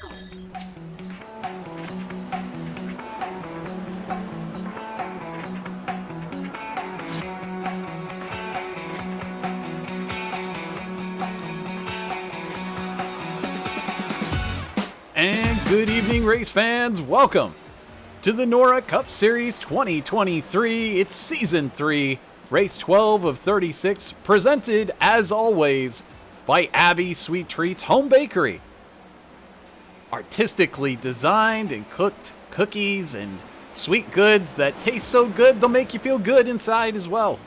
And good evening, race fans. Welcome to the NORA Cup Series 2023. It's Season 3, Race 12 of 36, presented, as always, by Abby's Sweet Treats Home Bakery. Artistically designed and cooked cookies and sweet goods that taste so good they'll make you feel good inside as well.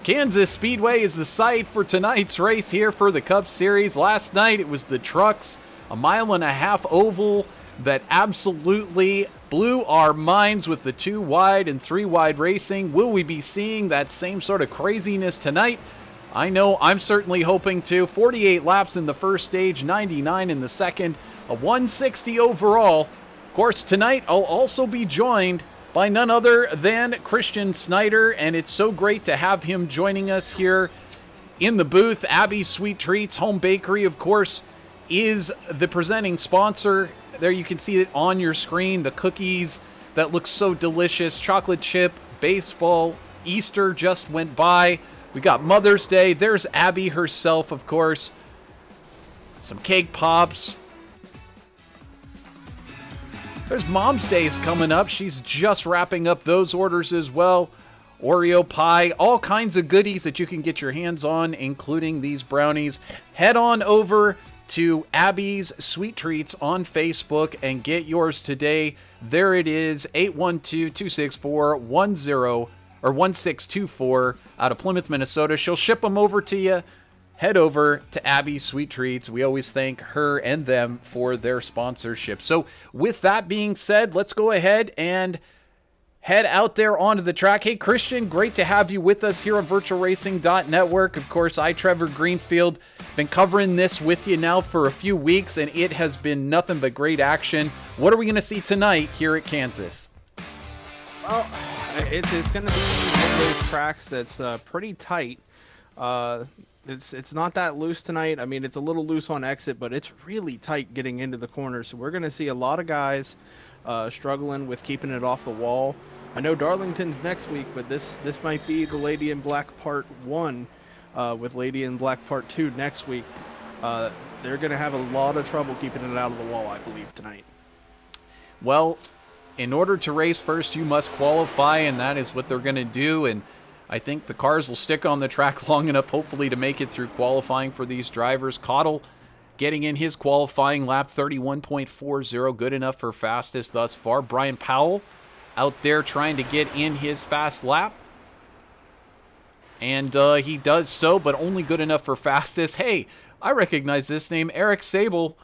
Kansas Speedway is the site for tonight's race here for the Cup Series. Last night it was the trucks, a 1.5-mile oval that absolutely blew our minds with the 2 wide and 3 wide racing. Will we be seeing that same sort of craziness tonight? I know I'm certainly hoping to. 48 laps in the first stage, 99 in the second, a 160 overall. Of course, tonight I'll also be joined by none other than Christian Snyder, and it's so great to have him joining us here in the booth. Abby's Sweet Treats Home Bakery, of course, is the presenting sponsor. There you can see it on your screen, the cookies that look so delicious, chocolate chip, baseball, Easter just went by. We got Mother's Day. There's Abby herself, of course. Some cake pops. There's Mom's Day's coming up. She's just wrapping up those orders as well. Oreo pie, all kinds of goodies that you can get your hands on, including these brownies. Head on over to Abby's Sweet Treats on Facebook and get yours today. There it is, 812-264-1624 out of Plymouth, Minnesota. She'll ship them over to you. Head over to Abby's Sweet Treats. We always thank her and them for their sponsorship. So with that being said, let's go ahead and head out there onto the track. Hey, Christian, great to have you with us here on VirtualRacing.Network. Of course, Trevor Greenfield, been covering this with you now for a few weeks, and it has been nothing but great action. What are we going to see tonight here at Kansas? Well, it's going to be one of those tracks that's pretty tight. It's not that loose tonight. I mean, it's a little loose on exit, but it's really tight getting into the corners. So we're going to see a lot of guys struggling with keeping it off the wall. I know Darlington's next week, but this might be the Lady in Black Part 1 with Lady in Black Part 2 next week. They're going to have a lot of trouble keeping it out of the wall, I believe, tonight. Well, in order to race first, you must qualify, and that is what they're going to do. And I think the cars will stick on the track long enough, hopefully, to make it through qualifying for these drivers. Cottle getting in his qualifying lap, 31.40, good enough for fastest thus far. Brian Powell out there trying to get in his fast lap. And he does so, but only good enough for fastest. Hey, I recognize this name, Eric Sable.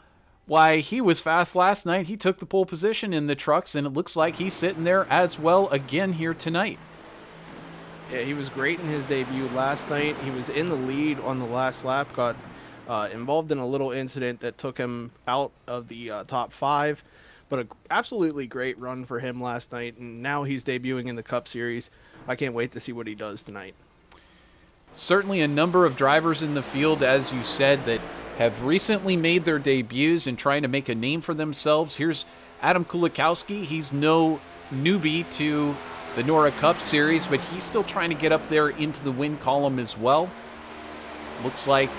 Why, he was fast last night. He took the pole position in the trucks, and it looks like he's sitting there as well again here tonight. Yeah, he was great in his debut last night. He was in the lead on the last lap, got involved in a little incident that took him out of the top 5, but an absolutely great run for him last night, and now he's debuting in the Cup Series. I can't wait to see what he does tonight. Certainly a number of drivers in the field, as you said, that have recently made their debuts and trying to make a name for themselves. Here's Adam Kulikowski. He's no newbie to the NORA Cup Series, but he's still trying to get up there into the win column as well. Looks like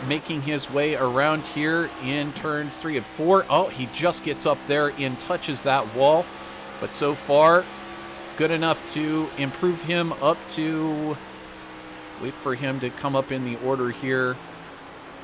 making his way around here in turns 3 and 4. Oh, he just gets up there and touches that wall. But so far, good enough to improve him up to... Wait for him to come up in the order here.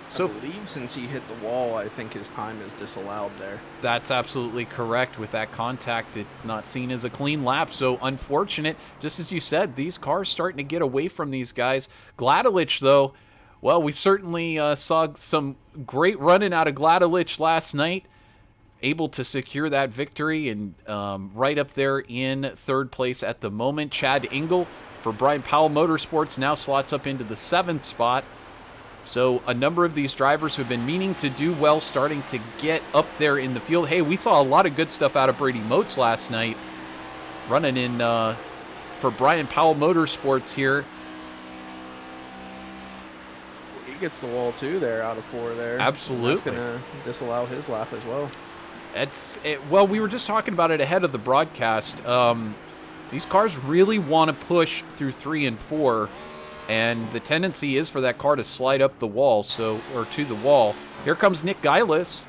So, I believe since he hit the wall, I think his time is disallowed there. That's absolutely correct. With that contact, it's not seen as a clean lap. So unfortunate. Just as you said, these cars starting to get away from these guys. Gladelich, though, well, we certainly saw some great running out of Gladelich last night. Able to secure that victory and right up there in 3rd place at the moment. Chad Engel for Brian Powell Motorsports now slots up into the 7th spot. So a number of these drivers who have been meaning to do well starting to get up there in the field. Hey, we saw a lot of good stuff out of Brady Motes last night. Running in for Brian Powell Motorsports here. gets the wall too there out of 4 there. Absolutely. That's going to disallow his lap as well. Well, we were just talking about it ahead of the broadcast. These cars really want to push through 3 and 4, and the tendency is for that car to slide up the wall, or to the wall. Here comes Nick Geilis,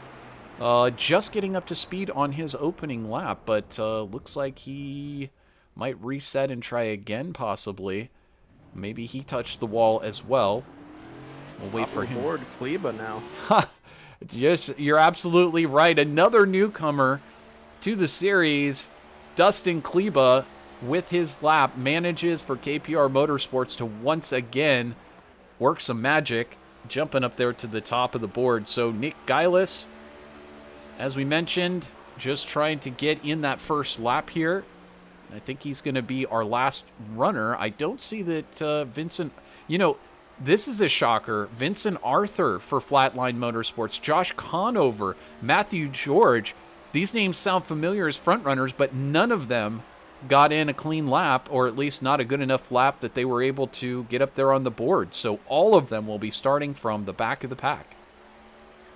just getting up to speed on his opening lap, but looks like he might reset and try again, possibly. Maybe he touched the wall as well. We'll wait for him. Board Kleba now. Yes, you're absolutely right. Another newcomer to the series, Dustin Kleba, with his lap, manages for KPR Motorsports to once again work some magic, jumping up there to the top of the board. So Nick Geilis, as we mentioned, just trying to get in that first lap here. I think he's going to be our last runner. I don't see that Vincent... This is a shocker. Vincent Arthur for Flatline Motorsports, Josh Conover, Matthew George. These names sound familiar as frontrunners, but none of them got in a clean lap, or at least not a good enough lap that they were able to get up there on the board. So all of them will be starting from the back of the pack.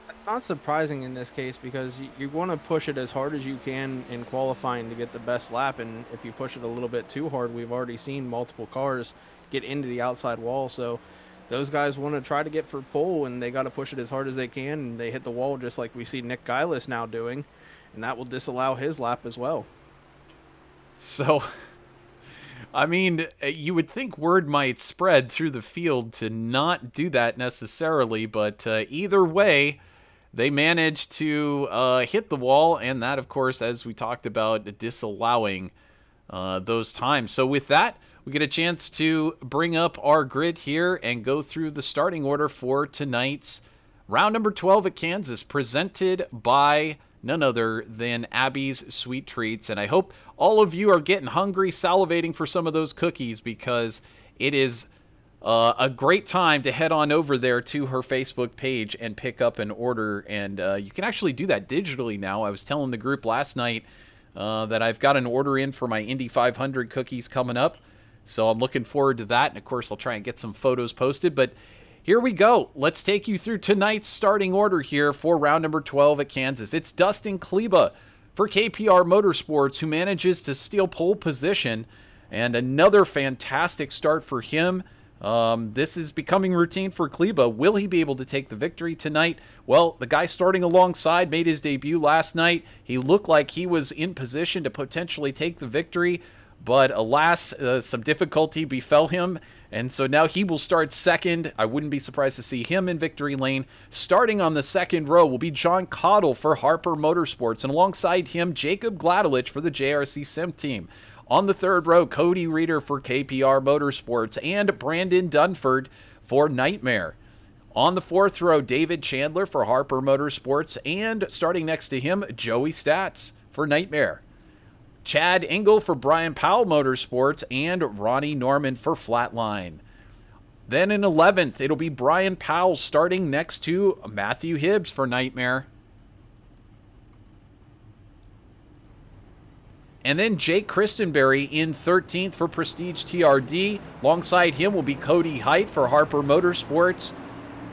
It's not surprising in this case because you want to push it as hard as you can in qualifying to get the best lap, and if you push it a little bit too hard, we've already seen multiple cars get into the outside wall. So those guys want to try to get for pole, and they got to push it as hard as they can, and they hit the wall just like we see Nick Geilis now doing, and that will disallow his lap as well. So, I mean, you would think word might spread through the field to not do that necessarily, but either way, they managed to hit the wall, and that, of course, as we talked about, disallowing those times. So with that, we get a chance to bring up our grid here and go through the starting order for tonight's round number 12 at Kansas, presented by none other than Abby's Sweet Treats. And I hope all of you are getting hungry, salivating for some of those cookies, because it is a great time to head on over there to her Facebook page and pick up an order. And you can actually do that digitally now. I was telling the group last night that I've got an order in for my Indy 500 cookies coming up. So I'm looking forward to that. And of course, I'll try and get some photos posted. But here we go. Let's take you through tonight's starting order here for round number 12 at Kansas. It's Dustin Kleba for KPR Motorsports, who manages to steal pole position. And another fantastic start for him. This is becoming routine for Kleba. Will he be able to take the victory tonight? Well, the guy starting alongside made his debut last night. He looked like he was in position to potentially take the victory, but alas, some difficulty befell him, and so now he will start second. I wouldn't be surprised to see him in victory lane. Starting on the second row will be John Cottle for Harper Motorsports, and alongside him, Jacob Gladelich for the JRC Sim team. On the third row, Cody Reeder for KPR Motorsports and Brandon Dunford for Nightmare. On the fourth row, David Chandler for Harper Motorsports, and starting next to him, Joey Stats for Nightmare. Chad Engel for Brian Powell Motorsports and Ronnie Norman for Flatline. Then in 11th, it'll be Brian Powell starting next to Matthew Hibbs for Nightmare. And then Jake Christenberry in 13th for Prestige TRD. Alongside him will be Cody Height for Harper Motorsports.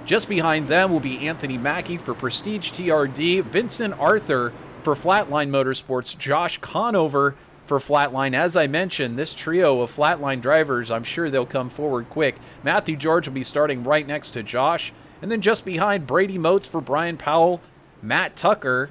Just behind them will be Anthony Mackey for Prestige TRD, Vincent Arthur for Flatline Motorsports, Josh Conover for Flatline. As I mentioned, this trio of Flatline drivers, I'm sure they'll come forward quick. Matthew George will be starting right next to Josh. And then just behind, Brady Moats for Brian Powell, Matt Tucker.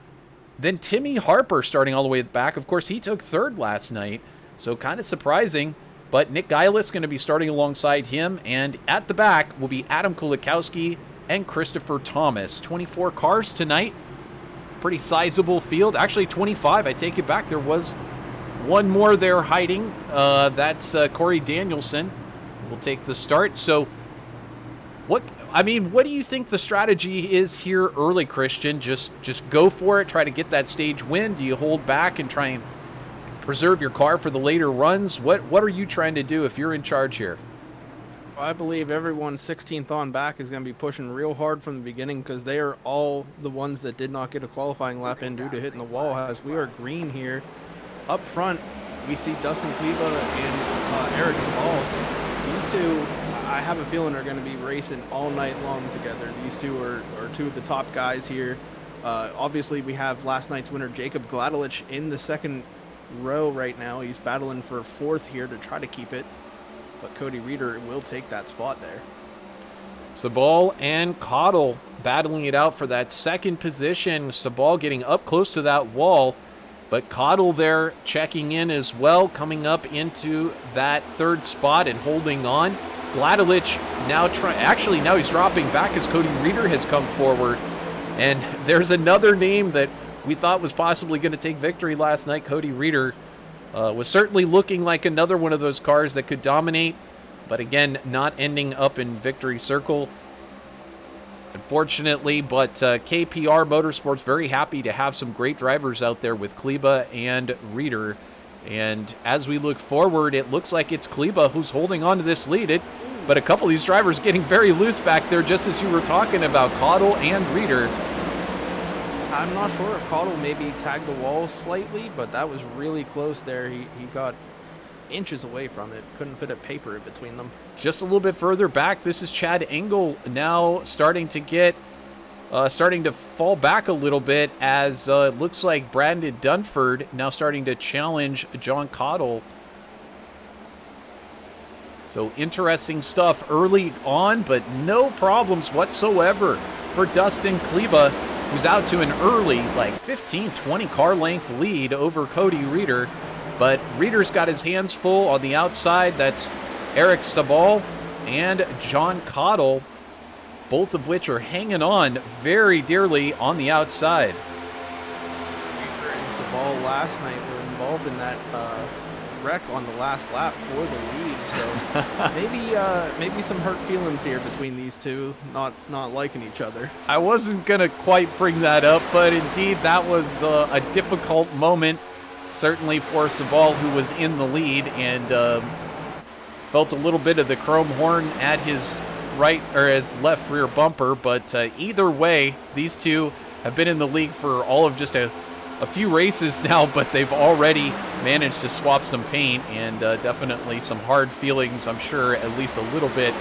Then Timmy Harper starting all the way at the back. Of course, he took third last night, so kind of surprising. But Nick Geilis going to be starting alongside him. And at the back will be Adam Kulikowski and Christopher Thomas. 24 cars tonight. Pretty sizable field. Actually, 25. I take it back. There was one more there hiding. That's Corey Danielson. Will take the start. So, what do you think the strategy is here early, Christian? Just go for it. Try to get that stage win. Do you hold back and try and preserve your car for the later runs? What are you trying to do if you're in charge here? I believe everyone 16th on back is going to be pushing real hard from the beginning, because they are all the ones that did not get a qualifying lap in due to hitting the wall. As we are green here. Up front, we see Dustin Kleba and Eric Small. These two, I have a feeling are going to be racing all night long together. These two are two of the top guys here. Obviously, we have last night's winner, Jacob Gladelich, in the second row right now. He's battling for fourth here to try to keep it, but Cody Reeder will take that spot there. Sabal and Cottle battling it out for that second position. Sabal getting up close to that wall, but Cottle there checking in as well, coming up into that third spot and holding on. Gladelich now now he's dropping back as Cody Reeder has come forward. And there's another name that we thought was possibly going to take victory last night. Cody Reeder was certainly looking like another one of those cars that could dominate, but again, not ending up in victory circle, unfortunately. But KPR Motorsports very happy to have some great drivers out there with Kleba and Reeder. And as we look forward, it looks like it's Kleba who's holding on to this lead. But a couple of these drivers getting very loose back there, just as you were talking about, Cottle and Reeder. I'm not sure if Cottle maybe tagged the wall slightly, but that was really close there. He got inches away from it. Couldn't fit a paper in between them. Just a little bit further back, this is Chad Engel now starting to fall back a little bit, as it looks like Brandon Dunford now starting to challenge John Cottle. So interesting stuff early on, but no problems whatsoever for Dustin Kleba, who's out to an early, like 15-20 car length lead over Cody Reeder. But Reeder's got his hands full on the outside. That's Eric Sabal and John Cottle, both of which are hanging on very dearly on the outside. Reeder and Sabal last night were involved in that wreck on the last lap for the lead, so maybe some hurt feelings here between these two, not liking each other. I wasn't gonna quite bring that up, but indeed that was a difficult moment, certainly for Sabal, who was in the lead and felt a little bit of the chrome horn at his right or his left rear bumper. But either way, these two have been in the league for all of just a few races now, but they've already managed to swap some paint, and definitely some hard feelings, I'm sure, at least a little bit.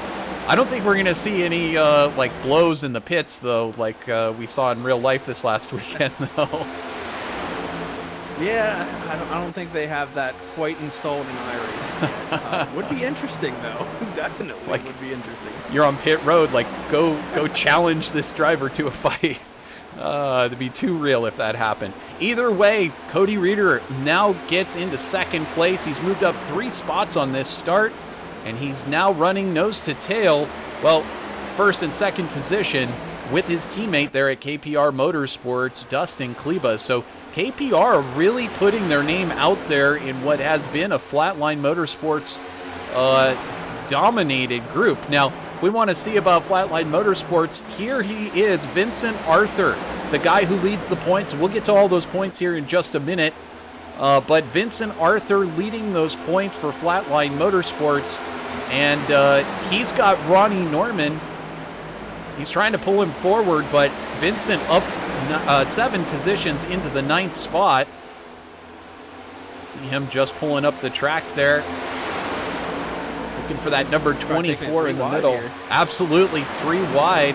I don't think we're going to see any like blows in the pits, though, like we saw in real life this last weekend, though. Yeah, I don't think they have that quite installed in iRacing. Would be interesting, though. Definitely like, would be interesting. You're on pit road, like, go challenge this driver to a fight. It'd be too real if that happened. Either way, Cody Reeder now gets into second place. He's moved up 3 spots on this start, and he's now running nose to tail, well, first and second position with his teammate there at KPR Motorsports, Dustin Kleba. So KPR are really putting their name out there in what has been a Flatline Motorsports dominated group. Now, if we want to see about Flatline Motorsports, here he is, Vincent Arthur, the guy who leads the points. We'll get to all those points here in just a minute. But Vincent Arthur leading those points for Flatline Motorsports. And he's got Ronnie Norman. He's trying to pull him forward, but Vincent up 7 positions into the 9th spot. See him just pulling up the track there. Looking for that number 24 in the middle. Here. Absolutely 3 wide.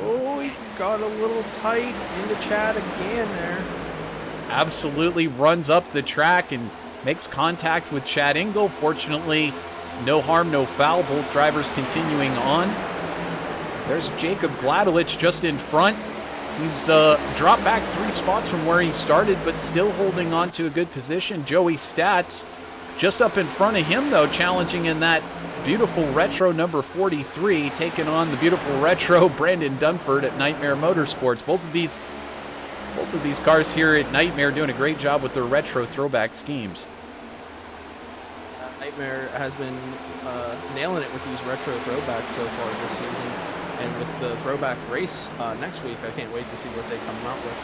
Oh, he got a little tight into Chad again there. Absolutely runs up the track and makes contact with Chad Engel. Fortunately, no harm, no foul. Both drivers continuing on. There's Jacob Gladelich just in front. He's dropped back 3 spots from where he started, but still holding on to a good position. Joey Stats just up in front of him, though, challenging in that beautiful retro number 43, taking on the beautiful retro Brandon Dunford at Nightmare Motorsports. Both of these cars here at Nightmare doing a great job with their retro throwback schemes. Nightmare has been nailing it with these retro throwbacks so far this season. And with the throwback race next week, I can't wait to see what they come out with.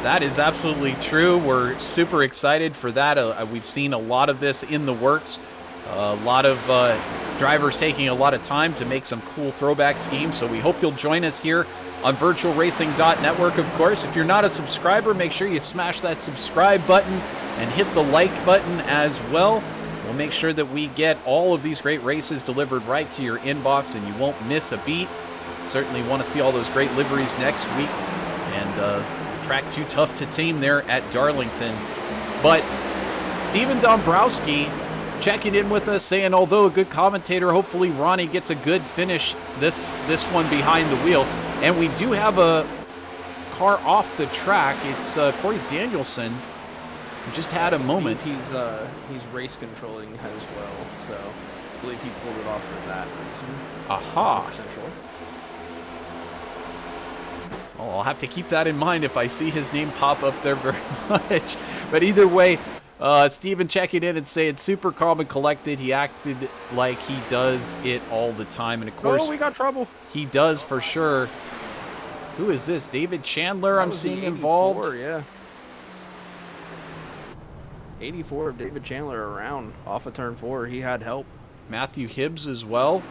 That is absolutely true. We're super excited for that. We've seen a lot of this in the works. A lot of drivers taking a lot of time to make some cool throwback schemes. So we hope you'll join us here on VirtualRacing.Network, of course. If you're not a subscriber, make sure you smash that subscribe button and hit the like button as well. We'll make sure that we get all of these great races delivered right to your inbox, and you won't miss a beat. Certainly want to see all those great liveries next week. And track too tough to tame there at Darlington. But Steven Dombrowski checking in with us, saying, although a good commentator, hopefully Ronnie gets a good finish this one behind the wheel. And we do have a car off the track. It's Corey Danielson, who just had a moment. He's race controlling as well, so I believe he pulled it off for that reason. Aha. 100% sure. Oh, I'll have to keep that in mind if I see his name pop up there very much. But either way, Steven checking in and saying super calm and collected. He acted like he does it all the time. And of course, we got trouble. He does for sure. Who is this? David Chandler I'm seeing involved. Yeah. 84 of David Chandler around off of turn 4. He had help. Matthew Hibbs as well.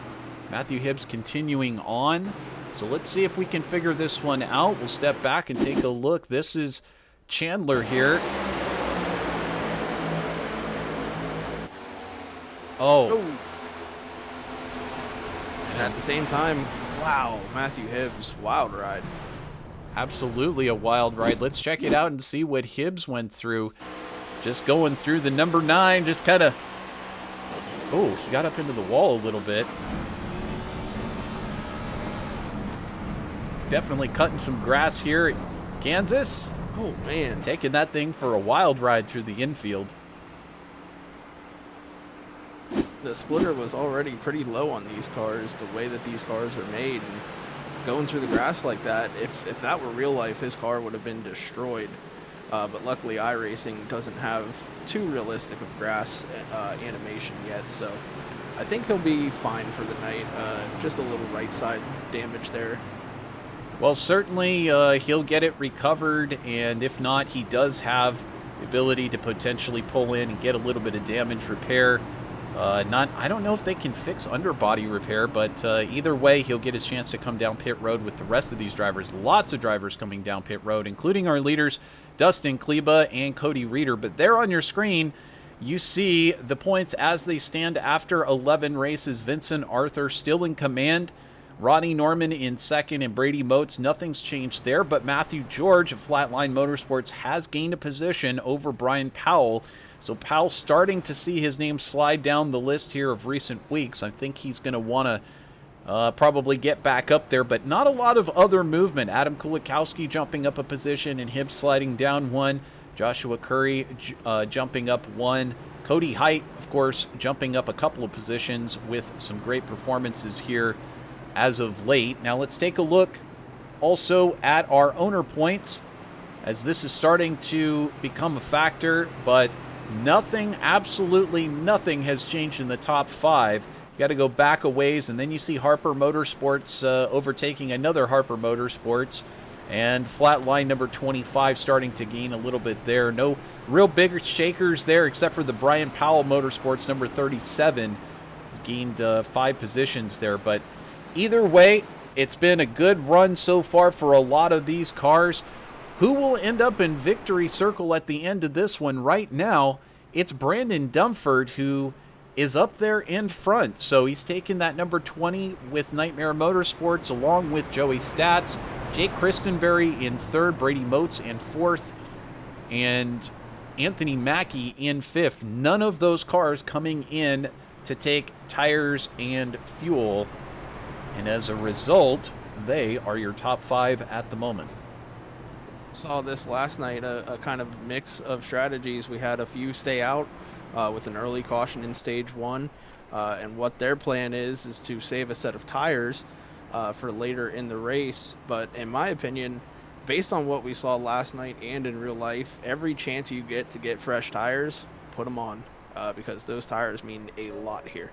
Matthew Hibbs continuing on. So let's see if we can figure this one out. We'll step back and take a look. This is Chandler here. Oh. And at the same time, wow, Matthew Hibbs, wild ride. Absolutely a wild ride. Let's check it out and see what Hibbs went through. Just going through the number 9, just kind of... Oh, he got up into the wall a little bit. Definitely cutting some grass here at Kansas. Oh, man. Taking that thing for a wild ride through the infield. The splitter was already pretty low on these cars, the way that these cars are made. And going through the grass like that, if that were real life, his car would have been destroyed. But luckily, iRacing doesn't have too realistic of grass animation yet, so I think he'll be fine for the night. Just a little right side damage there. Well, certainly he'll get it recovered, and if not, he does have the ability to potentially pull in and get a little bit of damage repair. I don't know if they can fix underbody repair, but either way, he'll get his chance to come down pit road with the rest of these drivers. Lots of drivers coming down pit road, including our leaders, Dustin Kleba and Cody Reeder. But there on your screen, you see the points as they stand after 11 races. Vincent Arthur still in command. Ronnie Norman in second, and Brady Motes. Nothing's changed there, but Matthew George of Flatline Motorsports has gained a position over Brian Powell. So Powell starting to see his name slide down the list here of recent weeks. I think he's going to want to probably get back up there, but not a lot of other movement. Adam Kulikowski jumping up a position and him sliding down one. Joshua Curry jumping up one. Cody Height, of course, jumping up a couple of positions with some great performances here as of late. Now let's take a look also at our owner points, as this is starting to become a factor, but nothing, absolutely nothing has changed in the top 5. You got to go back a ways, and then you see Harper Motorsports overtaking another Harper Motorsports, and Flatline number 25 starting to gain a little bit there. No real bigger shakers there except for the Brian Powell Motorsports number 37. Gained 5 positions there, but either way, it's been a good run so far for a lot of these cars. Who will end up in victory circle at the end of this one? Right now, it's Brandon Dumford who is up there in front. So he's taken that number 20 with Nightmare Motorsports along with Joey Stats. Jake Christenberry in third, Brady Motes in fourth, and Anthony Mackie in fifth. None of those cars coming in to take tires and fuel. And as a result, they are your top 5 at the moment. Saw this last night, a kind of mix of strategies. We had a few stay out with an early caution in stage 1, and what their plan is to save a set of tires for later in the race. But in my opinion, based on what we saw last night and in real life, every chance you get to get fresh tires, put them on, because those tires mean a lot here.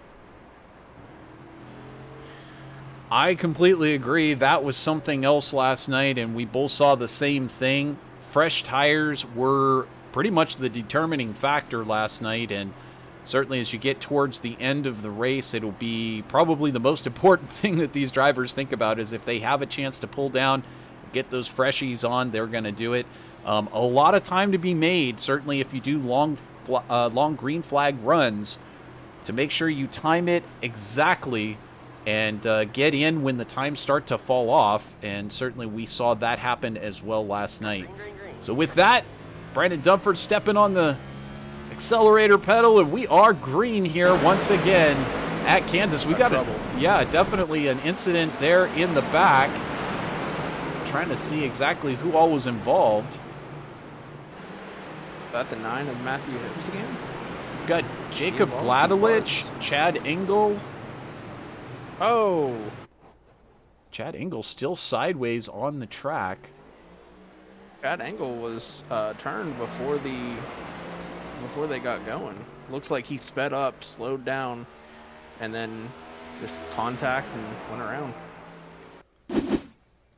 I completely agree. That was something else last night, and we both saw the same thing. Fresh tires were pretty much the determining factor last night, and certainly as you get towards the end of the race, it'll be probably the most important thing that these drivers think about is if they have a chance to pull down, get those freshies on, they're going to do it. A lot of time to be made, certainly if you do long green flag runs. to make sure you time it exactly and get in when the times start to fall off. And certainly we saw that happen as well last night. So with that, Brandon Dunford stepping on the accelerator pedal, and we are green here once again at Kansas. We got definitely an incident there in the back. Trying to see exactly who all was involved. Is that the 9 of Matthew Hibbs again? We've got Jacob Gladelich, Chad Engel. Oh! Chad Engel still sideways on the track. Chad Engel was turned before they got going. Looks like he sped up, slowed down, and then just contact and went around.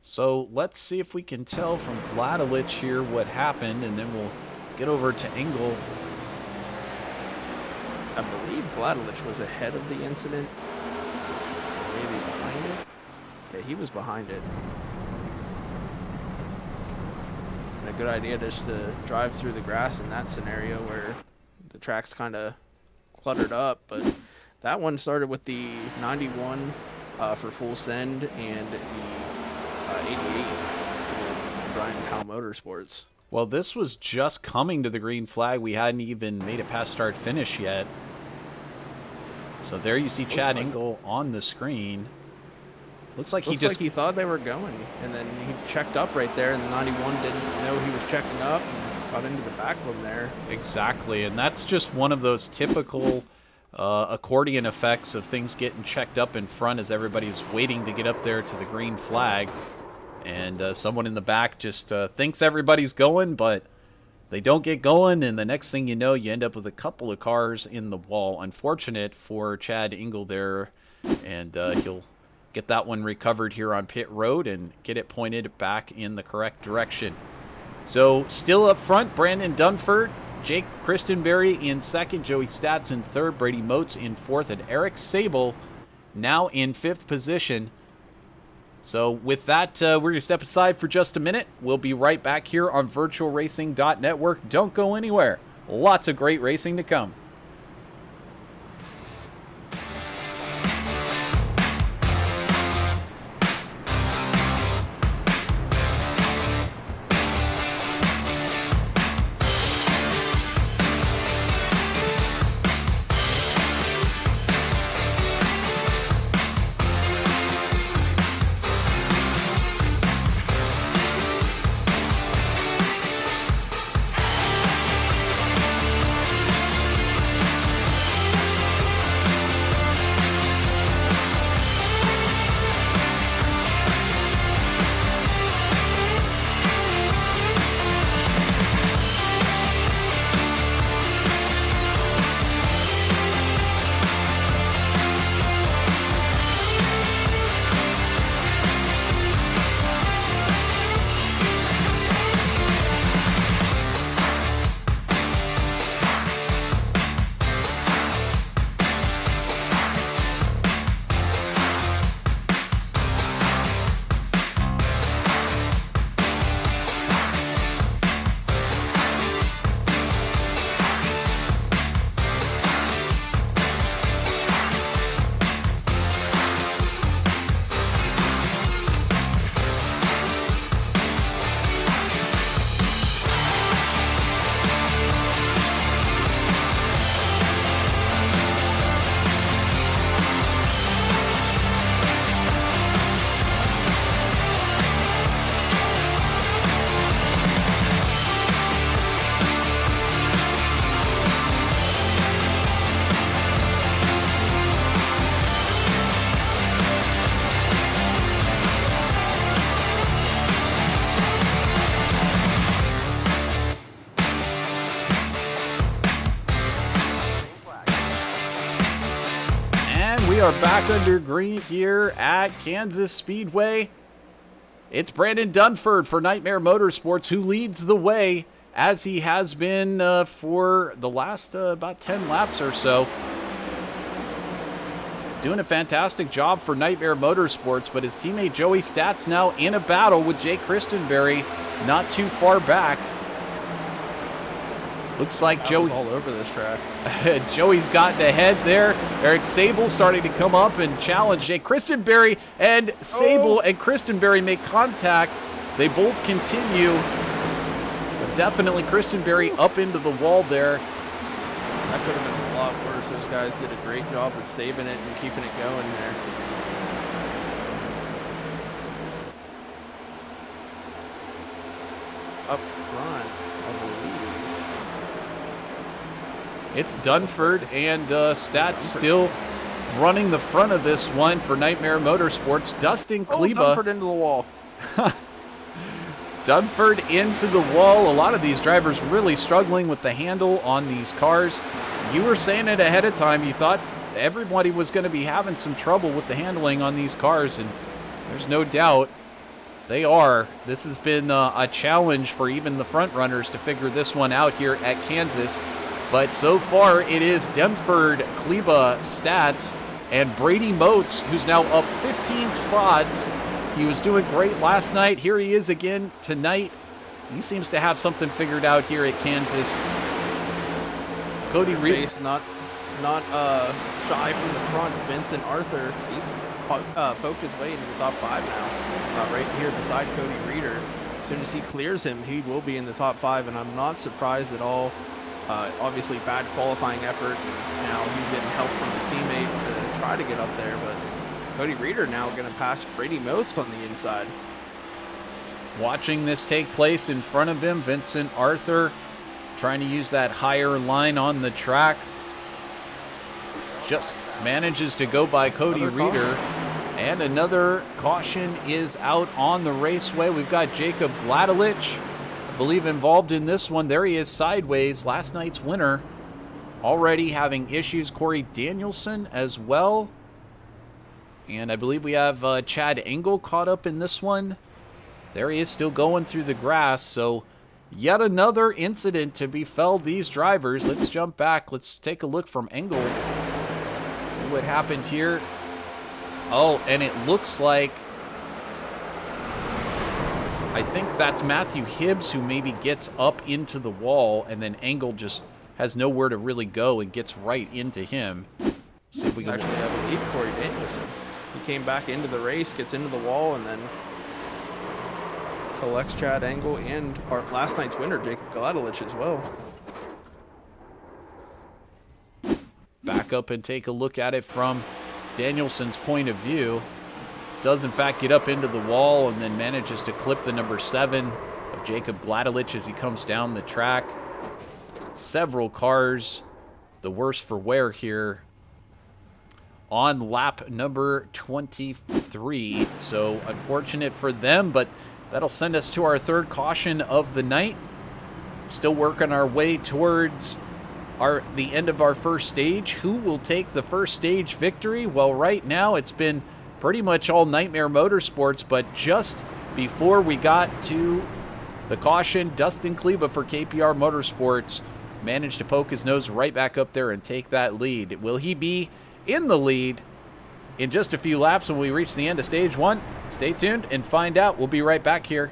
So let's see if we can tell from Gladelich here what happened, and then we'll get over to Engel. I believe Gladelich was ahead of the incident. Maybe behind it? Yeah, he was behind it. And a good idea just to drive through the grass in that scenario where the track's kind of cluttered up. But that one started with the 91 for full send and the 88 for Brian Powell Motorsports. Well, this was just coming to the green flag. We hadn't even made it past start finish yet. So there you see Chad Engel on the screen. Looks like he thought they were going, and then he checked up right there, and the 91 didn't know he was checking up and got into the back of him there. Exactly, and that's just one of those typical accordion effects of things getting checked up in front as everybody's waiting to get up there to the green flag. And someone in the back just thinks everybody's going, but they don't get going, and the next thing you know, you end up with a couple of cars in the wall. Unfortunate for Chad Engel there, and he'll get that one recovered here on pit road and get it pointed back in the correct direction. So still up front, Brandon Dunford, Jake Christenberry in second, Joey Stats in third, Brady Moats in fourth, and Eric Sable now in fifth position. So with that, we're going to step aside for just a minute. We'll be right back here on VirtualRacing.Network. Don't go anywhere. Lots of great racing to come. We are back under green here at Kansas Speedway. It's Brandon Dunford for Nightmare Motorsports who leads the way, as he has been for the last about 10 laps or so. Doing a fantastic job for Nightmare Motorsports, but his teammate Joey Stats now in a battle with Jake Christenberry not too far back. Looks like Joey's all over this track. Joey's gotten ahead there. Eric Sable starting to come up and challenge Jake Christenberry, and Sable and Christenberry make contact. They both continue. But definitely Christenberry up into the wall there. That could have been a lot worse. Those guys did a great job of saving it and keeping it going there. Up front, I believe. It's Dunford and Stats still running the front of this one for Nightmare Motorsports. Dustin Kleba. Dunford into the wall. Dunford into the wall. A lot of these drivers really struggling with the handle on these cars. You were saying it ahead of time. You thought everybody was going to be having some trouble with the handling on these cars, and there's no doubt they are. This has been a challenge for even the front runners to figure this one out here at Kansas. But so far, it is Dunford, Kleba, Stats, and Brady Moats, who's now up 15 spots. He was doing great last night. Here he is again tonight. He seems to have something figured out here at Kansas. Cody Reed. Not shy from the front. Vincent Arthur, he's poked his way into the top 5 now. Right here beside Cody Reeder. As soon as he clears him, he will be in the top 5, and I'm not surprised at all. Obviously bad qualifying effort. Now he's getting help from his teammate to try to get up there, but Cody Reeder now going to pass Brady Moats on the inside. Watching this take place in front of him, Vincent Arthur trying to use that higher line on the track. Just manages to go by Cody Reeder. And another caution is out on the raceway. We've got Jacob Gladelich, I believe, involved in this one. There he is sideways, last night's winner. Already having issues. Corey Danielson as well. And I believe we have Chad Engel caught up in this one. There he is still going through the grass. So yet another incident to befell these drivers. Let's jump back. Let's take a look from Engel. See what happened here. Oh, and it looks like, I think that's Matthew Hibbs who maybe gets up into the wall, and then Engel just has nowhere to really go and gets right into him. See if we can... Actually, I believe Corey Danielson. He came back into the race, gets into the wall, and then collects Chad Engel and our last night's winner, Jacob Gladelich, as well. Back up and take a look at it from Danielson's point of view. Does in fact get up into the wall and then manages to clip the number 7 of Jacob Gladelich as he comes down the track. Several cars the worse for wear here on lap number 23. So unfortunate for them, but that'll send us to our third caution of the night. Still working our way towards the end of our first stage. Who will take the first stage victory? Well, right now it's been pretty much all Nightmare Motorsports, but just before we got to the caution, Dustin Kleba for KPR Motorsports managed to poke his nose right back up there and take that lead. Will he be in the lead in just a few laps when we reach the end of stage 1? Stay tuned and find out. We'll be right back here.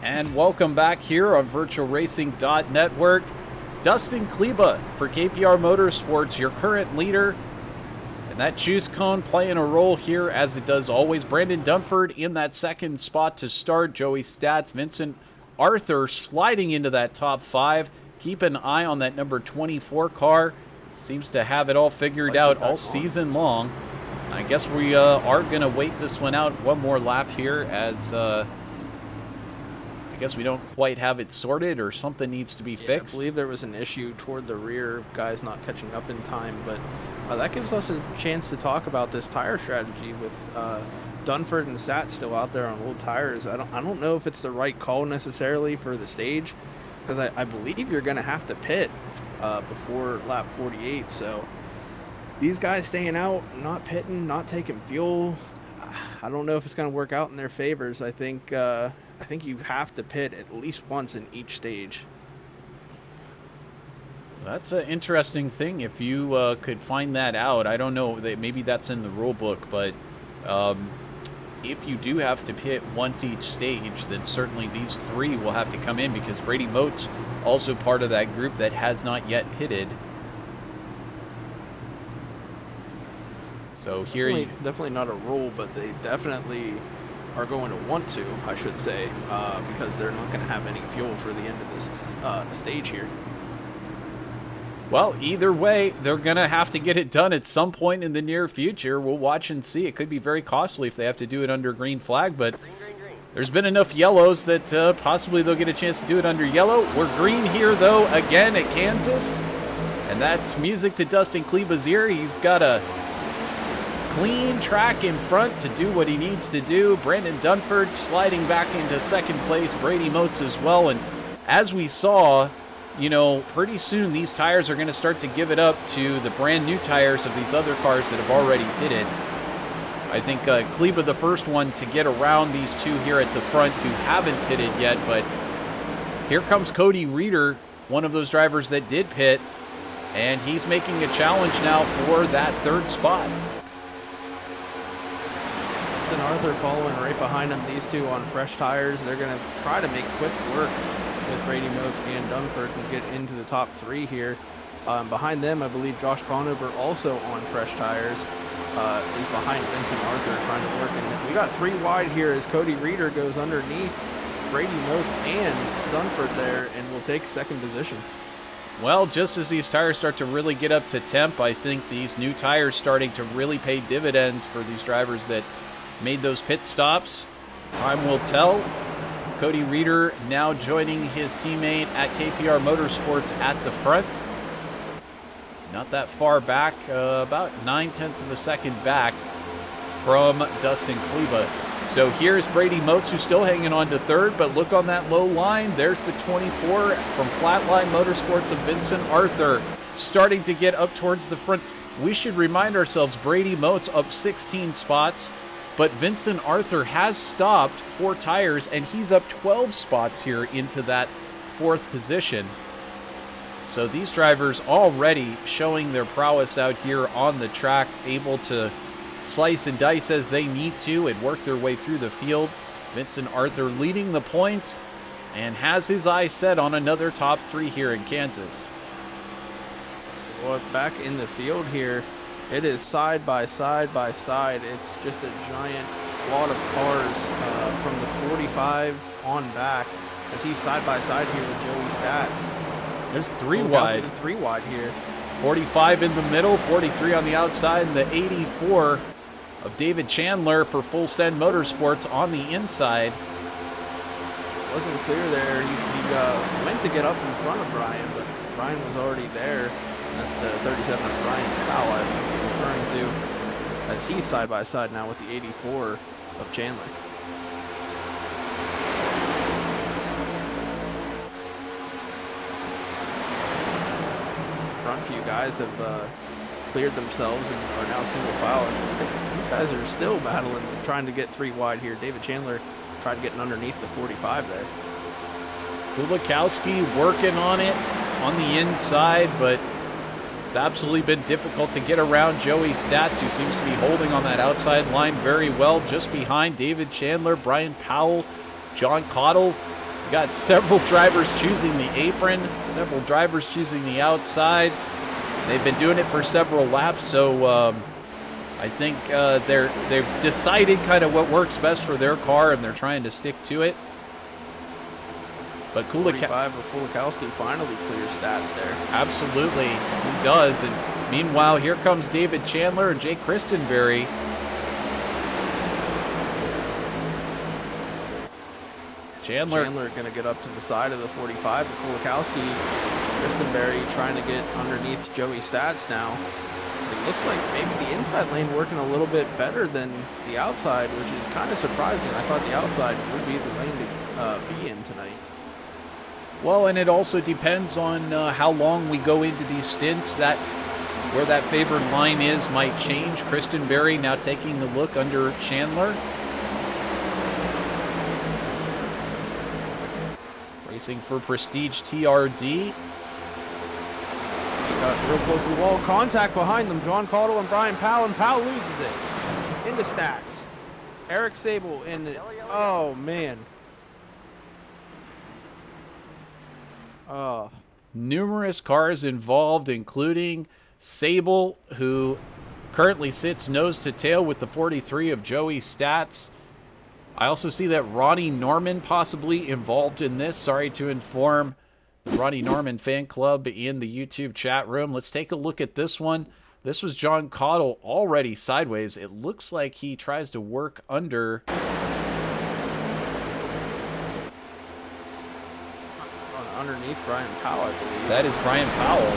And welcome back here on VirtualRacing.Network. Dustin Kleba for KPR Motorsports, your current leader. And that juice cone playing a role here as it does always. Brandon Dunford in that second spot to start. Joey Stats, Vincent Arthur sliding into that top 5. Keep an eye on that number 24 car. Seems to have it all figured out all season long. I guess we are going to wait this one out one more lap here as I guess we don't quite have it sorted or something needs to be fixed. I believe there was an issue toward the rear of guys not catching up in time, but that gives us a chance to talk about this tire strategy with Dunford and Sat still out there on old tires. I don't know if it's the right call necessarily for the stage, because I believe you're going to have to pit before lap 48. So these guys staying out, not pitting, not taking fuel, I don't know if it's going to work out in their favors. I think you have to pit at least once in each stage. That's an interesting thing. If you could find that out, I don't know. Maybe that's in the rule book, but if you do have to pit once each stage, then certainly these 3 will have to come in, because Brady Mote's also part of that group that has not yet pitted. So here, definitely not a rule, but they definitely are going to want to, I should say, because they're not going to have any fuel for the end of this stage here. Well, either way, they're going to have to get it done at some point in the near future. We'll watch and see. It could be very costly if they have to do it under green flag, but there's been enough yellows that possibly they'll get a chance to do it under yellow. We're green here, though, again at Kansas, and that's music to Dustin Kleba's ear. He's got a clean track in front to do what he needs to do. Brandon Dunford sliding back into second place. Brady Motes as well. And as we saw, you know, pretty soon these tires are going to start to give it up to the brand new tires of these other cars that have already pitted. I think Kleba the first one to get around these 2 here at the front who haven't pitted yet. But here comes Cody Reeder, one of those drivers that did pit. And he's making a challenge now for that 3rd spot. And Arthur following right behind them. These 2 on fresh tires. They're going to try to make quick work with Brady Motes and Dunford and get into the top 3 here. Behind them, I believe Josh Conover, also on fresh tires, is behind Vincent Arthur trying to work. And we got 3 wide here as Cody Reeder goes underneath Brady Motes and Dunford there and will take 2nd position. Well, just as these tires start to really get up to temp, I think these new tires starting to really pay dividends for these drivers that made those pit stops. Time will tell. Cody Reeder now joining his teammate at KPR Motorsports at the front. Not that far back, about 9/10 of a second back from Dustin Kleba. So here's Brady Motes, who's still hanging on to 3rd, but look on that low line. There's the 24 from Flatline Motorsports of Vincent Arthur starting to get up towards the front. We should remind ourselves Brady Motes up 16 spots. But Vincent Arthur has stopped 4 tires, and he's up 12 spots here into that 4th position. So these drivers already showing their prowess out here on the track, able to slice and dice as they need to and work their way through the field. Vincent Arthur leading the points and has his eyes set on another top 3 here in Kansas. Well, back in the field here, it is side by side by side. It's just a giant lot of cars from the 45 on back as he's side by side here with Joey Stats. There's 3 wide. 3 wide here. 45 in the middle, 43 on the outside, and the 84 of David Chandler for Full Send Motorsports on the inside. Wasn't clear there. He went to get up in front of Brian, but Brian was already there. That's the 37 of Brian Powell I'm referring to, as he's side by side now with the 84 of Chandler. Front few guys have cleared themselves and are now single file. These guys are still battling, trying to get 3 wide here. David Chandler tried getting underneath the 45 there. Kulikowski working on it on the inside, but it's absolutely been difficult to get around Joey Stats, who seems to be holding on that outside line very well, just behind David Chandler, Brian Powell, John Cottle. We got several drivers choosing the apron, several drivers choosing the outside. They've been doing it for several laps, so I think they've decided kind of what works best for their car, and they're trying to stick to it. But 45 of Kulikowski finally clears stats there. Absolutely, he does. And meanwhile, here comes David Chandler and Jake Christenberry. Chandler going to get up to the side of the 45 of Kulikowski. Christenberry trying to get underneath Joey Stats now. It looks like maybe the inside lane working a little bit better than the outside, which is kind of surprising. I thought the outside would be the lane to be in tonight. Well, and it also depends on how long we go into these stints. That where that favored line is might change. Christenberry now taking the look under Chandler. Racing for Prestige TRD. Got real close to the wall. Contact behind them. John Caudle and Brian Powell, and Powell loses it. Into Stats. Eric Sable in. Oh, man. Numerous cars involved, including Sable, who currently sits nose to tail with the 43 of Joey Stats. I also see that Ronnie Norman possibly involved in this. Sorry to inform the Ronnie Norman fan club in the YouTube chat room. Let's take a look at this one. This was John Caudle already sideways. It looks like he tries to work under. Underneath Brian Powell, I believe. That is Brian Powell.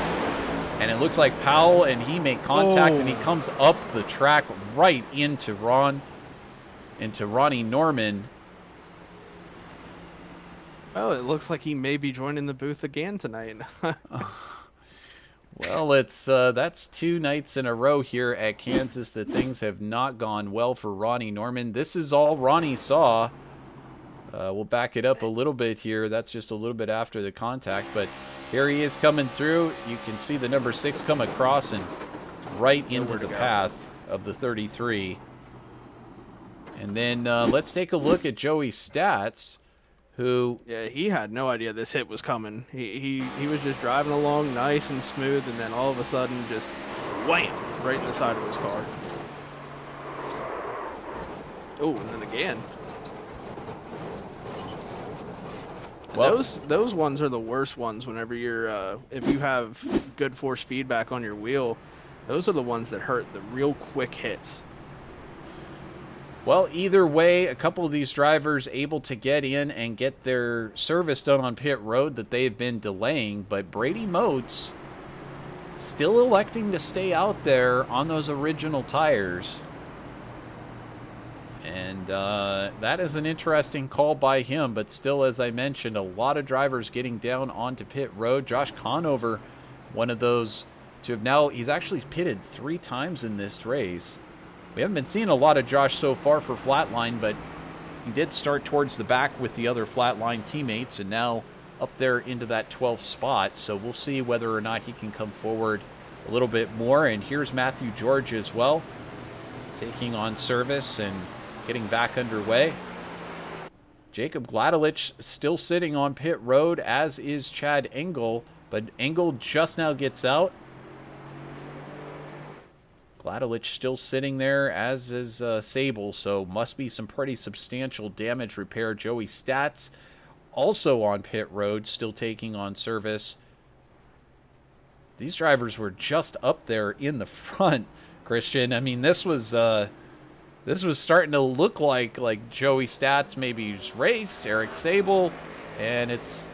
And it looks like Powell and he make contact, and he comes up the track right into Ronnie Norman. Well, it looks like he may be joining the booth again tonight. Well, it's that's 2 nights in a row here at Kansas that things have not gone well for Ronnie Norman. This is all Ronnie saw. We'll back it up a little bit here. That's just a little bit after the contact, but here he is coming through. You can see the number 6 come across and right into the path of the 33. And then let's take a look at Joey Stats, who... Yeah, he had no idea this hit was coming. He was just driving along nice and smooth, and then all of a sudden just wham, right in the side of his car. Oh, and then again. Well, those ones are the worst ones whenever you're, if you have good force feedback on your wheel, those are the ones that hurt, the real quick hits. Well, either way, a couple of these drivers able to get in and get their service done on pit road that they've been delaying, but Brady Moats still electing to stay out there on those original tires. And that is an interesting call by him, but still, as I mentioned, a lot of drivers getting down onto pit road. Josh Conover, one of those to have now, he's actually pitted 3 times in this race. We haven't been seeing a lot of Josh so far for Flatline, but he did start towards the back with the other Flatline teammates and now up there into that 12th spot. So we'll see whether or not he can come forward a little bit more. And here's Matthew George as well, taking on service and getting back underway. Jacob Gladelich still sitting on pit road, as is Chad Engel, but Engel just now gets out. Gladelich still sitting there, as is Sable, so must be some pretty substantial damage repair. Joey Stats also on pit road, still taking on service. These drivers were just up there in the front, Christian. I mean, this was starting to look like Joey Stats maybe just race, Eric Sable, and it's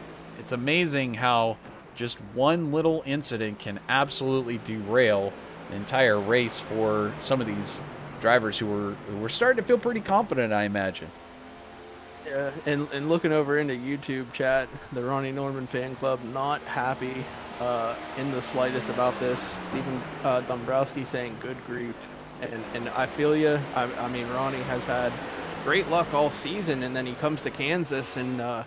amazing how just one little incident can absolutely derail the entire race for some of these drivers who were starting to feel pretty confident, I imagine. Yeah, and looking over into YouTube chat, the Ronnie Norman fan club not happy in the slightest about this. Stephen Dombrowski saying good grief. And I feel you. I mean, Ronnie has had great luck all season, and then he comes to Kansas, and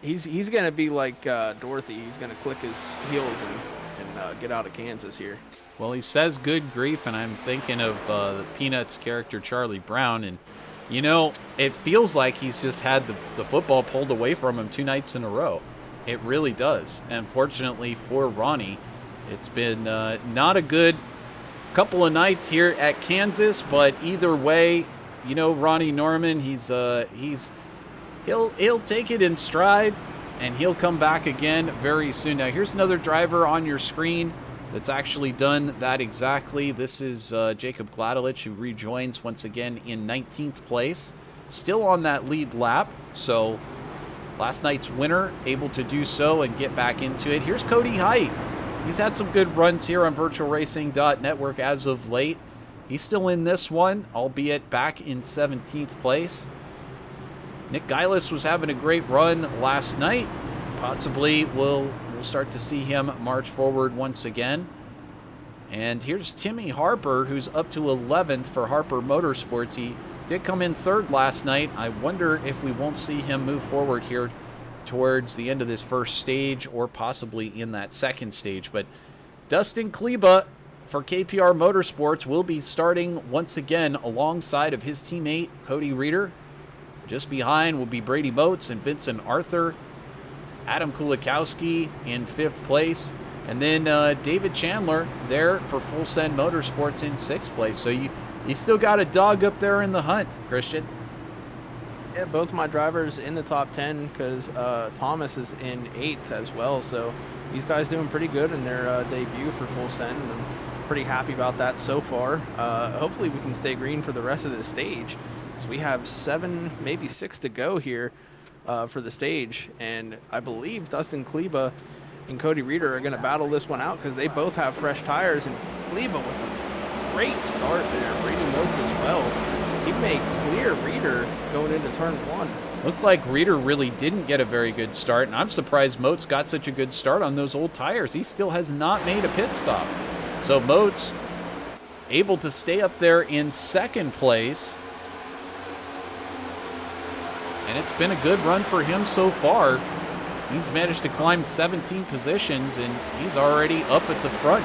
he's going to be like Dorothy. He's going to click his heels and get out of Kansas here. Well, he says good grief, and I'm thinking of the Peanuts character Charlie Brown, and You know, it feels like he's just had the football pulled away from him 2 nights in a row. It really does. And fortunately for Ronnie, it's been not a good couple of nights here at Kansas, but either way, you know, Ronnie Norman, he'll take it in stride, and he'll come back again very soon. Now, here's another driver on your screen that's actually done that exactly. This is Jacob Gladelich, who rejoins once again in 19th place, still on that lead lap. So last night's winner able to do so and get back into it. Here's Cody Hype. He's had some good runs here on VirtualRacing.Network as of late. He's still in this one, albeit back in 17th place. Nick Geilis was having a great run last night. Possibly we'll start to see him march forward once again. And here's Timmy Harper, who's up to 11th for Harper Motorsports. He did come in 3rd last night. I wonder if we won't see him move forward here towards the end of this first stage, or possibly in that second stage. But Dustin Kleba for KPR Motorsports will be starting once again alongside of his teammate Cody Reeder. Just behind will be Brady Motes and Vincent Arthur. Adam Kulikowski in 5th place. And then David Chandler there for Full Send Motorsports in 6th place. So you still got a dog up there in the hunt, Christian. Yeah, both my drivers in the top 10, because Thomas is in 8th as well. So these guys doing pretty good in their debut for Full Send, and I'm pretty happy about that so far. Hopefully we can stay green for the rest of this stage, because we have 7, maybe 6 to go here for the stage. And I believe Dustin Kleba and Cody Reeder are going to battle this one out, because they both have fresh tires. And Kleba with a great start there. Brady Motes as well. He made clear Reeder going into turn 1. Looked like Reeder really didn't get a very good start, and I'm surprised Motes got such a good start on those old tires. He still has not made a pit stop. So Motes able to stay up there in 2nd place. And it's been a good run for him so far. He's managed to climb 17 positions, and he's already up at the front.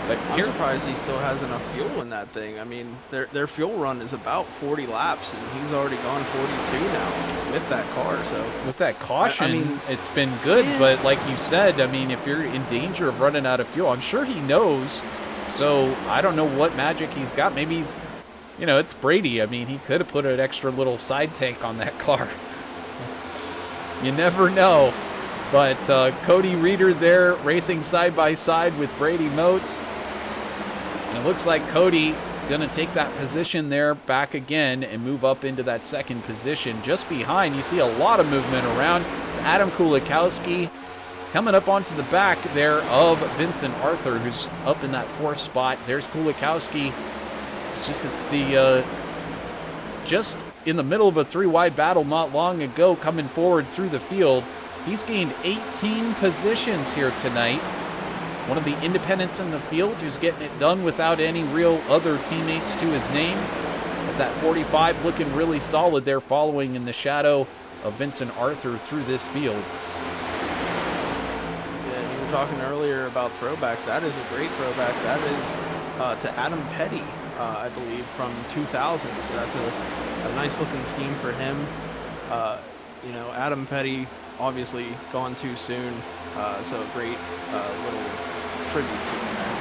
But I'm surprised he still has enough fuel in that thing. I mean, their fuel run is about 40 laps, and he's already gone 42 now with that car. So with that caution, I mean, it's been good. Yeah. But like you said, I mean, if you're in danger of running out of fuel, I'm sure he knows. So I don't know what magic he's got. Maybe he's, you know, it's Brady. I mean, he could have put an extra little side tank on that car. You never know. But Cody Reeder there racing side by side with Brady Motes. And it looks like Cody going to take that position there back again and move up into that 2nd position. Just behind, you see a lot of movement around. It's Adam Kulikowski coming up onto the back there of Vincent Arthur, who's up in that 4th spot. There's Kulikowski. It's just at just in the middle of a 3-wide battle not long ago, coming forward through the field. He's gained 18 positions here tonight. One of the independents in the field who's getting it done without any real other teammates to his name. But that 45 looking really solid there, following in the shadow of Vincent Arthur through this field. Yeah, you were talking earlier about throwbacks. That is a great throwback. That is to Adam Petty, I believe, from 2000. So that's a nice looking scheme for him. You know, Adam Petty obviously gone too soon, so a great little tribute to him there.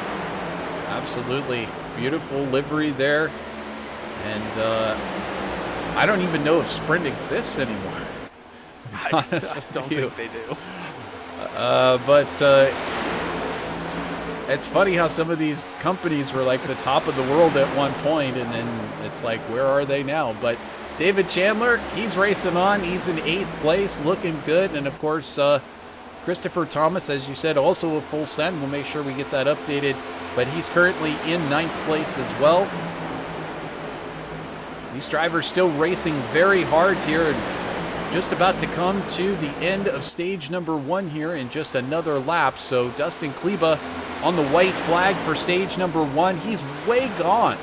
Absolutely. Beautiful livery there. And I don't even know if Sprint exists anymore. I don't think they do. But it's funny how some of these companies were like the top of the world at one point, and then it's like, where are they now? But David Chandler, he's racing on. He's in 8th place, looking good. And, of course, Christopher Thomas, as you said, also a Full Send. We'll make sure we get that updated. But he's currently in 9th place as well. These drivers still racing very hard here, and just about to come to the end of stage number 1 here in just another lap. So Dustin Kleba on the white flag for stage number 1. He's way gone.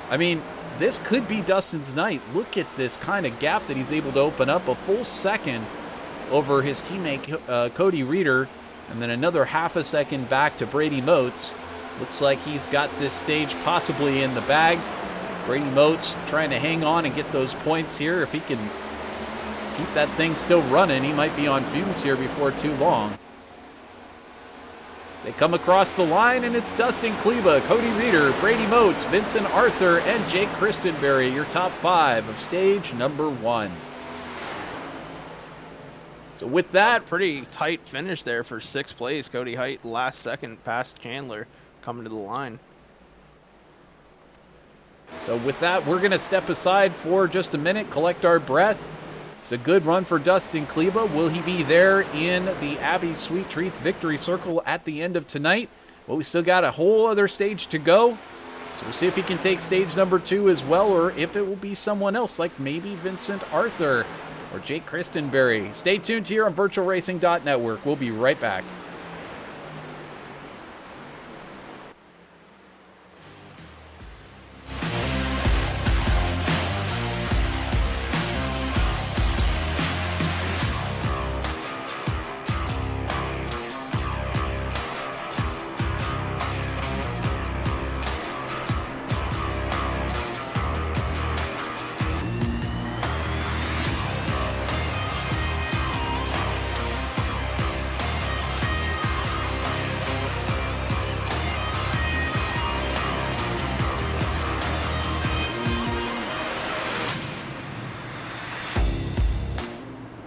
I mean, this could be Dustin's night. Look at this kind of gap that he's able to open up. A full second over his teammate Cody Reeder, and then another half a second back to Brady Motes. Looks like he's got this stage possibly in the bag. Brady Moats trying to hang on and get those points here. If he can keep that thing still running, he might be on fumes here before too long. They come across the line, and it's Dustin Kleba, Cody Reeder, Brady Moats, Vincent Arthur, and Jake Christenberry, your top 5 of stage number 1. So with that, pretty tight finish there for 6th place. Cody Height last second past Chandler coming to the line. So with that, we're going to step aside for just a minute, collect our breath. It's a good run for Dustin Kleba. Will he be there in the Abbey Sweet Treats Victory Circle at the end of tonight? Well, we still got a whole other stage to go. So we'll see if he can take stage number 2 as well, or if it will be someone else, like maybe Vincent Arthur or Jake Christenberry. Stay tuned here on VirtualRacing.Network. We'll be right back.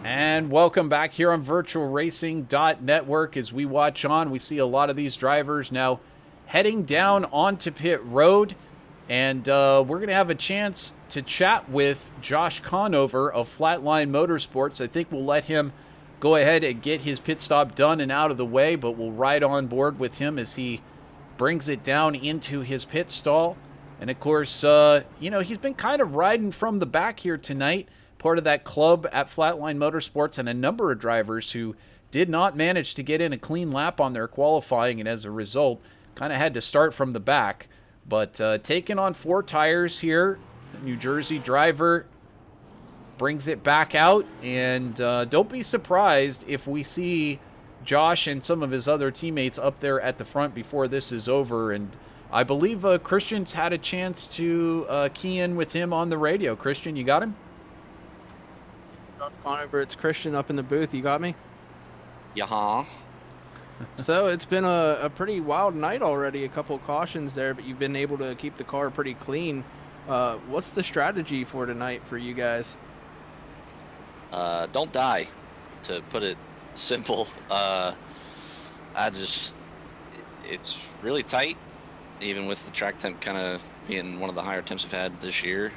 And welcome back here on VirtualRacing.Network. As we watch on, we see a lot of these drivers now heading down onto pit road. And we're going to have a chance to chat with Josh Conover of Flatline Motorsports. I think we'll let him go ahead and get his pit stop done and out of the way, but we'll ride on board with him as he brings it down into his pit stall. And of course, he's been kind of riding from the back here tonight, part of that club at Flatline Motorsports, and a number of drivers who did not manage to get in a clean lap on their qualifying, and as a result, kind of had to start from the back. But taking on 4 tires here, the New Jersey driver brings it back out, and don't be surprised if we see Josh and some of his other teammates up there at the front before this is over. And I believe Christian's had a chance to key in with him on the radio. Christian, you got him? Conover, it's Christian up in the booth. You got me? Yeah. So it's been a pretty wild night already. A couple of cautions there, but you've been able to keep the car pretty clean. What's the strategy for tonight for you guys? Don't die, to put it simple. It's really tight, even with the track temp kind of being one of the higher temps we've had this year.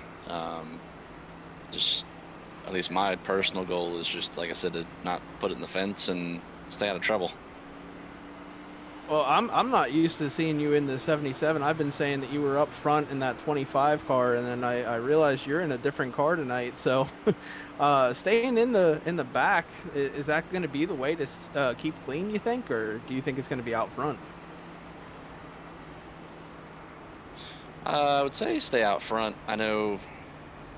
At least my personal goal is just, like I said, to not put it in the fence and stay out of trouble. Well, I'm not used to seeing you in the 77. I've been saying that you were up front in that 25 car, and then I realized you're in a different car tonight. So staying in the back, is that going to be the way to keep clean, you think, or do you think it's going to be out front? I would say stay out front. I know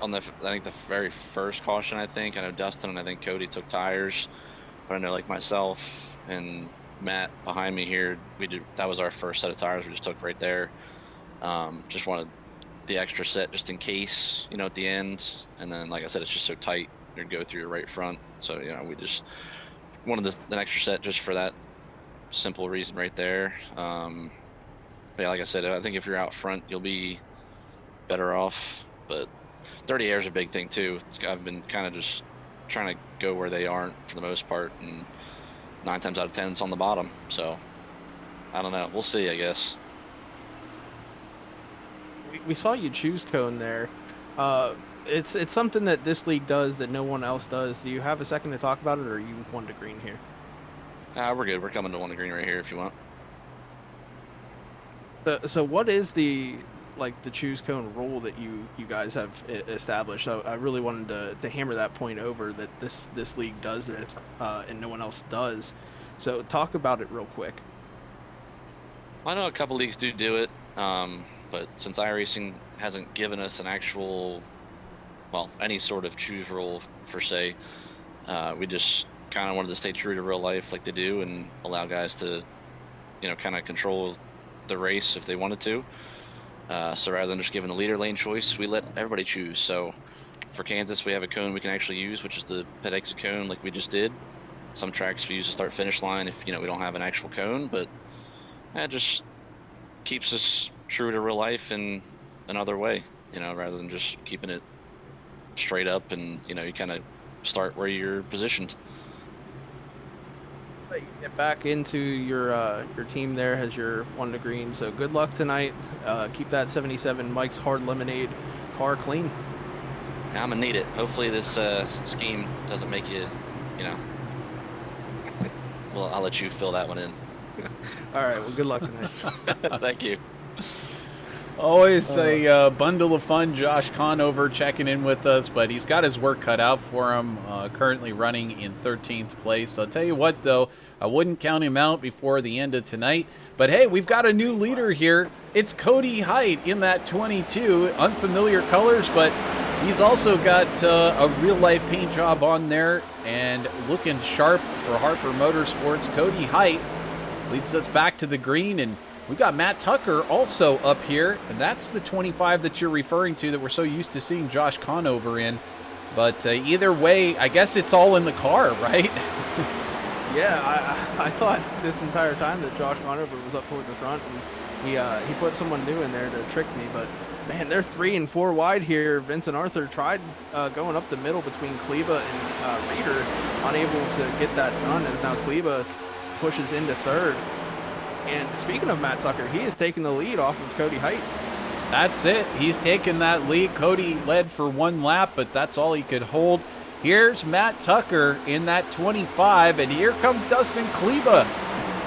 I think the very first caution, I know Dustin and I think Cody took tires, but I know like myself and Matt behind me here, that was our first set of tires we just took right there. Just wanted the extra set just in case, at the end. And then, like I said, it's just so tight, you'd go through your right front. So, we just wanted an extra set just for that simple reason right there. But yeah, like I said, I think if you're out front, you'll be better off. But dirty air is a big thing too. I've been kind of just trying to go where they aren't for the most part, and 9 times out of 10 it's on the bottom. So I don't know, we'll see, I guess. We saw you choose cone there. It's something that this league does that no one else does. Do you have a second to talk about it, or are you one to green here? We're good. We're coming to one to green right here if you want. So what is the choose cone rule that you guys have established? I really wanted to hammer that point over, that this league does it and no one else does. So talk about it real quick. I know a couple leagues do it, but since iRacing hasn't given us an actual, any sort of choose rule per se, we just kind of wanted to stay true to real life like they do and allow guys to, kind of control the race if they wanted to. So rather than just giving the leader lane choice, we let everybody choose. So for Kansas, we have a cone we can actually use, which is the pit exit cone like we just did. Some tracks we use the start finish line if, we don't have an actual cone, but that just keeps us true to real life in another way, rather than just keeping it straight up and, you kind of start where you're positioned. You get back into your team there has your 1 to green, so good luck tonight. Keep that 77 Mike's Hard Lemonade car clean. I'm gonna need it. Hopefully this scheme doesn't make you, well, I'll let you fill that one in. All right, well, good luck tonight. Thank you. Always a bundle of fun. Josh Conover checking in with us, but he's got his work cut out for him, currently running in 13th place. I'll tell you what, though, I wouldn't count him out before the end of tonight. But, hey, we've got a new leader here. It's Cody Height in that 22. Unfamiliar colors, but he's also got a real-life paint job on there and looking sharp for Harper Motorsports. Cody Height leads us back to the green, and we got Matt Tucker also up here, and that's the 25 that you're referring to that we're so used to seeing Josh Conover in. But either way, I guess it's all in the car, right? Yeah, I thought this entire time that Josh Conover was up toward the front, and he put someone new in there to trick me. But man, they're 3 and 4 wide here. Vincent Arthur tried going up the middle between Kleba and Reeder, unable to get that done, as now Kleba pushes into third. And speaking of Matt Tucker, he is taking the lead off of Cody Height. That's it. He's taken that lead. Cody led for 1 lap, but that's all he could hold. Here's Matt Tucker in that 25, and here comes Dustin Kleba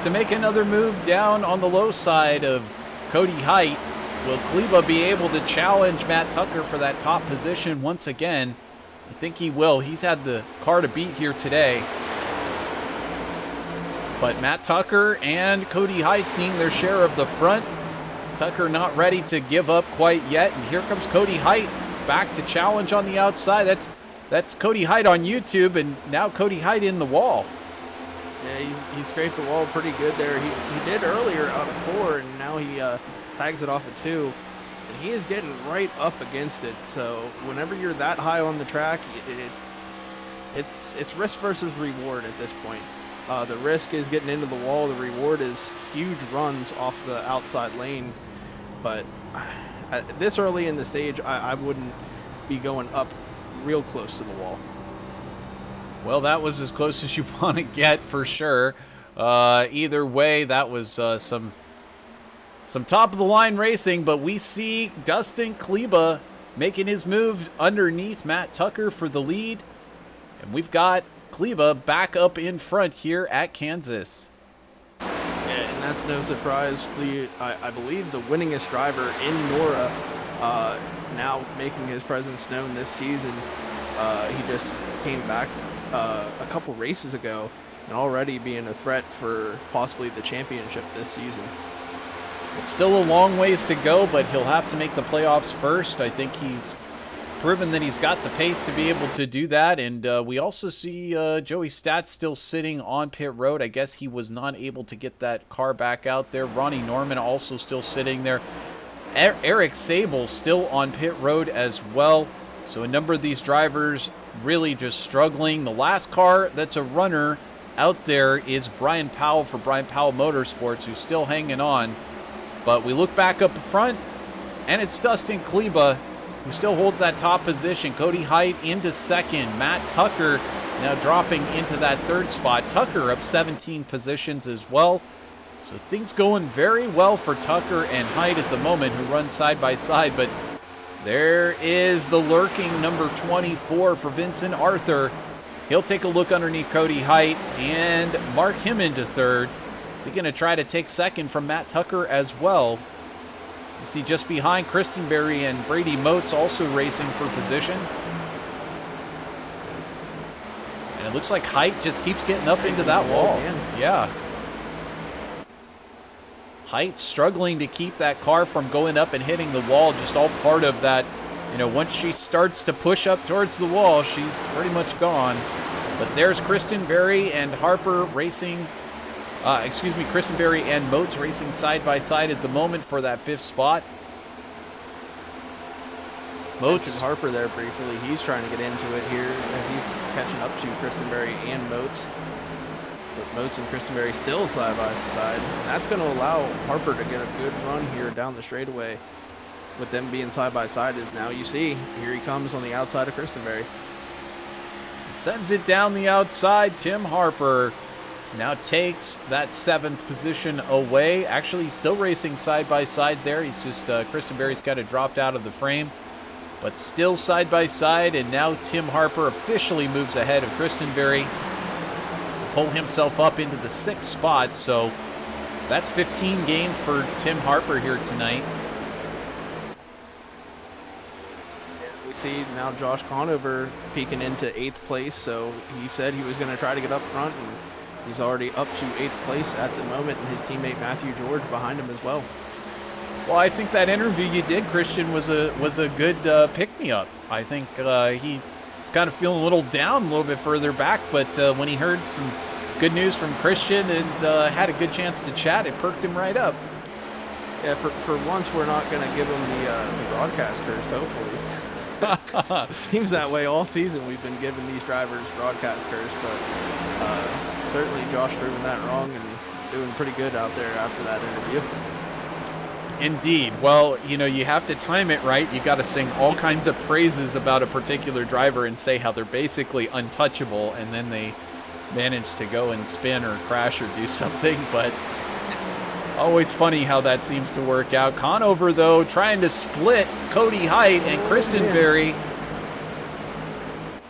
to make another move down on the low side of Cody Height. Will Kleba be able to challenge Matt Tucker for that top position once again? I think he will. He's had the car to beat here today. But Matt Tucker and Cody Height seeing their share of the front. Tucker not ready to give up quite yet. And here comes Cody Height back to challenge on the outside. That's Cody Height on YouTube, and now Cody Height in the wall. Yeah, he scraped the wall pretty good there. He did earlier out of 4, and now he tags it off at 2. And he is getting right up against it. So whenever you're that high on the track, it's risk versus reward at this point. The risk is getting into the wall. The reward is huge runs off the outside lane. But this early in the stage, I wouldn't be going up real close to the wall. Well, that was as close as you want to get for sure. Either way, that was some top-of-the-line racing. But we see Dustin Kleba making his move underneath Matt Tucker for the lead. And we've got Kleba back up in front here at Kansas. Yeah, and that's no surprise. I believe the winningest driver in NORA, now making his presence known this season. He just came back a couple races ago and already being a threat for possibly the championship this season. It's still a long ways to go, but he'll have to make the playoffs first. I think he's proven that he's got the pace to be able to do that. And we also see Joey Stats still sitting on pit road. I guess he was not able to get that car back out there. Ronnie Norman also still sitting there. Eric Sable still on pit road as well. So a number of these drivers really just struggling. The last car that's a runner out there is Brian Powell for Brian Powell Motorsports, who's still hanging on. But we look back up front, and it's Dustin Kleba who still holds that top position. Cody Height into second. Matt Tucker now dropping into that third spot. Tucker up 17 positions as well. So things going very well for Tucker and Height at the moment, who run side by side. But there is the lurking number 24 for Vincent Arthur. He'll take a look underneath Cody Height and mark him into third. Is he going to try to take second from Matt Tucker as well? You see just behind Christenberry and Brady Moats also racing for position. And it looks like Height just keeps getting up into that wall. Yeah. Height struggling to keep that car from going up and hitting the wall. Just all part of that. You know, once she starts to push up towards the wall, she's pretty much gone. But there's Christenberry and Harper racing. Christenberry and Moats racing side by side at the moment for that 5th spot. Moats. Harper there briefly. He's trying to get into it here as he's catching up to Christenberry and Moats. But Moats and Christenberry still side by side. And that's going to allow Harper to get a good run here down the straightaway. With them being side by side, as now you see, here he comes on the outside of Christenberry. Sends it down the outside. Tim Harper now takes that 7th position away. Actually, he's still racing side by side there. He's just, Christenberry's kind of dropped out of the frame. But still side by side, and now Tim Harper officially moves ahead of Christenberry. Pull himself up into the 6th spot, so that's 15 gained for Tim Harper here tonight. We see now Josh Conover peeking into 8th place, so he said he was going to try to get up front, and he's already up to 8th place at the moment, and his teammate Matthew George behind him as well. Well, I think that interview you did, Christian, was a good pick-me-up. I think he's kind of feeling a little down a little bit further back, but when he heard some good news from Christian and had a good chance to chat, it perked him right up. Yeah, for once we're not going to give him the broadcast curse, hopefully. It seems that way all season. We've been giving these drivers broadcast curse, but certainly Josh proving that wrong and doing pretty good out there after that interview. Indeed. Well, you know, you have to time it right. You got to sing all kinds of praises about a particular driver and say how they're basically untouchable, and then they manage to go and spin or crash or do something. But always funny how that seems to work out. Conover, though, trying to split Cody Height and Christenberry.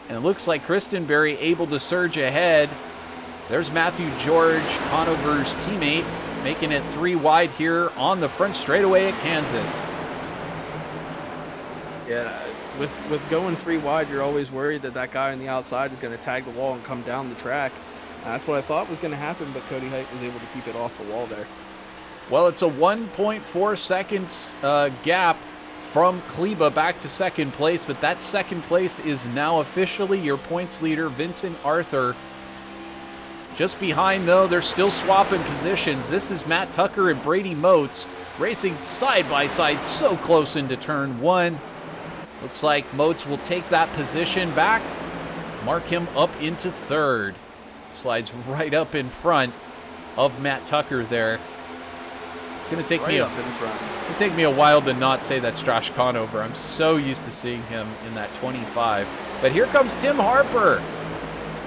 And it looks like Christenberry able to surge ahead. There's Matthew George, Conover's teammate, making it 3 wide here on the front straightaway at Kansas. Yeah, with going 3 wide, you're always worried that that guy on the outside is going to tag the wall and come down the track. And that's what I thought was going to happen, but Cody Height was able to keep it off the wall there. Well, it's a 1.4 seconds gap from Kleba back to 2nd place, but that 2nd place is now officially your points leader, Vincent Arthur. Just behind, though, they're still swapping positions. This is Matt Tucker and Brady Moats racing side by side, so close into turn 1. Looks like Moats will take that position back, mark him up into 3rd. Slides right up in front of Matt Tucker there. It's going to take me a while to not say that's Josh Conover. I'm so used to seeing him in that 25. But here comes Tim Harper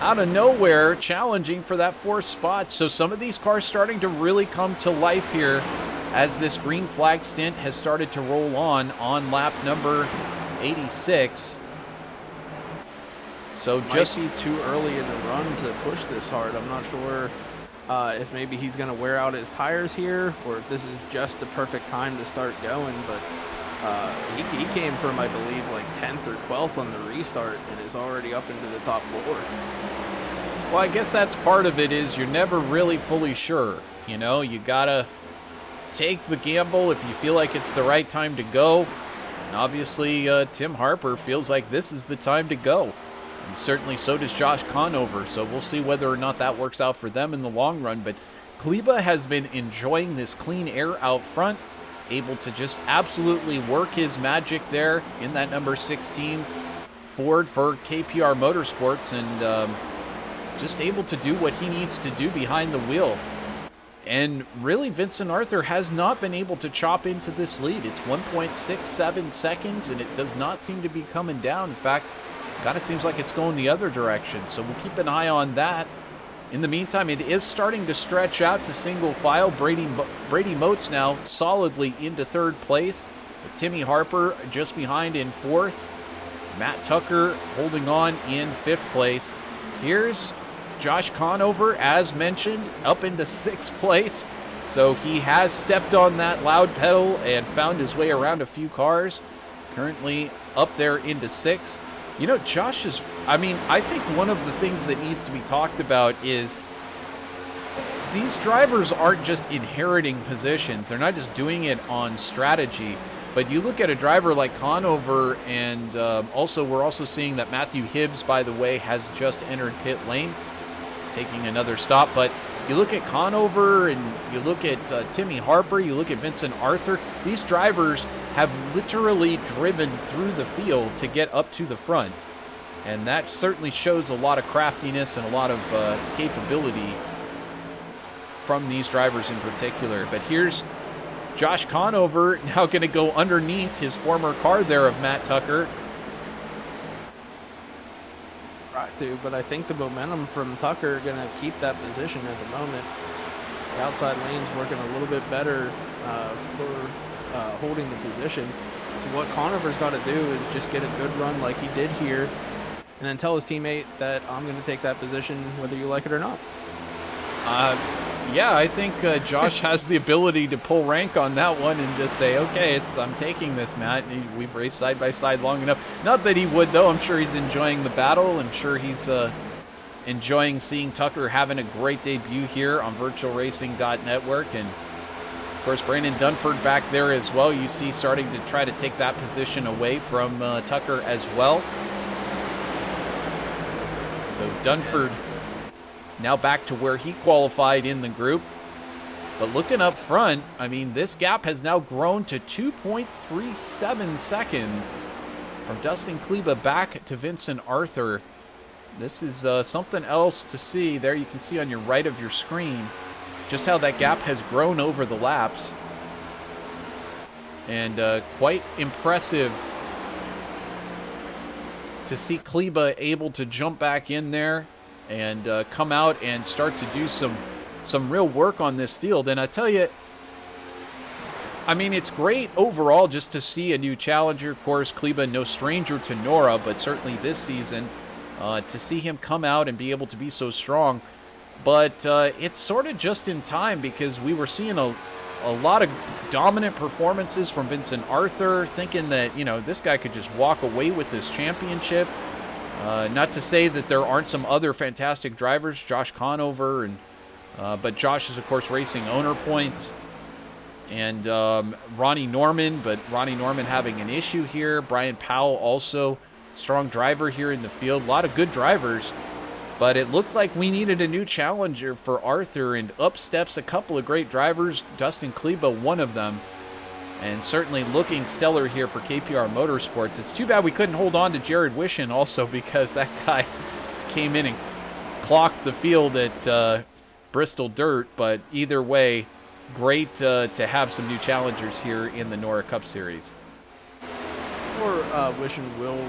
out of nowhere, challenging for that 4th spot. So some of these cars starting to really come to life here as this green flag stint has started to roll on lap number 86. So just might be too early in the run to push this hard. I'm not sure if maybe he's going to wear out his tires here, or if this is just the perfect time to start going. But he came from, I believe, like 10th or 12th on the restart and is already up into the top 4. Well, I guess that's part of it, is you're never really fully sure. You know, you got to take the gamble if you feel like it's the right time to go. And obviously, Tim Harper feels like this is the time to go. And certainly so does Josh Conover. So we'll see whether or not that works out for them in the long run. But Kleba has been enjoying this clean air out front, able to just absolutely work his magic there in that number 16 Ford for KPR Motorsports, and just able to do what he needs to do behind the wheel. And really, Vincent Arthur has not been able to chop into this lead. It's 1.67 seconds, and it does not seem to be coming down. In fact, kind of seems like it's going the other direction. So we'll keep an eye on that. In the meantime, it is starting to stretch out to single file. Brady Moats now solidly into 3rd place. With Timmy Harper just behind in 4th. Matt Tucker holding on in 5th place. Here's Josh Conover, as mentioned, up into 6th place. So he has stepped on that loud pedal and found his way around a few cars. Currently up there into 6th. You know, Josh is, I think one of the things that needs to be talked about is these drivers aren't just inheriting positions. They're not just doing it on strategy. But you look at a driver like Conover, and also we're also seeing that Matthew Hibbs, by the way, has just entered pit lane, taking another stop. But you look at Conover and you look at Timmy Harper, you look at Vincent Arthur, these drivers have literally driven through the field to get up to the front. And that certainly shows a lot of craftiness and a lot of capability from these drivers in particular. But here's Josh Conover now going to go underneath his former car there of Matt Tucker. Right to, but I think the momentum from Tucker going to keep that position at the moment. The outside lane's working a little bit better for holding the position. So what Conover's got to do is just get a good run like he did here, and then tell his teammate that I'm going to take that position whether you like it or not. Yeah, I think Josh has the ability to pull rank on that one and just say, okay, I'm taking this, Matt. We've raced side by side long enough. Not that he would, though. I'm sure he's enjoying the battle. I'm sure he's enjoying seeing Tucker having a great debut here on VirtualRacing.Network. And, of course, Brandon Dunford back there as well. You see starting to try to take that position away from Tucker as well. So Dunford now back to where he qualified in the group. But looking up front, I mean, this gap has now grown to 2.37 seconds from Dustin Kleba back to Vincent Arthur. This is something else to see. There you can see on your right of your screen just how that gap has grown over the laps. And quite impressive to see Kleba able to jump back in there and come out and start to do some real work on this field. And I tell you, I mean, it's great overall just to see a new challenger. Of course, Kleba, no stranger to NORA, but certainly this season, to see him come out and be able to be so strong. But it's sort of just in time, because we were seeing a lot of dominant performances from Vincent Arthur, thinking that, you know, this guy could just walk away with this championship. Not to say that there aren't some other fantastic drivers, Josh Conover, and but Josh is, of course, racing owner points. And Ronnie Norman, but Ronnie Norman having an issue here. Brian Powell also strong driver here in the field. A lot of good drivers, but it looked like we needed a new challenger for Arthur, and up steps a couple of great drivers. Dustin Kleba, one of them. And certainly looking stellar here for KPR Motorsports. It's too bad we couldn't hold on to Jared Wishin also, because that guy came in and clocked the field at Bristol Dirt. But either way, great to have some new challengers here in the NORA Cup Series. Or Wishin will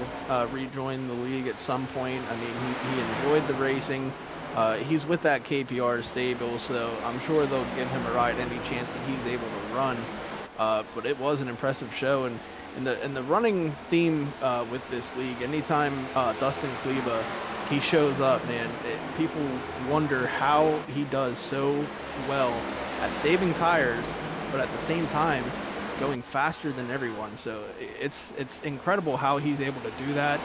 rejoin the league at some point. I mean, he enjoyed the racing. He's with that KPR stable, so I'm sure they'll give him a ride any chance that he's able to run. But it was an impressive show, and in the running theme with this league, anytime Dustin Kleba he shows up, man, people wonder how he does so well at saving tires, but at the same time going faster than everyone. So it's incredible how he's able to do that.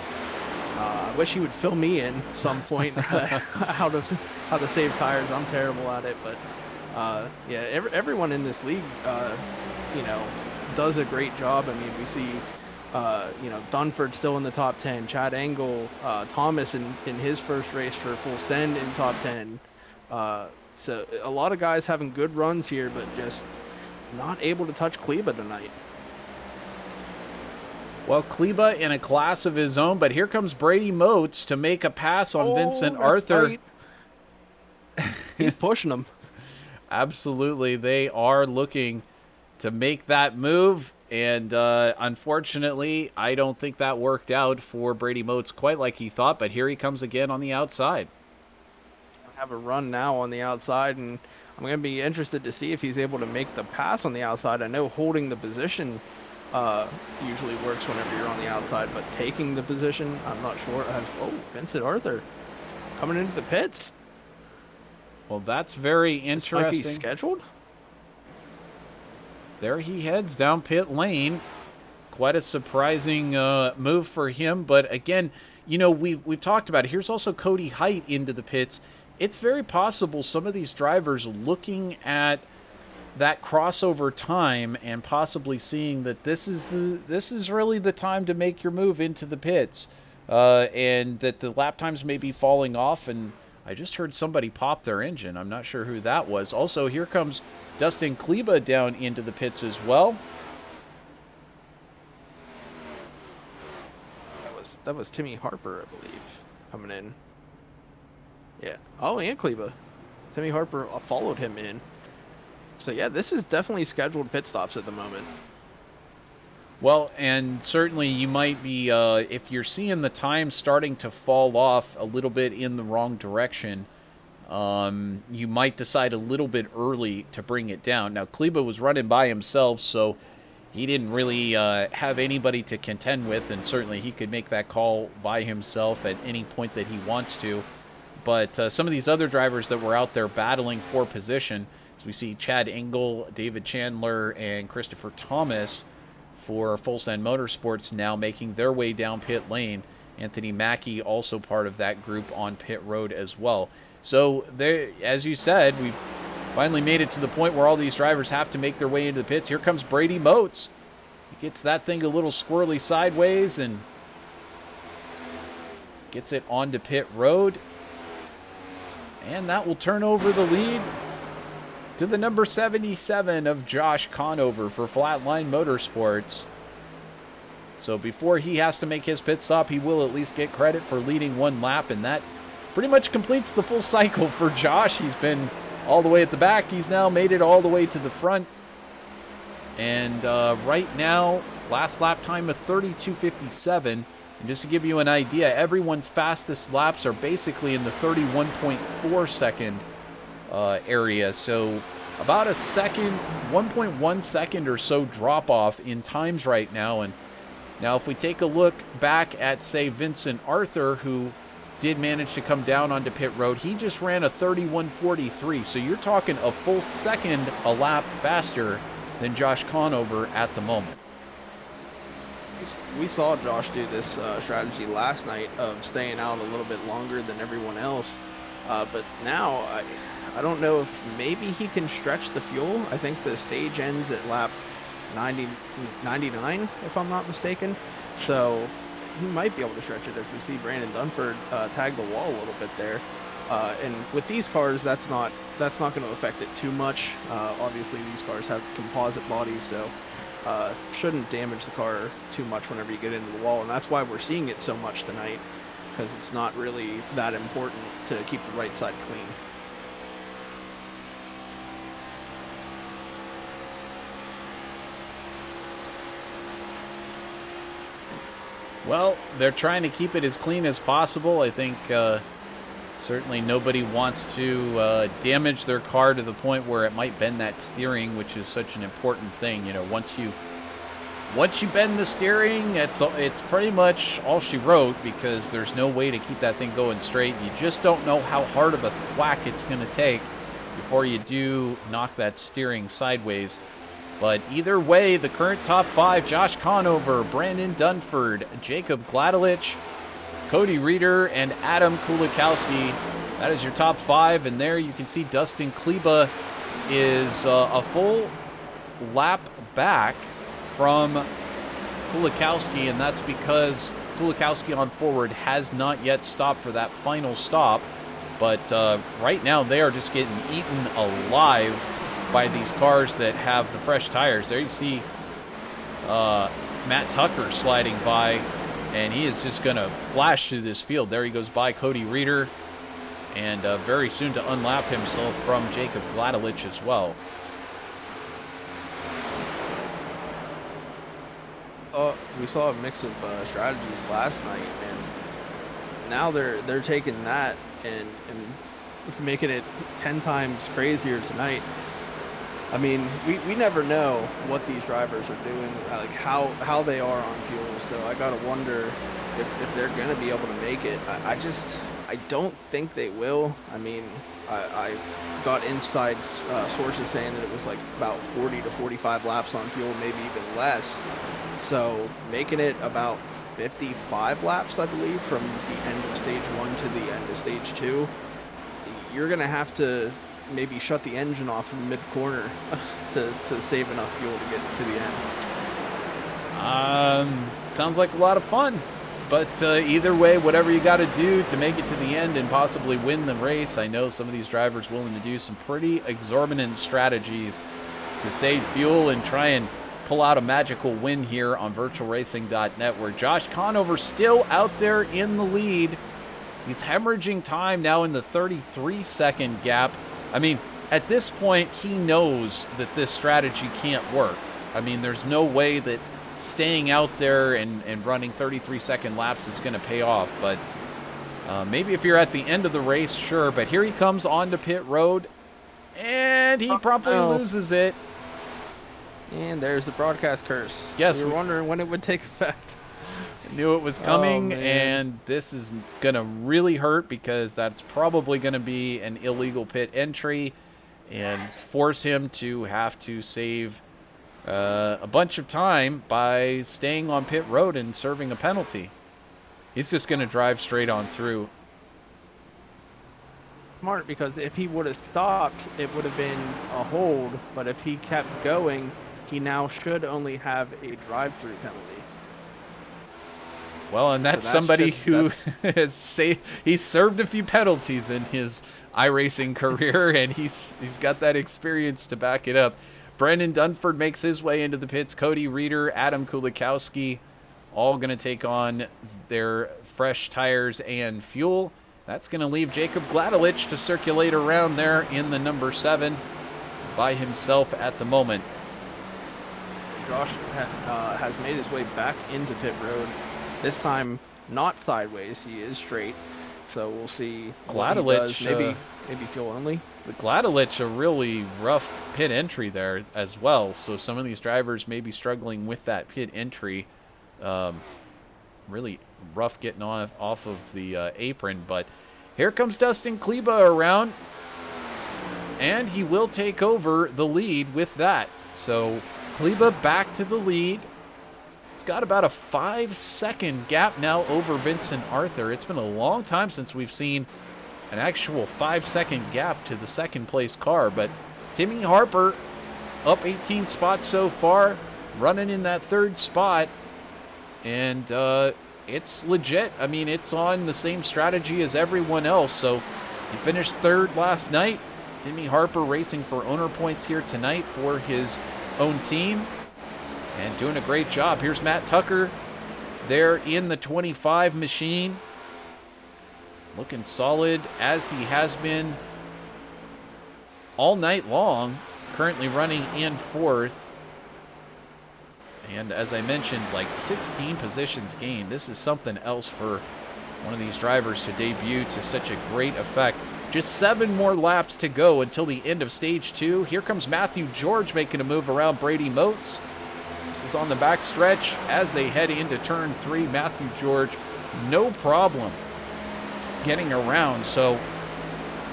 I wish he would fill me in some point how to save tires. I'm terrible at it, but yeah, everyone in this league, you know, does a great job. I mean, we see, you know, Dunford still in the top 10, Chad Engel, Thomas in his first race for Full Send in top 10. So a lot of guys having good runs here, but just not able to touch Kleba tonight. Well, Kleba in a class of his own, but here comes Brady Moats to make a pass on Vincent Arthur. Right. He's pushing him. Absolutely. They are looking to make that move, and unfortunately, I don't think that worked out for Brady Moats quite like he thought, but here he comes again on the outside. Have a run now on the outside, and I'm going to be interested to see if he's able to make the pass on the outside. I know holding the position usually works whenever you're on the outside, but taking the position, I'm not sure. Oh, Vincent Arthur coming into the pits. Well, that's very interesting. This might be scheduled. There he heads down pit lane. Quite a surprising move for him, but again, you know, we've talked about it. Here's also Cody Height into the pits. It's very possible some of these drivers looking at that crossover time and possibly seeing that this is really the time to make your move into the pits, and that the lap times may be falling off. And I just heard somebody pop their engine. I'm not sure who that was. Also, here comes Dustin Kleba down into the pits as well. that was Timmy Harper, I believe, coming in. Yeah. Oh, and Kleba. Timmy Harper followed him in. So yeah, this is definitely scheduled pit stops at the moment. Well, and certainly you might be, if you're seeing the time starting to fall off a little bit in the wrong direction, you might decide a little bit early to bring it down. Now, Kleba was running by himself, so he didn't really have anybody to contend with, and certainly he could make that call by himself at any point that he wants to. But some of these other drivers that were out there battling for position, as we see Chad Engel, David Chandler, and Christopher Thomas for Full Send Motorsports now making their way down pit lane. Anthony Mackie also part of that group on pit road as well. So there, as you said, we've finally made it to the point where all these drivers have to make their way into the pits. Here comes Brady Motes. He gets that thing a little squirrely sideways and gets it onto pit road. And that will turn over the lead to the number 77 of Josh Conover for Flatline Motorsports. So before he has to make his pit stop, he will at least get credit for leading one lap, and that pretty much completes the full cycle for Josh. He's been all the way at the back. He's now made it all the way to the front. And right now, last lap time of 32:57. And just to give you an idea, everyone's fastest laps are basically in the 31.4 second area. So about a second, 1.1 second or so drop off in times right now. And now if we take a look back at, say, Vincent Arthur, who did manage to come down onto pit road, he just ran a 31:43. So you're talking a full second a lap faster than Josh Conover at the moment. We saw Josh do this strategy last night of staying out a little bit longer than everyone else. But now, I don't know if maybe he can stretch the fuel. I think the stage ends at lap 99, if I'm not mistaken. So he might be able to stretch it if we see Brandon Dunford tag the wall a little bit there. And with these cars, that's not going to affect it too much. Obviously, these cars have composite bodies, so shouldn't damage the car too much whenever you get into the wall. And that's why we're seeing it so much tonight, because it's not really that important to keep the right side clean. Well, they're trying to keep it as clean as possible. I think certainly nobody wants to damage their car to the point where it might bend that steering, which is such an important thing. You know, once you bend the steering, it's pretty much all she wrote, because there's no way to keep that thing going straight. You just don't know how hard of a thwack it's going to take before you do knock that steering sideways. But either way, the current top five: Josh Conover, Brandon Dunford, Jacob Gladelich, Cody Reeder, and Adam Kulikowski. That is your top five. And there you can see Dustin Kleba is a full lap back from Kulikowski, and that's because Kulikowski on forward has not yet stopped for that final stop. But right now they are just getting eaten alive by these cars that have the fresh tires. There you see Matt Tucker sliding by, and he is just going to flash through this field. There he goes by Cody Reeder, and very soon to unlap himself from Jacob Gladelich as well. We saw a mix of strategies last night, and now they're taking that and making it 10 times crazier tonight. I mean, we never know what these drivers are doing, like how they are on fuel. So I gotta wonder if they're gonna be able to make it. I don't think they will. I mean, I got inside sources saying that it was like about 40 to 45 laps on fuel, maybe even less. So making it about 55 laps, I believe, from the end of stage 1 to the end of stage 2, you're gonna have to maybe shut the engine off in the mid-corner to save enough fuel to get to the end. Sounds like a lot of fun. But either way, whatever you got to do to make it to the end and possibly win the race, I know some of these drivers willing to do some pretty exorbitant strategies to save fuel and try and pull out a magical win here on VirtualRacing.Network. Josh Conover still out there in the lead. He's hemorrhaging time now in the 33-second gap. I mean, at this point, he knows that this strategy can't work. I mean, there's no way that staying out there and running 33-second laps is going to pay off. But maybe if you're at the end of the race, sure. But here he comes onto pit road, and he promptly loses it. And there's the broadcast curse. Yes. We were wondering when it would take effect. I knew it was coming, and this is going to really hurt because that's probably going to be an illegal pit entry and force him to have to save a bunch of time by staying on pit road and serving a penalty. He's just going to drive straight on through. Smart, because if he would have stopped, it would have been a hold. But if he kept going, he now should only have a drive-through penalty. Well, and that's somebody who he's served a few penalties in his iRacing career, and he's got that experience to back it up. Brandon Dunford makes his way into the pits. Cody Reeder, Adam Kulikowski, all going to take on their fresh tires and fuel. That's going to leave Jacob Gladelich to circulate around there in the number 7 by himself at the moment. Josh has made his way back into pit road. This time, not sideways. He is straight. So we'll see what he does. Maybe fuel only. The Gladelich, a really rough pit entry there as well. So some of these drivers may be struggling with that pit entry. Really rough getting off of the apron. But here comes Dustin Kleba around. And he will take over the lead with that. So Kleba back to the lead. He's got about a 5-second gap now over Vincent Arthur. It's been a long time since we've seen an actual 5-second gap to the second place car. But Timmy Harper up 18 spots so far, running in that 3rd spot. And it's legit. I mean, it's on the same strategy as everyone else. So he finished 3rd last night. Timmy Harper racing for owner points here tonight for his own team. And doing a great job. Here's Matt Tucker there in the 25 machine. Looking solid as he has been all night long. Currently running in 4th. And as I mentioned, like 16 positions gained. This is something else for one of these drivers to debut to such a great effect. Just 7 more laps to go until the end of stage 2. Here comes Matthew George making a move around Brady Moats. This is on the back stretch as they head into turn 3. Matthew George, no problem getting around. So,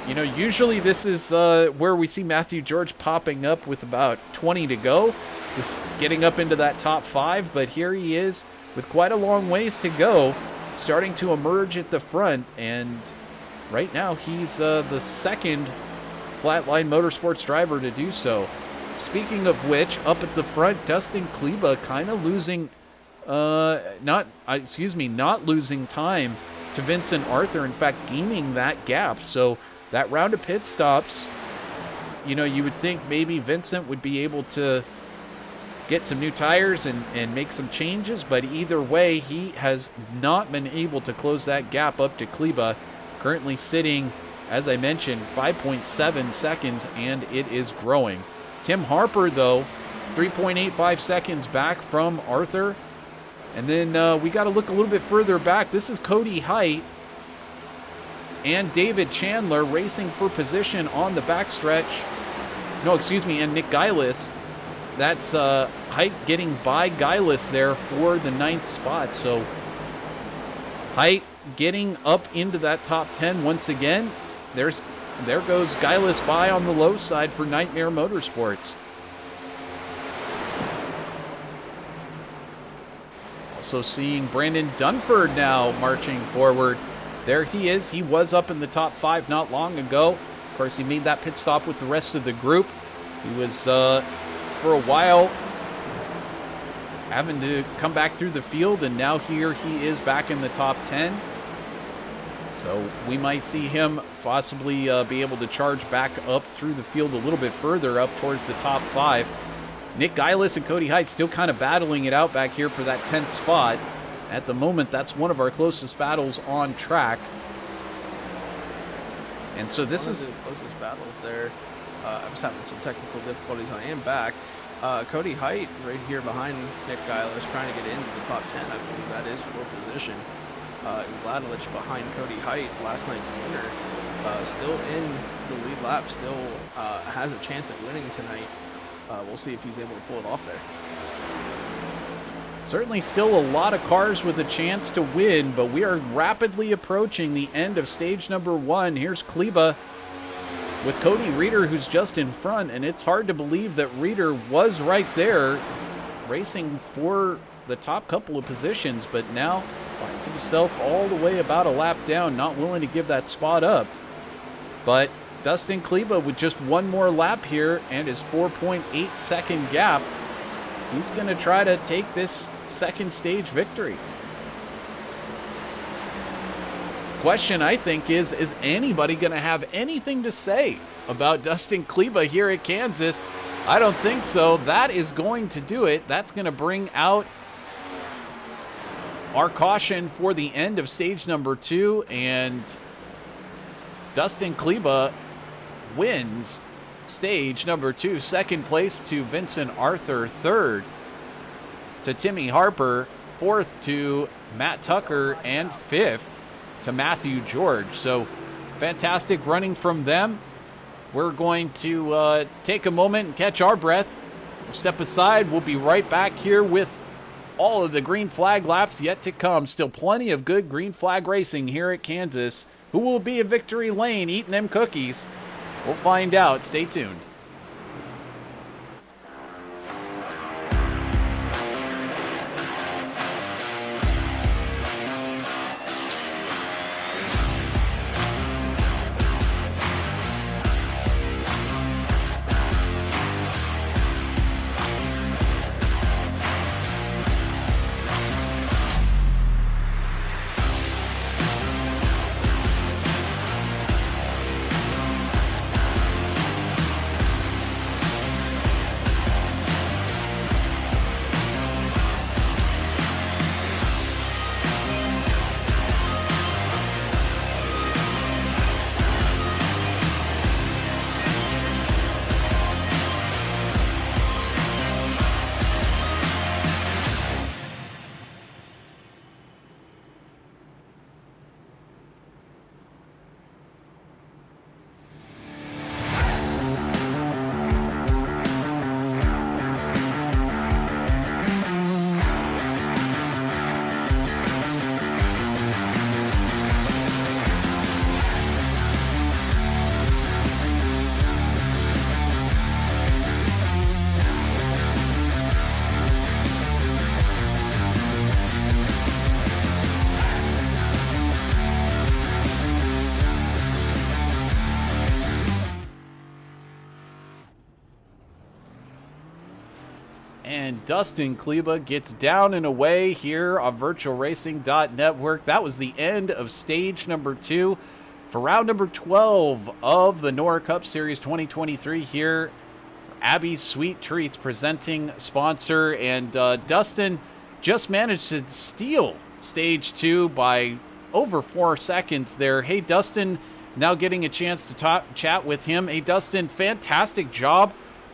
you know, usually this is where we see Matthew George popping up with about 20 to go, just getting up into that top 5. But here he is with quite a long ways to go, starting to emerge at the front. And right now he's the 2nd Flatline Motorsports driver to do so. Speaking of which, up at the front, Dustin Kleba kind of losing, not losing time to Vincent Arthur. In fact, gaining that gap. So that round of pit stops, you know, you would think maybe Vincent would be able to get some new tires and make some changes. But either way, he has not been able to close that gap up to Kleba. Currently sitting, as I mentioned, 5.7 seconds, and it is growing. Tim Harper, though, 3.85 seconds back from Arthur. And then we got to look a little bit further back. This is Cody Height and David Chandler racing for position on the backstretch. No, excuse me, and Nick Geilis. That's Height getting by Geilis there for the 9th spot. So Height getting up into that top 10 once again. There goes Geilis by on the low side for Nightmare Motorsports. Also seeing Brandon Dunford now marching forward. There he is. He was up in the top 5 not long ago. Of course, he made that pit stop with the rest of the group. He was, for a while, having to come back through the field, and now here he is back in the top 10. So we might see him possibly be able to charge back up through the field a little bit further up towards the top 5. Nick Geilis and Cody Height still kind of battling it out back here for that 10th spot. At the moment, that's one of our closest battles on track. And so this is the closest battles there. I was having some technical difficulties. I am back. Cody Height right here behind Nick Geilis trying to get into the top 10. I believe that is for position. Vladelich behind Cody Height, last night's winner, still in the lead lap, still has a chance at winning tonight. We'll see if he's able to pull it off there. certainly still a lot of cars with a chance to win, but we are rapidly approaching the end of stage number 1. Here's Kleba with Cody Reeder, who's just in front, and it's hard to believe that Reeder was right there racing for the top couple of positions, but now finds himself all the way about a lap down, not willing to give that spot up. But Dustin Kleba with just one more lap here and his 4.8 second gap, he's going to try to take this second stage victory. Question, I think, is anybody going to have anything to say about Dustin Kleba here at Kansas? I don't think so. That is going to do it. That's going to bring out our caution for the end of stage number 2, and Dustin Kleba wins stage number 2. Second place to Vincent Arthur. Third to Timmy Harper. Fourth to Matt Tucker. And fifth to Matthew George. So fantastic running from them. We're going to take a moment and catch our breath. We'll step aside. We'll be right back here with all of the green flag laps yet to come. Still plenty of good green flag racing here at Kansas. Who will be in victory lane eating them cookies? We'll find out. Stay tuned. And Dustin Kleba gets down and away here on VirtualRacing.Network. That was the end of stage number 2 for round number 12 of the NORA Cup Series 2023 here. Abby's Sweet Treats presenting sponsor. And Dustin just managed to steal stage 2 by over 4 seconds there. Hey, Dustin, now getting a chance to chat with him. Hey, Dustin, fantastic job.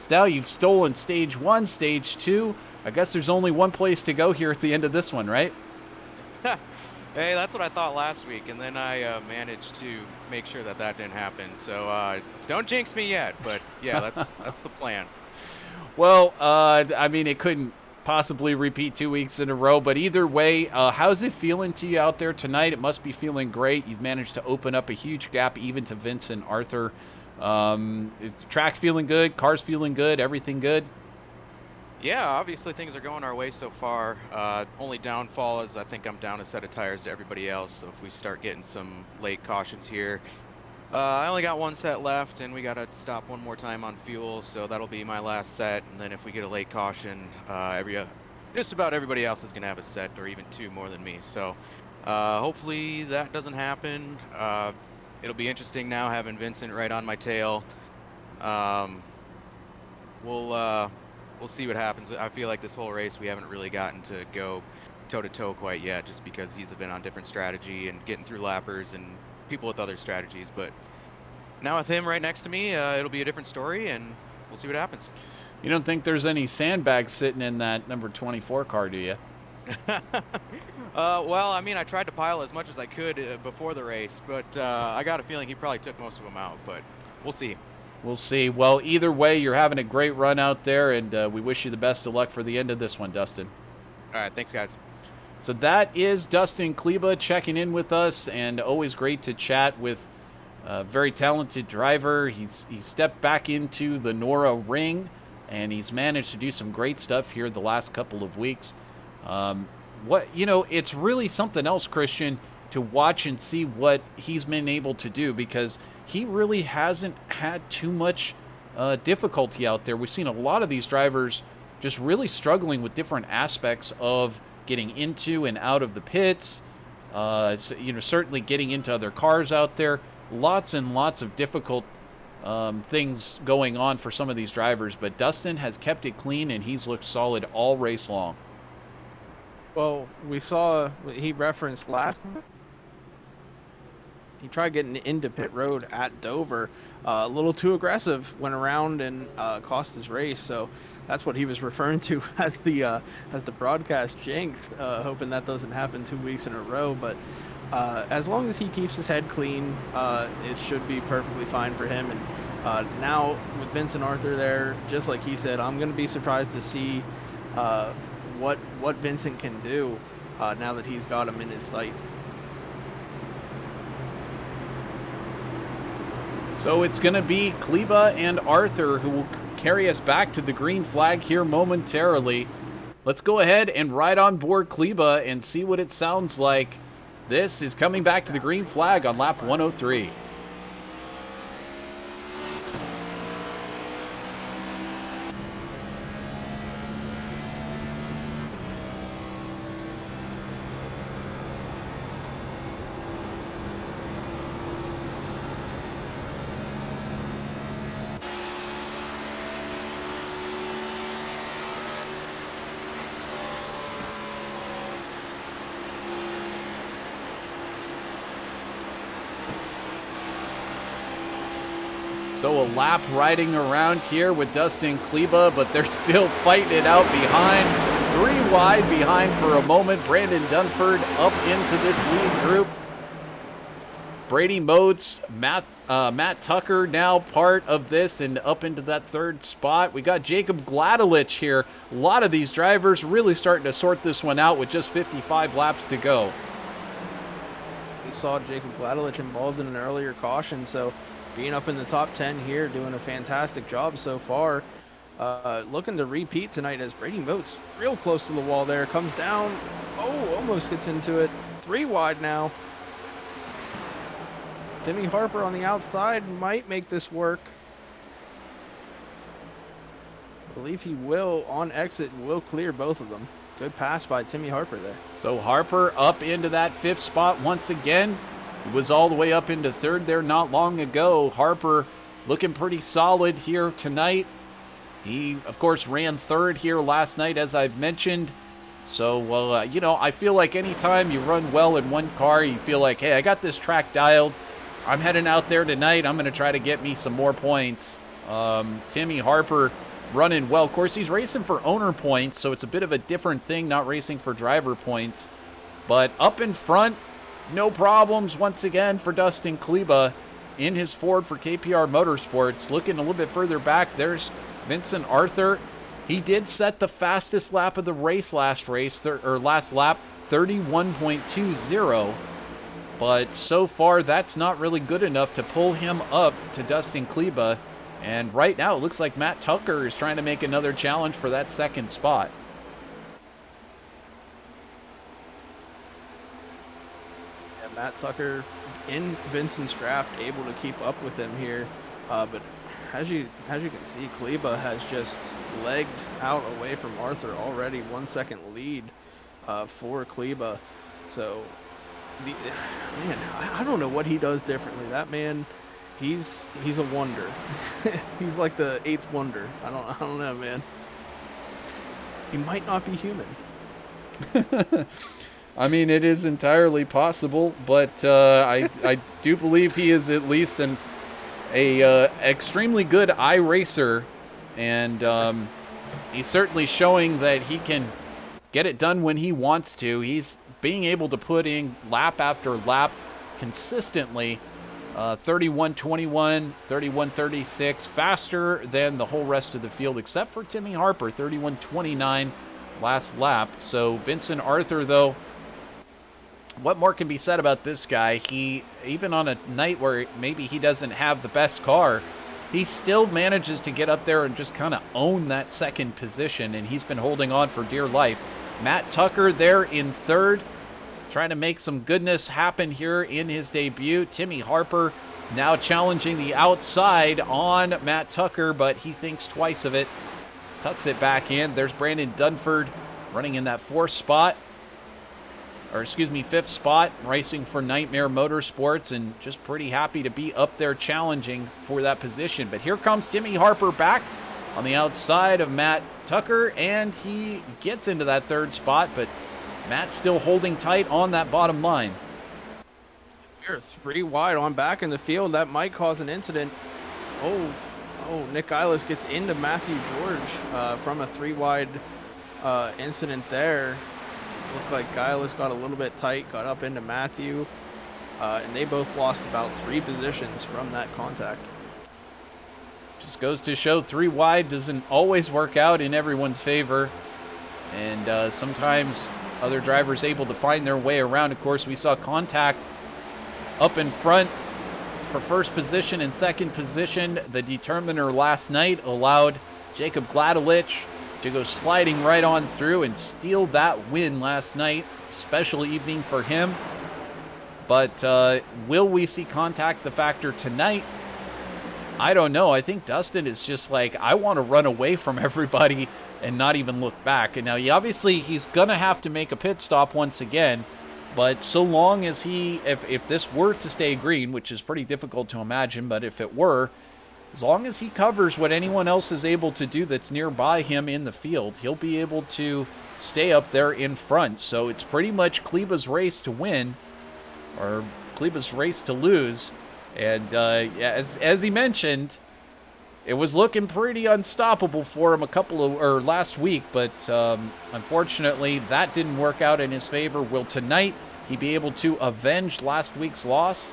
Now you've stolen stage 1, stage 2. I guess there's only one place to go here at the end of this one, right? Hey, that's what I thought last week, and then I managed to make sure that didn't happen. So don't jinx me yet, but yeah, that's the plan. Well, I mean, it couldn't possibly repeat 2 weeks in a row, but either way, how's it feeling to you out there tonight? It must be feeling great. You've managed to open up a huge gap even to Vincent Arthur. Is the track feeling good? Cars feeling good? Everything good? Yeah, obviously things are going our way so far. Only downfall is I think I'm down a set of tires to everybody else. So if we start getting some late cautions here, I only got one set left, and we got to stop one more time on fuel. So that'll be my last set. And then if we get a late caution, just about everybody else is going to have a set or even 2 more than me. So hopefully that doesn't happen. It'll be interesting now having Vincent right on my tail. We'll we'll see what happens. I feel like this whole race we haven't really gotten to go toe-to-toe quite yet, just because he's been on different strategy and getting through lappers and people with other strategies. But now with him right next to me, it'll be a different story, and we'll see what happens. You don't think there's any sandbags sitting in that number 24 car, do you? Well, I mean, I tried to pile as much as I could before the race, but I got a feeling he probably took most of them out, but we'll see. We'll see. Well, either way, you're having a great run out there, and we wish you the best of luck for the end of this one, Dustin. All right, thanks, guys. So that is Dustin Kleba checking in with us, and always great to chat with a very talented driver. He stepped back into the NORA ring, and he's managed to do some great stuff here the last couple of weeks. It's really something else, Christian, to watch and see what he's been able to do, because he really hasn't had too much difficulty out there. We've seen a lot of these drivers just really struggling with different aspects of getting into and out of the pits, certainly getting into other cars out there. Lots and lots of difficult things going on for some of these drivers, but Dustin has kept it clean, and he's looked solid all race long. Well, we saw he referenced last. He tried getting into pit road at Dover, a little too aggressive, went around and cost his race. So that's what he was referring to as the broadcast jinx, hoping that doesn't happen 2 weeks in a row. But as long as he keeps his head clean, it should be perfectly fine for him. And now with Vincent Arthur there, just like he said, I'm going to be surprised to see what Vincent can do now that he's got him in his sights. So it's going to be Kleba and Arthur who will carry us back to the green flag here momentarily. Let's go ahead and ride on board Kleba and see what it sounds like. This is coming back to the green flag on lap 103. So a lap riding around here with Dustin Kleba, but they're still fighting it out behind. 3 wide behind for a moment. Brandon Dunford up into this lead group. Brady Motes, Matt Tucker now part of this and up into that 3rd spot. We got Jacob Gladelich here. A lot of these drivers really starting to sort this one out with just 55 laps to go. We saw Jacob Gladelich involved in an earlier caution, so being up in the top 10 here, doing a fantastic job so far. Looking to repeat tonight as Brady Motes real close to the wall there. Comes down. Oh, almost gets into it. 3 wide now. Timmy Harper on the outside might make this work. I believe he will, on exit, will clear both of them. Good pass by Timmy Harper there. So Harper up into that 5th spot once again. He was all the way up into 3rd there not long ago. Harper looking pretty solid here tonight. He, of course, ran 3rd here last night, as I've mentioned. So, I feel like anytime you run well in one car, you feel like, hey, I got this track dialed. I'm heading out there tonight. I'm going to try to get me some more points. Timmy Harper running well. Of course, he's racing for owner points, so it's a bit of a different thing, not racing for driver points. But up in front, no problems once again for Dustin Kleba in his Ford for KPR Motorsports. Looking a little bit further back, there's Vincent Arthur. He did set the fastest lap of the race last lap, 31.20. But so far, that's not really good enough to pull him up to Dustin Kleba. And right now, it looks like Matt Tucker is trying to make another challenge for that 2nd spot. Matt Tucker in Vincent's draft, able to keep up with him here, but as you can see, Kleba has just legged out away from Arthur already. 1 second lead for Kleba. So I don't know what he does differently. That man, he's a wonder. He's like the 8th wonder. I don't know, man. he might not be human. I mean, it is entirely possible, but I do believe he is at least an extremely good iRacer, and he's certainly showing that he can get it done when he wants to. He's being able to put in lap after lap consistently, 31:21, 31:36, faster than the whole rest of the field, except for Timmy Harper, 31:29 last lap. So Vincent Arthur, though, what more can be said about this guy? He, even on a night where maybe he doesn't have the best car, he still manages to get up there and just kind of own that second position, and he's been holding on for dear life. Matt Tucker there in third, trying to make some goodness happen here in his debut. Timmy Harper now challenging the outside on Matt Tucker, but he thinks twice of it, tucks it back in. There's Brandon Dunford running in that fifth spot, racing for Nightmare Motorsports, and just pretty happy to be up there challenging for that position. But here comes Timmy Harper back on the outside of Matt Tucker, and he gets into that third spot, but Matt's still holding tight on that bottom line. We're 3 wide on back in the field. That might cause an incident. Oh, Nick Eilis gets into Matthew George from a 3 wide incident there. Looked like Eilis got a little bit tight, got up into Matthew, and they both lost about 3 positions from that contact. Just goes to show 3 wide doesn't always work out in everyone's favor, and sometimes other drivers able to find their way around. Of course, we saw contact up in front for first position and second position. The determiner last night allowed Jacob Gladelich to go sliding right on through and steal that win last night. Special evening for him. But will we see contact the factor tonight? I don't know. I think Dustin is just like, I want to run away from everybody and not even look back. And now, obviously, he's going to have to make a pit stop once again. But so long as if this were to stay green, which is pretty difficult to imagine, but if it were, as long as he covers what anyone else is able to do that's nearby him in the field, he'll be able to stay up there in front. So it's pretty much Kleba's race to win, or Kleba's race to lose. And as he mentioned, it was looking pretty unstoppable for him last week, but unfortunately that didn't work out in his favor. Will tonight he be able to avenge last week's loss?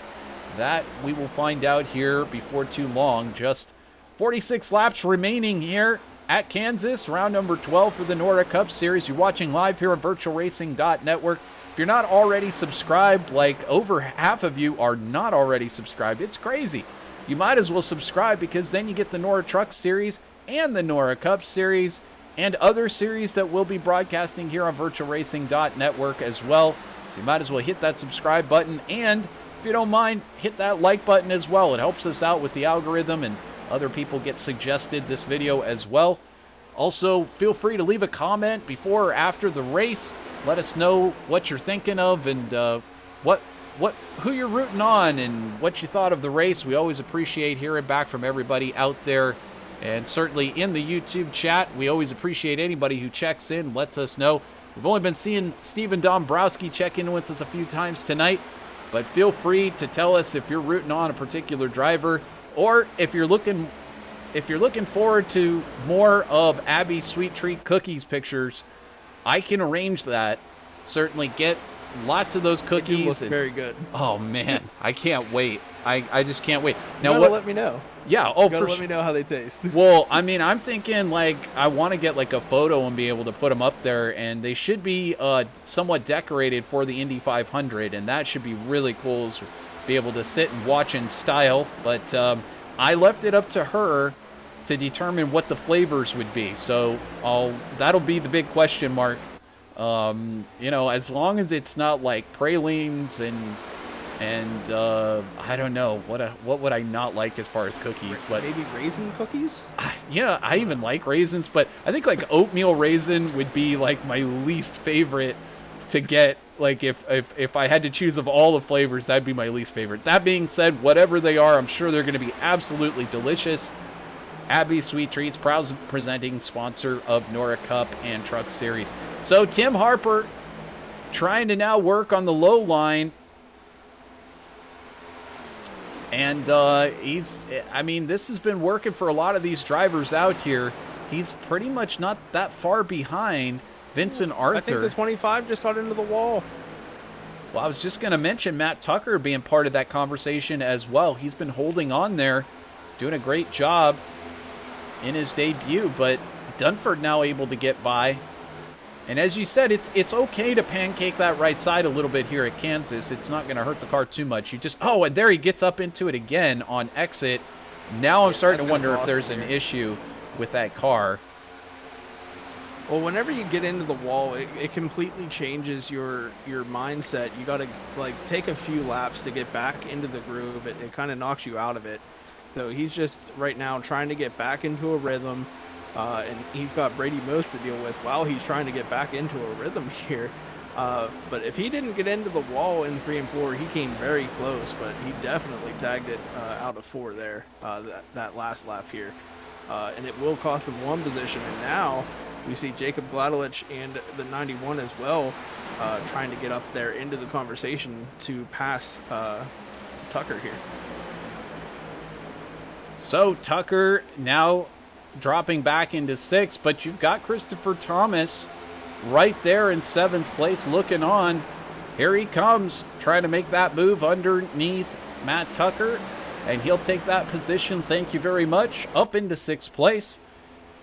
That we will find out here before too long. Just 46 laps remaining here at Kansas, round number 12 for the NORA Cup Series. You're watching live here on VirtualRacing.Network. If you're not already subscribed, like over half of you are not already subscribed, it's crazy. You might as well subscribe, because then you get the NORA Truck Series and the NORA Cup Series and other series that we'll be broadcasting here on VirtualRacing.Network as well. So you might as well hit that subscribe button, and if you don't mind, hit that like button as well. It helps us out with the algorithm, and other people get suggested this video as well. Also, feel free to leave a comment before or after the race. Let us know what you're thinking of, and who you're rooting on, and what you thought of the race. We always appreciate hearing back from everybody out there, and certainly in the YouTube chat. We always appreciate anybody who checks in, lets us know. We've only been seeing Steven Dombrowski check in with us a few times tonight, but feel free to tell us if you're rooting on a particular driver, or if you're looking forward to more of Abby Sweet Treat Cookies pictures. I can arrange that. Certainly get lots of those cookies. They do look very good. Oh man, I can't wait. I just can't wait. Now let me know. Yeah. Oh, let me know how they taste. Well, I mean, I'm thinking like I want to get like a photo and be able to put them up there, and they should be somewhat decorated for the Indy 500, and that should be really cool. To be able to sit and watch in style. But I left it up to her to determine what the flavors would be. So that'll be the big question mark. As long as it's not like pralines and I don't know what would I not like as far as cookies, but maybe raisin cookies. Yeah, I even like raisins, but I think like oatmeal raisin would be like my least favorite to get. Like if I had to choose of all the flavors, that'd be my least favorite. That being said, whatever they are, I'm sure they're going to be absolutely delicious. Abby Sweet Treats, proud presenting sponsor of NORA Cup and Truck Series. So Tim Harper trying to now work on the low line. And I mean, this has been working for a lot of these drivers out here. He's pretty much not that far behind Vincent Arthur. I think the 25 just got into the wall. Well, I was just going to mention Matt Tucker being part of that conversation as well. He's been holding on there, doing a great job in his debut, but Dunford now able to get by. And as you said, it's okay to pancake that right side a little bit here at Kansas. It's not going to hurt the car too much. You just, oh, and there he gets up into it again on exit. Now I'm starting to wonder if there's an issue with that car. Well, whenever you get into the wall, it completely changes your mindset. You got to like take a few laps to get back into the groove. It kind of knocks you out of it. So he's just right now trying to get back into a rhythm. And he's got Brady Most to deal with while he's trying to get back into a rhythm here. But if he didn't get into the wall in 3 and 4, he came very close, but he definitely tagged it out of 4 there, that last lap here. And it will cost him 1 position. And now we see Jacob Gladelich and the 91 as well trying to get up there into the conversation to pass Tucker here. So Tucker now dropping back into 6th, but you've got Christopher Thomas right there in 7th place looking on. Here he comes, trying to make that move underneath Matt Tucker, and he'll take that position, thank you very much, up into 6th place.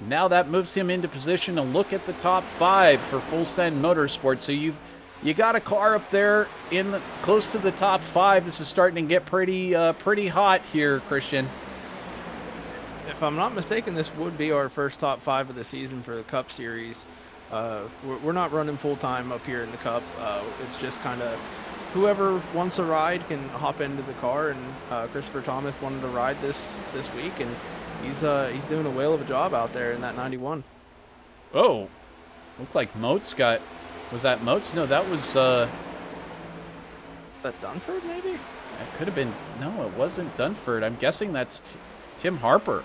Now that moves him into position to look at the top 5 for Full Send Motorsports. So you got a car up there close to the top 5. This is starting to get pretty hot here, Christian. If I'm not mistaken, this would be our first top 5 of the season for the Cup Series. We're not running full time up here in the Cup. It's just kind of whoever wants a ride can hop into the car, and Christopher Thomas wanted to ride this week, and he's doing a whale of a job out there in that 91. Oh, looked like Moats got. Was that Moats? No, that was. That Dunford maybe? That could have been. No, it wasn't Dunford. I'm guessing that's Tim Harper.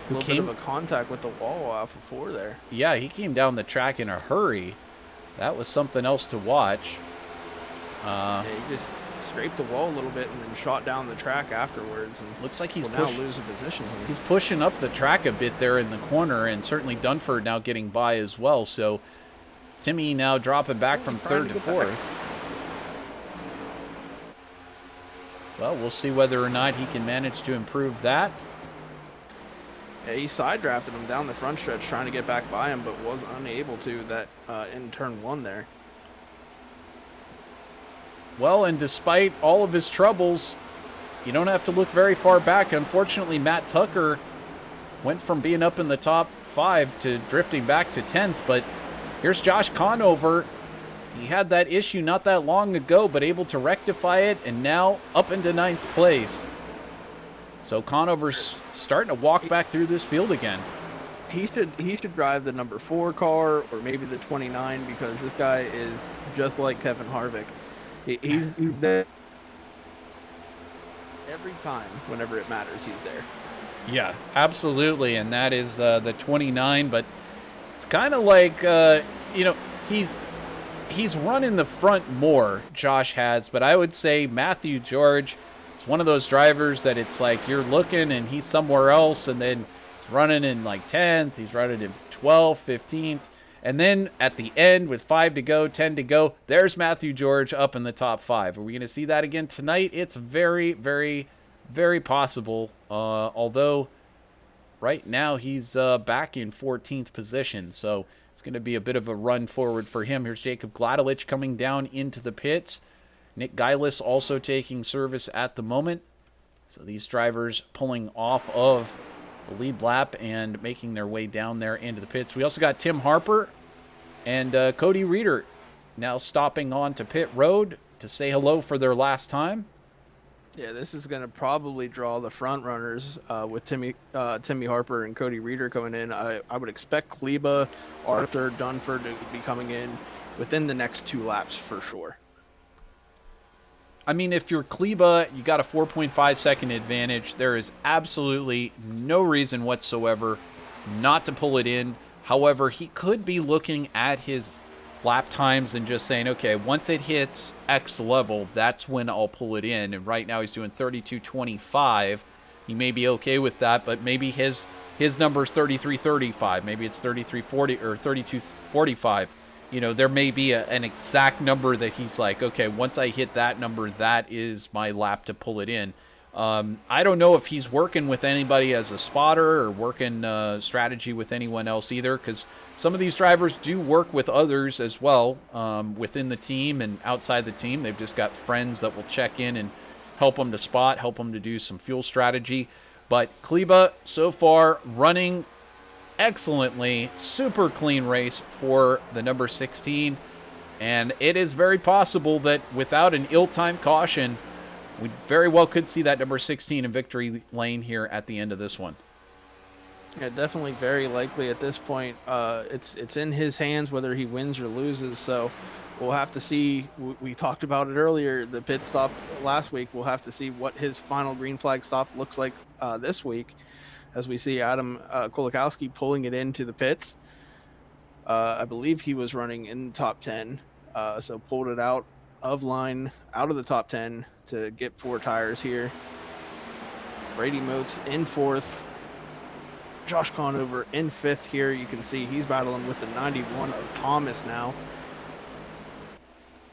A little bit of a contact with the wall off of 4 there. Yeah, he came down the track in a hurry. That was something else to watch. Yeah, he just scraped the wall a little bit and then shot down the track afterwards. And looks like he's now lose a position here. He's pushing up the track a bit there in the corner, and certainly Dunford now getting by as well. So Timmy now dropping back from 3rd to 4th. Well, we'll see whether or not he can manage to improve that. Yeah, he side drafted him down the front stretch trying to get back by him, but was unable to in turn 1 there. Well, and despite all of his troubles, you don't have to look very far back. Unfortunately, Matt Tucker went from being up in the top 5 to drifting back to 10th, but here's Josh Conover. He had that issue not that long ago, but able to rectify it, and now up into 9th place. So Conover's starting to walk back through this field again. He should drive the number 4 car or maybe the 29, because this guy is just like Kevin Harvick. He's there every time. Whenever it matters, he's there. Yeah, absolutely, and that is the 29. But it's kind of like he's running the front more, Josh has. But I would say Matthew George, it's one of those drivers that it's like you're looking and he's somewhere else, and then he's running in like 10th, he's running in 12th, 15th, and then at the end with 5 to go, 10 to go, there's Matthew George up in the top 5. Are we going to see that again tonight? It's very, very, very possible, although right now he's back in 14th position, so it's going to be a bit of a run forward for him. Here's Jacob Gladelich coming down into the pits. Nick Geilis also taking service at the moment. So these drivers pulling off of the lead lap and making their way down there into the pits. We also got Tim Harper and Cody Reeder now stopping on to pit road to say hello for their last time. Yeah, this is going to probably draw the front runners with Timmy Harper and Cody Reeder coming in. I would expect Kleba, Arthur, Dunford to be coming in within the next 2 laps for sure. I mean, if you're Kleba, you got a 4.5 second advantage. There is absolutely no reason whatsoever not to pull it in. However, he could be looking at his lap times and just saying, okay, once it hits X level, that's when I'll pull it in. And right now he's doing 32.25. He may be okay with that, but maybe his number is 33.35. Maybe it's 33.40 or 32.45. You know, there may be an exact number that he's like, okay, once I hit that number, that is my lap to pull it in. I don't know if he's working with anybody as a spotter or working strategy with anyone else either, because some of these drivers do work with others as well within the team and outside the team. They've just got friends that will check in and help them to spot, help them to do some fuel strategy. But Kleba, so far, running excellently, super clean race for the number 16, and it is very possible that without an ill-timed caution, we very well could see that number 16 in victory lane here at the end of this one. Yeah, definitely very likely at this point. It's in his hands whether he wins or loses, so we'll have to see. We talked about it earlier, the pit stop last week. We'll have to see what his final green flag stop looks like this week, as we see Adam Kolakowski pulling it into the pits. I believe he was running in the top 10, so pulled it out of line, out of the top 10 to get 4 tires here. Brady Motes in 4th. Josh Conover in 5th here. You can see he's battling with the 91 of Thomas now.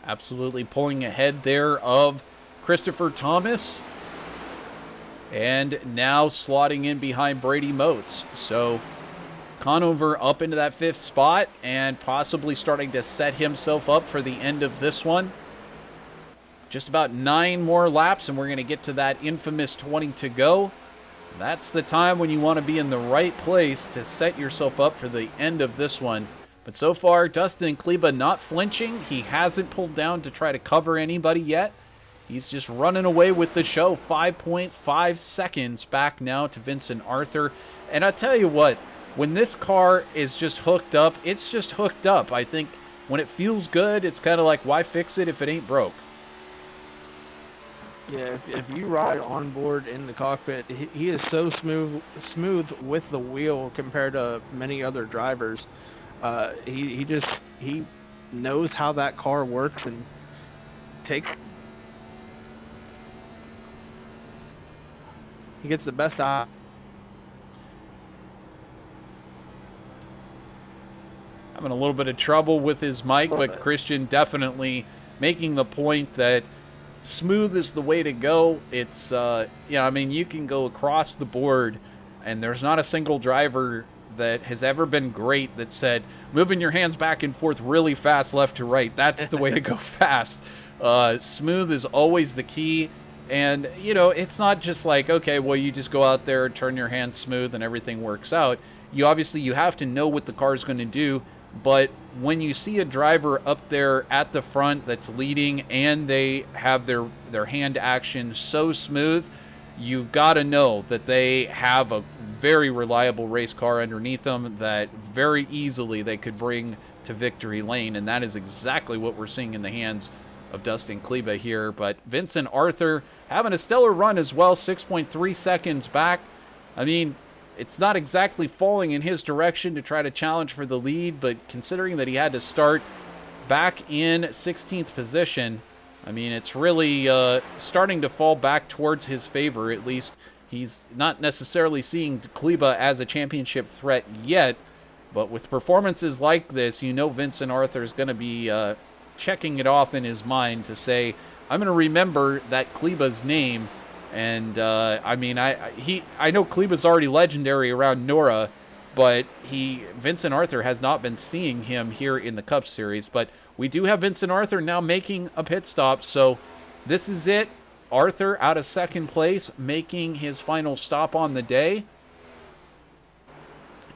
Absolutely pulling ahead there of Christopher Thomas. And now slotting in behind Brady Motes. So Conover up into that 5th spot and possibly starting to set himself up for the end of this one. Just about 9 more laps and we're going to get to that infamous 20 to go. That's the time when you want to be in the right place to set yourself up for the end of this one. But so far, Dustin Kleba not flinching. He hasn't pulled down to try to cover anybody yet. He's just running away with the show. 5.5 seconds back now to Vincent Arthur. And I'll tell you what, when this car is just hooked up, it's just hooked up. I think when it feels good, it's kind of like, why fix it if it ain't broke? Yeah, if you ride on board in the cockpit, he is so smooth with the wheel compared to many other drivers. He knows how that car works and he gets the best out. Having a little bit of trouble with his mic, but Christian definitely making the point that smooth is the way to go. It's, I mean, you can go across the board, and there's not a single driver that has ever been great that said, moving your hands back and forth really fast left to right, that's the way to go fast. Smooth is always the key. And, it's not just like, okay, well, you just go out there, turn your hands smooth, and everything works out. You have to know what the car is going to do. But when you see a driver up there at the front that's leading and they have their hand action so smooth, you've got to know that they have a very reliable race car underneath them that very easily they could bring to victory lane. And that is exactly what we're seeing in the hands of Dustin Kleba here. But Vincent Arthur having a stellar run as well, 6.3 seconds back. I mean, it's not exactly falling in his direction to try to challenge for the lead, but considering that he had to start back in 16th position, I mean, it's really starting to fall back towards his favor. At least he's not necessarily seeing Kleba as a championship threat yet, but with performances like this, Vincent Arthur is going to be checking it off in his mind to say, I'm going to remember that Kleba's name. And I know Kleba's already legendary around NORA, but Vincent Arthur has not been seeing him here in the Cup Series. But we do have Vincent Arthur now making a pit stop, so this is it. Arthur out of second place, making his final stop on the day.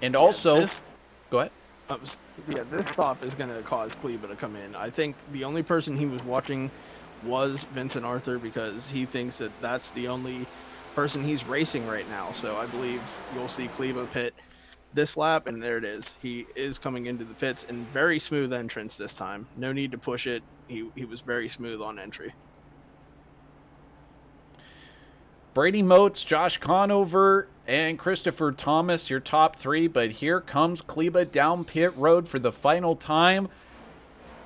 And also, go ahead. This stop is going to cause Kleba to come in. I think the only person he was watching was Vincent Arthur because he thinks that that's the only person he's racing right now. So I believe you'll see Kleba pit this lap, and there it is. He is coming into the pits in very smooth entrance this time. No need to push it. He was very smooth on entry. Brady Motes, Josh Conover, and Christopher Thomas, your top three. But here comes Kleba down pit road for the final time.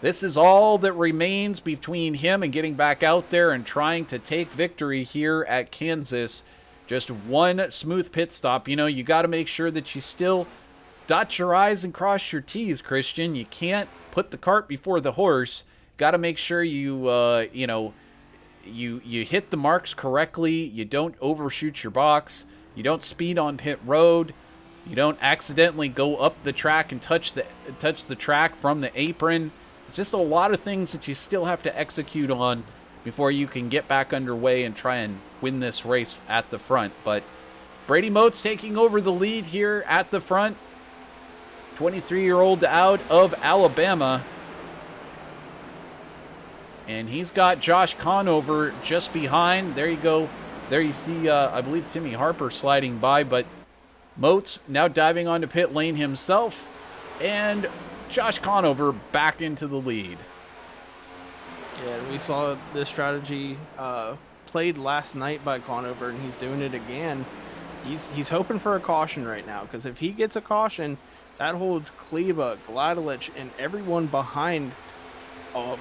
This is all that remains between him and getting back out there and trying to take victory here at Kansas. Just one smooth pit stop. You know, you got to make sure that you still dot your I's and cross your T's, Christian. You can't put the cart before the horse. Got to make sure you, you hit the marks correctly. You don't overshoot your box. You don't speed on pit road. You don't accidentally go up the track and touch the track from the apron. It's just a lot of things that you still have to execute on before you can get back underway and try and win this race at the front. But Brady Motes taking over the lead here at the front. 23-year-old out of Alabama. And he's got Josh Conover just behind. There you go. There you see, I believe, Timmy Harper sliding by. But Motes now diving onto pit lane himself. And Josh Conover back into the lead. Yeah, we saw this strategy played last night by Conover, and he's doing it again. He's hoping for a caution right now, because if he gets a caution, that holds Kleba, Gladlich, and everyone behind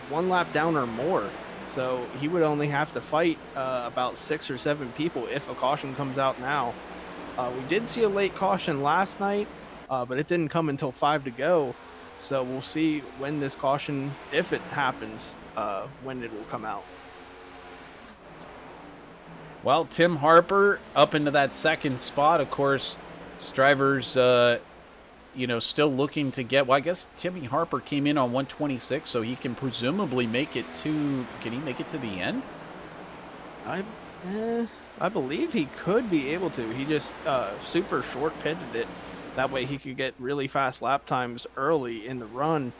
one lap down or more. So he would only have to fight about 6 or 7 people if a caution comes out now. We did see a late caution last night, but it didn't come until 5 to go. So we'll see when this caution, if it happens, when it will come out. Well, Tim Harper up into that second spot. Of course, drivers, still looking to get. Well, I guess Timmy Harper came in on 126, so he can presumably make it to. Can he make it to the end? I believe he could be able to. He just super short pitted it. That way he could get really fast lap times early in the run.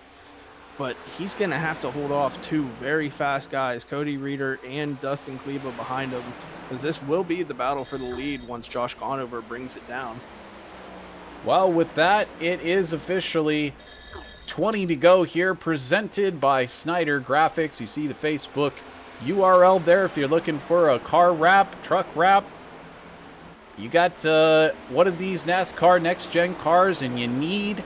But he's going to have to hold off 2 very fast guys, Cody Reeder and Dustin Kleba behind him, because this will be the battle for the lead once Josh Conover brings it down. Well, with that, it is officially 20 to go here, presented by Snyder Graphics. You see the Facebook URL there if you're looking for a car wrap, truck wrap. You got one of these NASCAR Next Gen cars and you need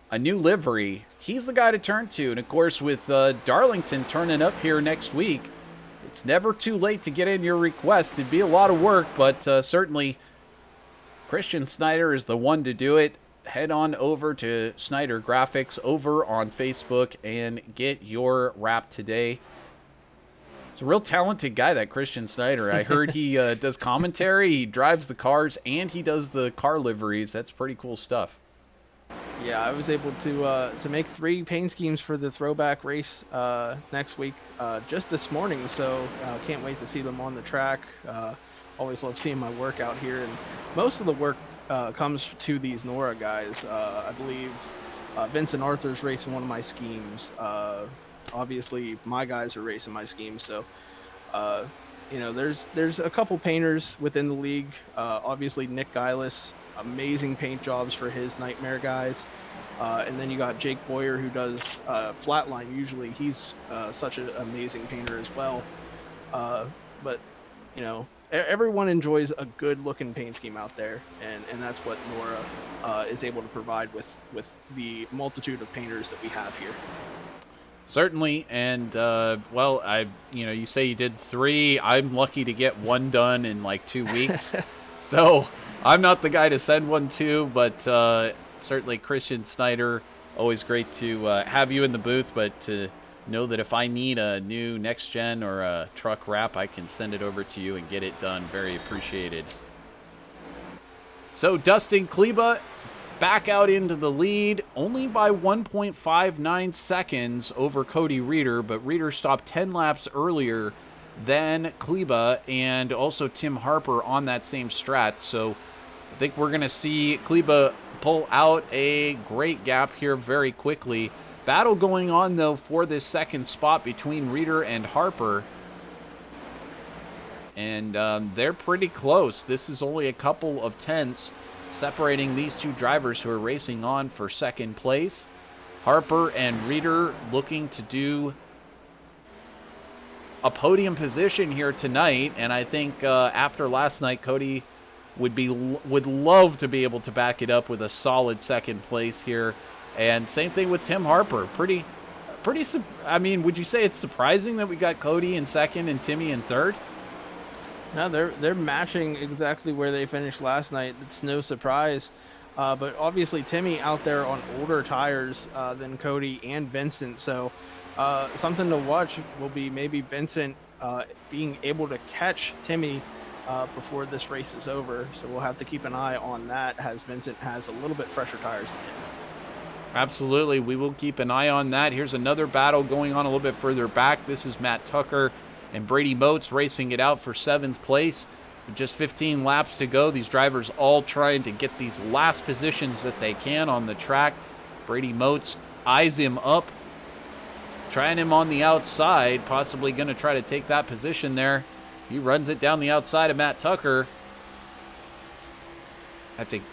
a new livery. He's the guy to turn to. And of course, with Darlington turning up here next week, it's never too late to get in your request. It'd be a lot of work, but certainly Christian Snyder is the one to do it. Head on over to Snyder Graphics over on Facebook and get your wrap today. It's a real talented guy, that Christian Snyder. I heard he does commentary, he drives the cars, and he does the car liveries. That's pretty cool stuff. Yeah, I was able to make 3 paint schemes for the throwback race next week just this morning, so can't wait to see them on the track. Always love seeing my work out here, and most of the work comes to these NORA guys. I believe Vincent Arthur's racing one of my schemes. Obviously, my guys are racing my schemes, so there's a couple painters within the league. Obviously, Nick Geilis, amazing paint jobs for his Nightmare guys. And then you got Jake Boyer, who does Flatline. Usually he's such an amazing painter as well. But, everyone enjoys a good-looking paint scheme out there, and that's what NORA is able to provide with the multitude of painters that we have here. Certainly, and you say you did 3. I'm lucky to get 1 done in like 2 weeks. So I'm not the guy to send one to, but certainly Christian Snyder, always great to have you in the booth, but to know that if I need a new Next Gen or a truck wrap, I can send it over to you and get it done. Very appreciated. So Dustin Kleba back out into the lead, only by 1.59 seconds over Cody Reeder, but Reeder stopped 10 laps earlier than Kleba and also Tim Harper on that same strat. So I think we're going to see Kleba pull out a great gap here very quickly. Battle going on, though, for this second spot between Reeder and Harper. And they're pretty close. This is only a couple of tenths separating these 2 drivers who are racing on for second place. Harper and Reeder looking to do a podium position here tonight, and I think after last night, Cody would love to be able to back it up with a solid second place here. And same thing with Tim Harper. I mean, would you say it's surprising that we got Cody in second and Timmy in third? No, they're matching exactly where they finished last night. It's no surprise. But obviously Timmy out there on older tires than Cody and Vincent. So something to watch will be maybe Vincent being able to catch Timmy before this race is over. So we'll have to keep an eye on that, as Vincent has a little bit fresher tires than him. Absolutely. We will keep an eye on that. Here's another battle going on a little bit further back. This is Matt Tucker and Brady Motes racing it out for 7th place. With just 15 laps to go. These drivers all trying to get these last positions that they can on the track. Brady Motes eyes him up, trying him on the outside, possibly going to try to take that position there. He runs it down the outside of Matt Tucker.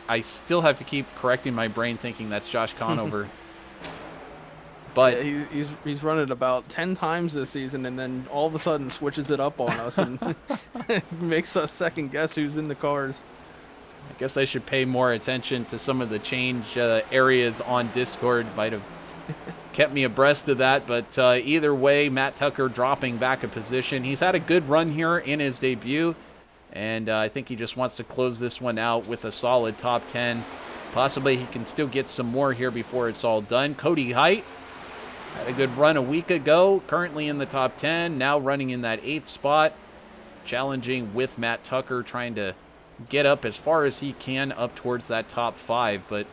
I still have to keep correcting my brain thinking that's Josh Conover. But yeah, he's run it about 10 times this season, and then all of a sudden switches it up on us and makes us second guess who's in the cars. I guess I should pay more attention to some of the change areas on Discord. Might have kept me abreast of that. But either way, Matt Tucker dropping back a position. He's had a good run here in his debut. And I think he just wants to close this one out with a solid top 10. Possibly he can still get some more here before it's all done. Cody Height had a good run a week ago. Currently in the top 10. Now running in that 8th spot. Challenging with Matt Tucker. Trying to get up as far as he can up towards that top 5. But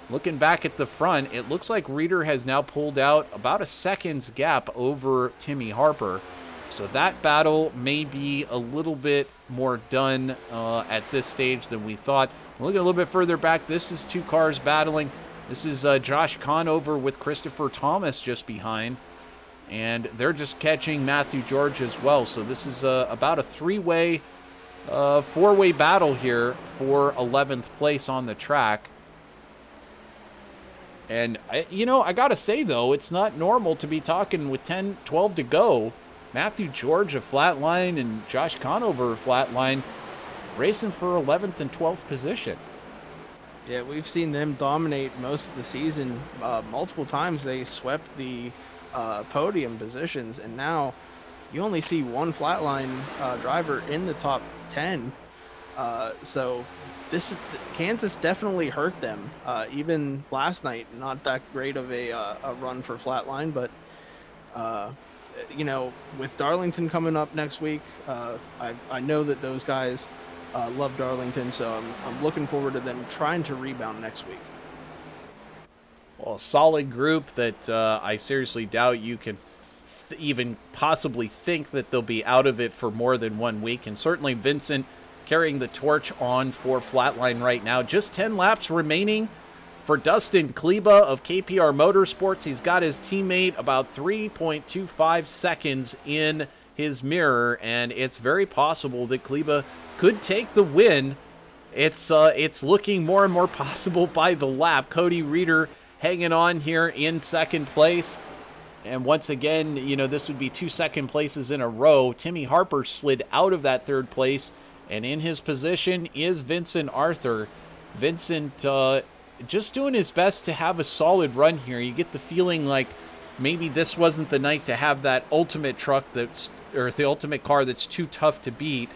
looking back at the front, it looks like Reeder has now pulled out about a second's gap over Timmy Harper. So that battle may be a little bit more done at this stage than we thought. Looking a little bit further back, this is 2 cars battling. This is Josh Conover with Christopher Thomas just behind. And they're just catching Matthew George as well. So this is about a 3-way, 4-way battle here for 11th place on the track. And, I got to say, though, it's not normal to be talking with 10, 12 to go. Matthew George a flat line and Josh Conover a flat line, racing for 11th and 12th position. Yeah, we've seen them dominate most of the season. Multiple times they swept the podium positions, and now you only see one flatline driver in the top 10. So Kansas definitely hurt them. Even last night, not that great of a run for flatline, but with Darlington coming up next week, I know that those guys love Darlington, so I'm looking forward to them trying to rebound next week. Well, a solid group that I seriously doubt you can even possibly think that they'll be out of it for more than 1 week. And certainly Vincent carrying the torch on for Flatline right now. Just 10 laps remaining for Dustin Kleba of KPR Motorsports. He's got his teammate about 3.25 seconds in his mirror, and it's very possible that Kleba could take the win. It's looking more and more possible by the lap. Cody Reeder hanging on here in second place. And once again, this would be 2 second places in a row. Timmy Harper slid out of that 3rd place, and in his position is Vincent Arthur. Vincent just doing his best to have a solid run here. You get the feeling like maybe this wasn't the night to have that ultimate truck or the ultimate car that's too tough to beat.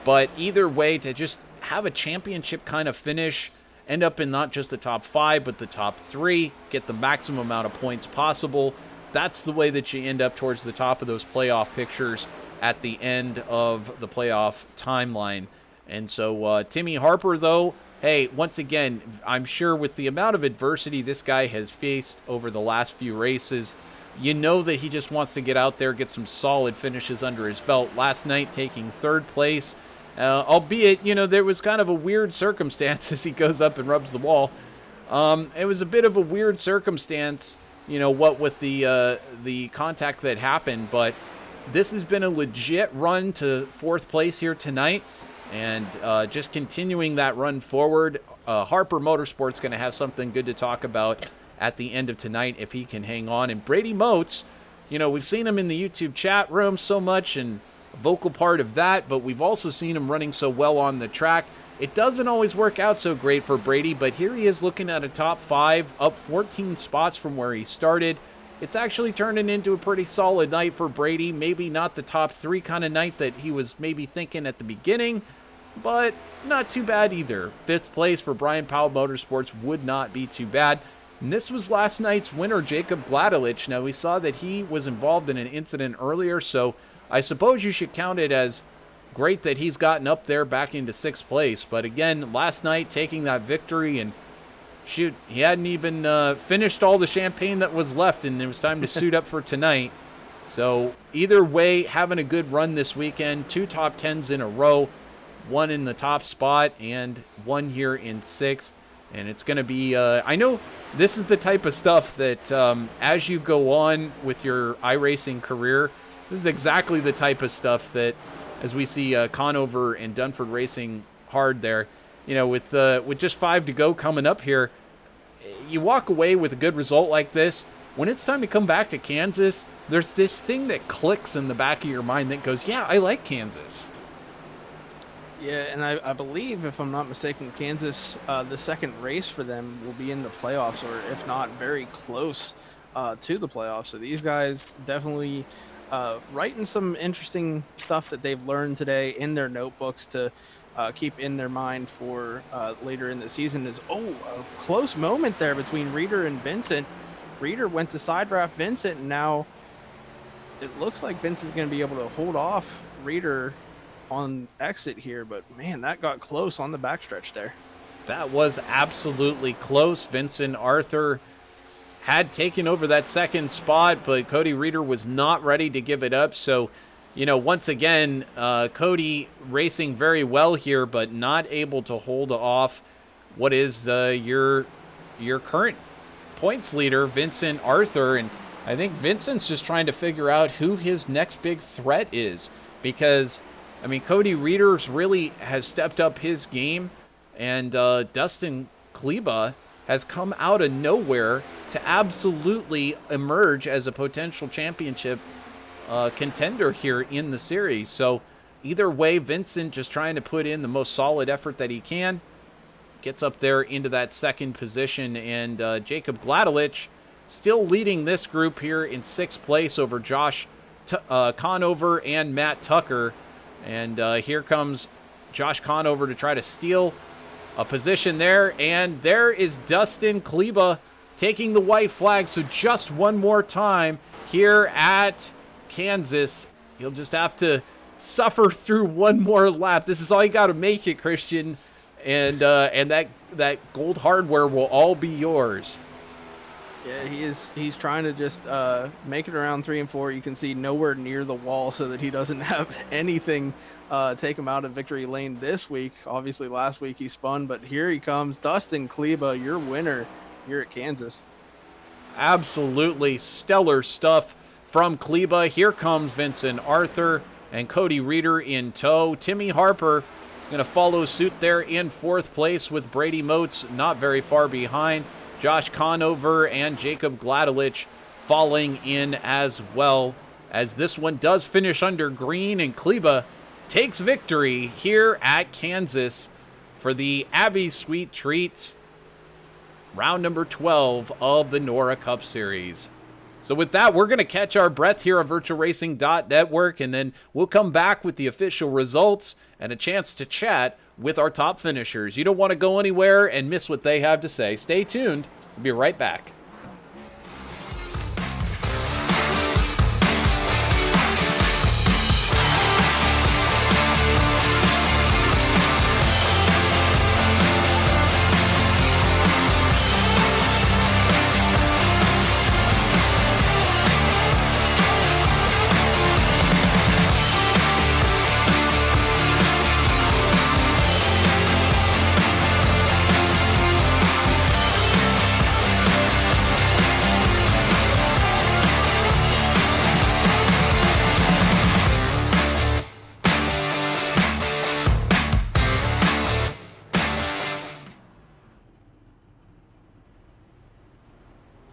But either way, to just have a championship kind of finish, end up in not just the top 5, but the top 3, get the maximum amount of points possible. That's the way that you end up towards the top of those playoff pictures at the end of the playoff timeline. And so Timmy Harper, though, hey, once again, I'm sure with the amount of adversity this guy has faced over the last few races, that he just wants to get out there, get some solid finishes under his belt. Last night, taking 3rd place, albeit, there was kind of a weird circumstance as he goes up and rubs the wall. It was a bit of a weird circumstance, what with the contact that happened, but this has been a legit run to 4th place here tonight. And just continuing that run forward, Harper Motorsports going to have something good to talk about at the end of tonight if he can hang on. And Brady Motes we've seen him in the YouTube chat room so much and a vocal part of that, but we've also seen him running so well on the track. It doesn't always work out so great for Brady, but here he is looking at a top 5, up 14 spots from where he started. It's actually turning into a pretty solid night for Brady. Maybe not the top 3 kind of night that he was maybe thinking at the beginning, but not too bad either. 5th place for Brian Powell Motorsports would not be too bad. And this was last night's winner, Jacob Gladelich. Now, we saw that he was involved in an incident earlier, so I suppose you should count it as great that he's gotten up there back into 6th place. But again, last night taking that victory, and shoot, he hadn't even finished all the champagne that was left, and it was time to suit up for tonight. So either way, having a good run this weekend. 2 top 10s in a row, 1 in the top spot and 1 here in 6th. And it's going to be, I know this is the type of stuff that as you go on with your iRacing career, this is exactly the type of stuff that, as we see Conover and Dunford racing hard there, with just 5 to go coming up here, you walk away with a good result like this. When it's time to come back to Kansas, there's this thing that clicks in the back of your mind that goes, yeah, I like Kansas. Yeah, and I believe, if I'm not mistaken, Kansas, the second race for them will be in the playoffs, or if not, very close to the playoffs. So these guys definitely writing some interesting stuff that they've learned today in their notebooks to keep in their mind for later in the season. A close moment there between Reeder and Vincent. Reeder went to side draft Vincent, and now it looks like Vincent's going to be able to hold off Reeder on exit here, but man, that got close on the backstretch there. That was absolutely close. Vincent Arthur had taken over that second spot, but Cody Reeder was not ready to give it up. So, once again, Cody racing very well here, but not able to hold off what is your current points leader, Vincent Arthur. And I think Vincent's just trying to figure out who his next big threat is, because Cody Reeder's really has stepped up his game, and Dustin Kleba has come out of nowhere to absolutely emerge as a potential championship contender here in the series. So either way, Vincent just trying to put in the most solid effort that he can, gets up there into that second position, and Jacob Gladelich still leading this group here in 6th place over Josh Conover and Matt Tucker. And here comes Josh Conover to try to steal a position there. And there is Dustin Kleba taking the white flag. So just one more time here at Kansas. He'll just have to suffer through one more lap. This is all you got to make it, Christian. And that gold hardware will all be yours. Yeah, he's trying to just make it around 3 and 4. You can see nowhere near the wall, so that he doesn't have anything take him out of victory lane this week. Obviously last week he spun, but here he comes. Dustin Kleba, your winner here at Kansas. Absolutely stellar stuff from Kleba. Here comes Vincent Arthur and Cody Reeder in tow. Timmy Harper going to follow suit there in 4th place, with Brady Motes not very far behind. Josh Conover and Jacob Gladelich falling in as well, as this one does finish under green, and Kleba takes victory here at Kansas for the Abbey Sweet Treats round number 12 of the NORA Cup Series. So with that, we're going to catch our breath here on VirtualRacing.Network, and then we'll come back with the official results and a chance to chat with our top finishers. You don't want to go anywhere and miss what they have to say. Stay tuned. We'll be right back.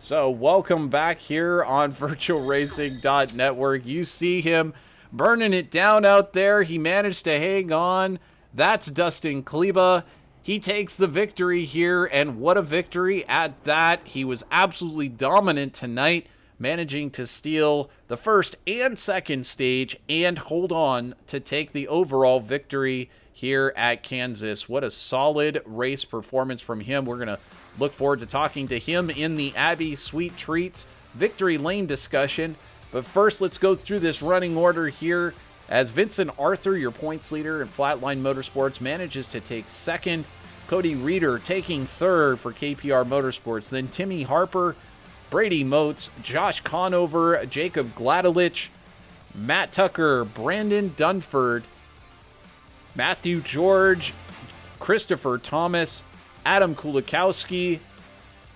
So welcome back here on VirtualRacing.Network. You see him burning it down out there. He managed to hang on. That's Dustin Kleba. He takes the victory here, and what a victory at that. He was absolutely dominant tonight, managing to steal the first and second stage and hold on to take the overall victory here at Kansas. What a solid race performance from him. We're going to look forward to talking to him in the Abbey Sweet Treats Victory Lane discussion. But first, let's go through this running order here as Vincent Arthur, your points leader in Flatline Motorsports, manages to take second. Cody Reeder taking third for KPR Motorsports. Then Timmy Harper, Brady Moats, Josh Conover, Jacob Gladelich, Matt Tucker, Brandon Dunford, Matthew George, Christopher Thomas, Adam Kulikowski.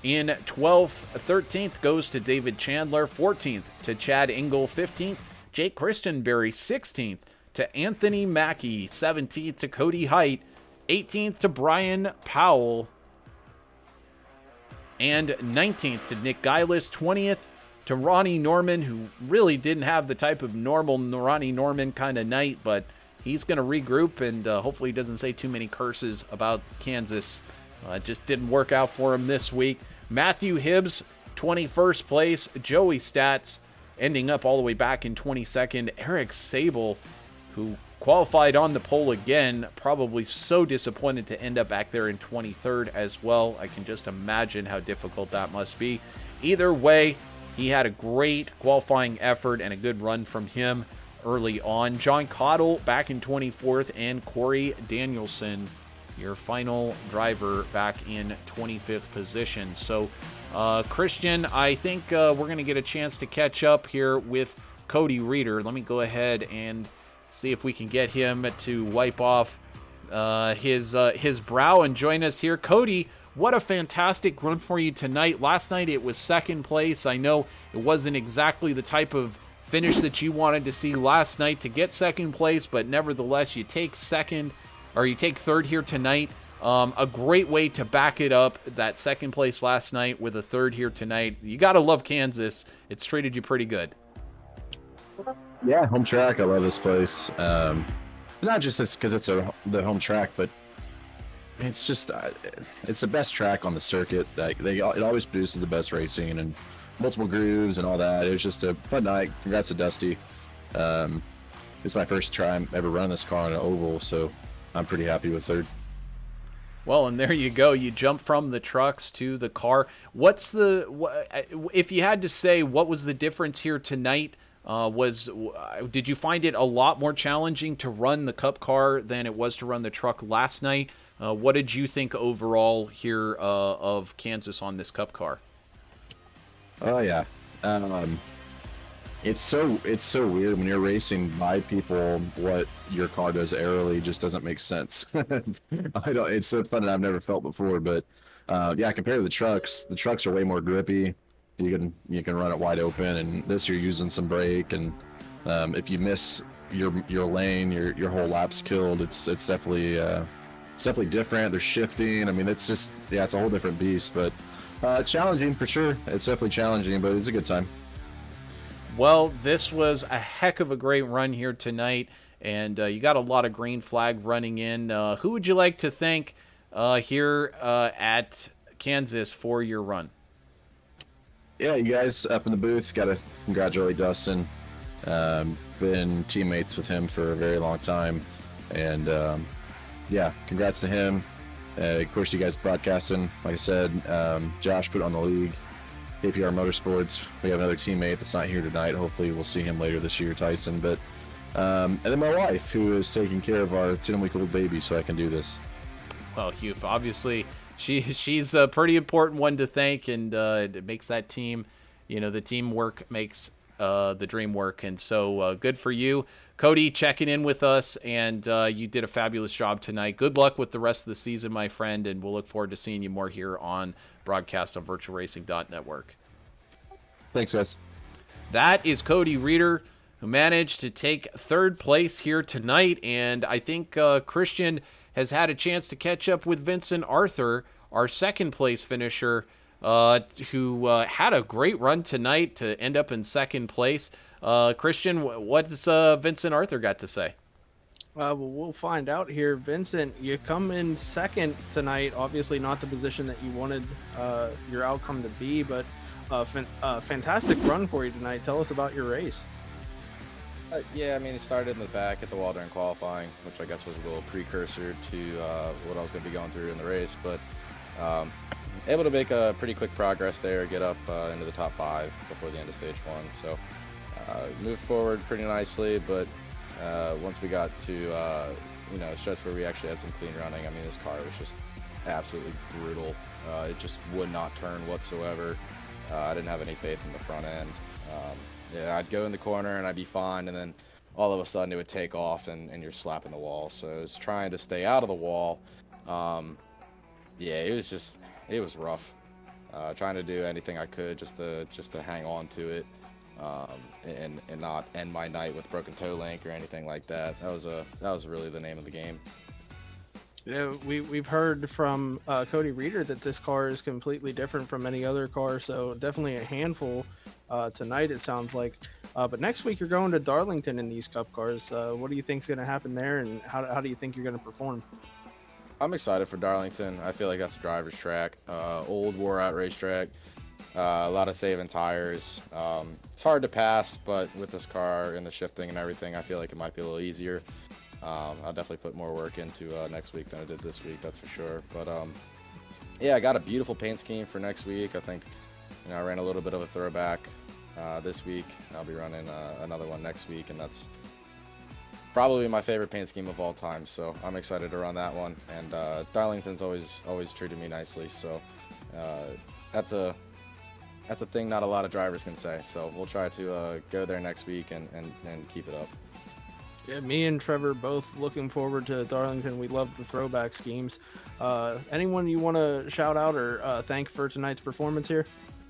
In 12th, 13th goes to David Chandler, 14th to Chad Engel, 15th, Jake Christenberry, 16th to Anthony Mackey, 17th to Cody Height, 18th to Brian Powell, and 19th to Nick Geilis, 20th to Ronnie Norman, who really didn't have the type of normal Ronnie Norman kind of night, but he's going to regroup and hopefully doesn't say too many curses about Kansas. It just didn't work out for him this week. Matthew Hibbs, 21st place. Joey Stats ending up all the way back in 22nd. Eric Sable, who qualified on the pole again, probably so disappointed to end up back there in 23rd as well. I can just imagine how difficult that must be. Either way, he had a great qualifying effort and a good run from him early on. John Cottle back in 24th, and Corey Danielson, your final driver, back in 25th position. So, Christian, I think we're going to get a chance to catch up here with Cody Reeder. Let me go ahead and see if we can get him to wipe off his brow and join us here. Cody, what a fantastic run for you tonight. Last night it was second place. I know it wasn't exactly the type of finish that you wanted to see last night to get second place, but nevertheless, you take third here tonight. A great way to back it up, that second place last night with a third here tonight. You got to love Kansas. It's treated you pretty good. Yeah, home track. I love this place. Not just because it's the home track, but it's just it's the best track on the circuit. It always produces the best racing and multiple grooves and all that. It was just a fun night. Congrats to Dusty. It's my first time ever running this car on an oval, so I'm pretty happy with third. Well, and there you go. You jump from the trucks to the car. If you had to say, what was the difference here tonight? Did you find it a lot more challenging to run the Cup car than it was to run the truck last night? What did you think overall here of Kansas on this Cup car? Oh yeah, it's so weird when you're racing by people. What your car does aerially just doesn't make sense. It's so fun that I've never felt before. But yeah, compared to the trucks are way more grippy. You can run it wide open, and this you're using some brake, and if you miss your lane, your whole lap's killed. It's definitely different. They're shifting. I mean, it's a whole different beast. But challenging for sure. It's definitely challenging, but it's a good time. Well, this was a heck of a great run here tonight, and you got a lot of green flag running in. Who would you like to thank here at Kansas for your run? Yeah, you guys up in the booth, got to congratulate Dustin. Been teammates with him for a very long time, and yeah, congrats to him. Of course, you guys broadcasting. Like I said, Josh put on the league. KPR Motorsports. We have another teammate that's not here tonight. Hopefully, we'll see him later this year, Tyson. But and then my wife, who is taking care of our 10-week-old baby, so I can do this. Well, Hugh, obviously, she's a pretty important one to thank, and it makes that team, the teamwork makes the dream work, and so good for you. Cody, checking in with us, and you did a fabulous job tonight. Good luck with the rest of the season, my friend, and we'll look forward to seeing you more here on broadcast on VirtualRacing.Network. Thanks, guys. That is Cody Reeder, who managed to take third place here tonight, and I think Christian has had a chance to catch up with Vincent Arthur, our second place finisher, who had a great run tonight to end up in second place. Christian, what's Vincent Arthur got to say? Well, we'll find out here. Vincent, you come in second tonight. Obviously not the position that you wanted your outcome to be, but fantastic run for you tonight. Tell us about your race. Yeah, I mean, it started in the back at the wall during qualifying, which I guess was a little precursor to what I was going to be going through in the race, but able to make a pretty quick progress there, get up into the top 5 before the end of stage 1. So moved forward pretty nicely, but once we got to a stretch where we actually had some clean running, I mean, this car was just absolutely brutal. It just would not turn whatsoever. I didn't have any faith in the front end. Yeah, I'd go in the corner and I'd be fine, and then all of a sudden it would take off and you're slapping the wall. So I was trying to stay out of the wall. Yeah, it was rough. Trying to do anything I could just to hang on to it, and not end my night with broken toe link or anything like that. That was really the name of the game. Yeah, we've heard from Cody Reeder that this car is completely different from any other car, so definitely a handful tonight, it sounds like. But next week you're going to Darlington in these Cup cars. What do you think's going to happen there, and how do you think you're going to perform? I'm excited for Darlington. I feel like that's a driver's track, old wore-out racetrack. A lot of saving tires. It's hard to pass, but with this car and the shifting and everything, I feel like it might be a little easier. I'll definitely put more work into next week than I did this week, that's for sure. But yeah, I got a beautiful paint scheme for next week. I think I ran a little bit of a throwback this week. I'll be running another one next week, and that's probably my favorite paint scheme of all time. So I'm excited to run that one. And Darlington's always treated me nicely. So that's a thing not a lot of drivers can say. So we'll try to go there next week and keep it up. Yeah, me and Trevor both looking forward to Darlington. We love the throwback schemes. Anyone you want to shout out or thank for tonight's performance here?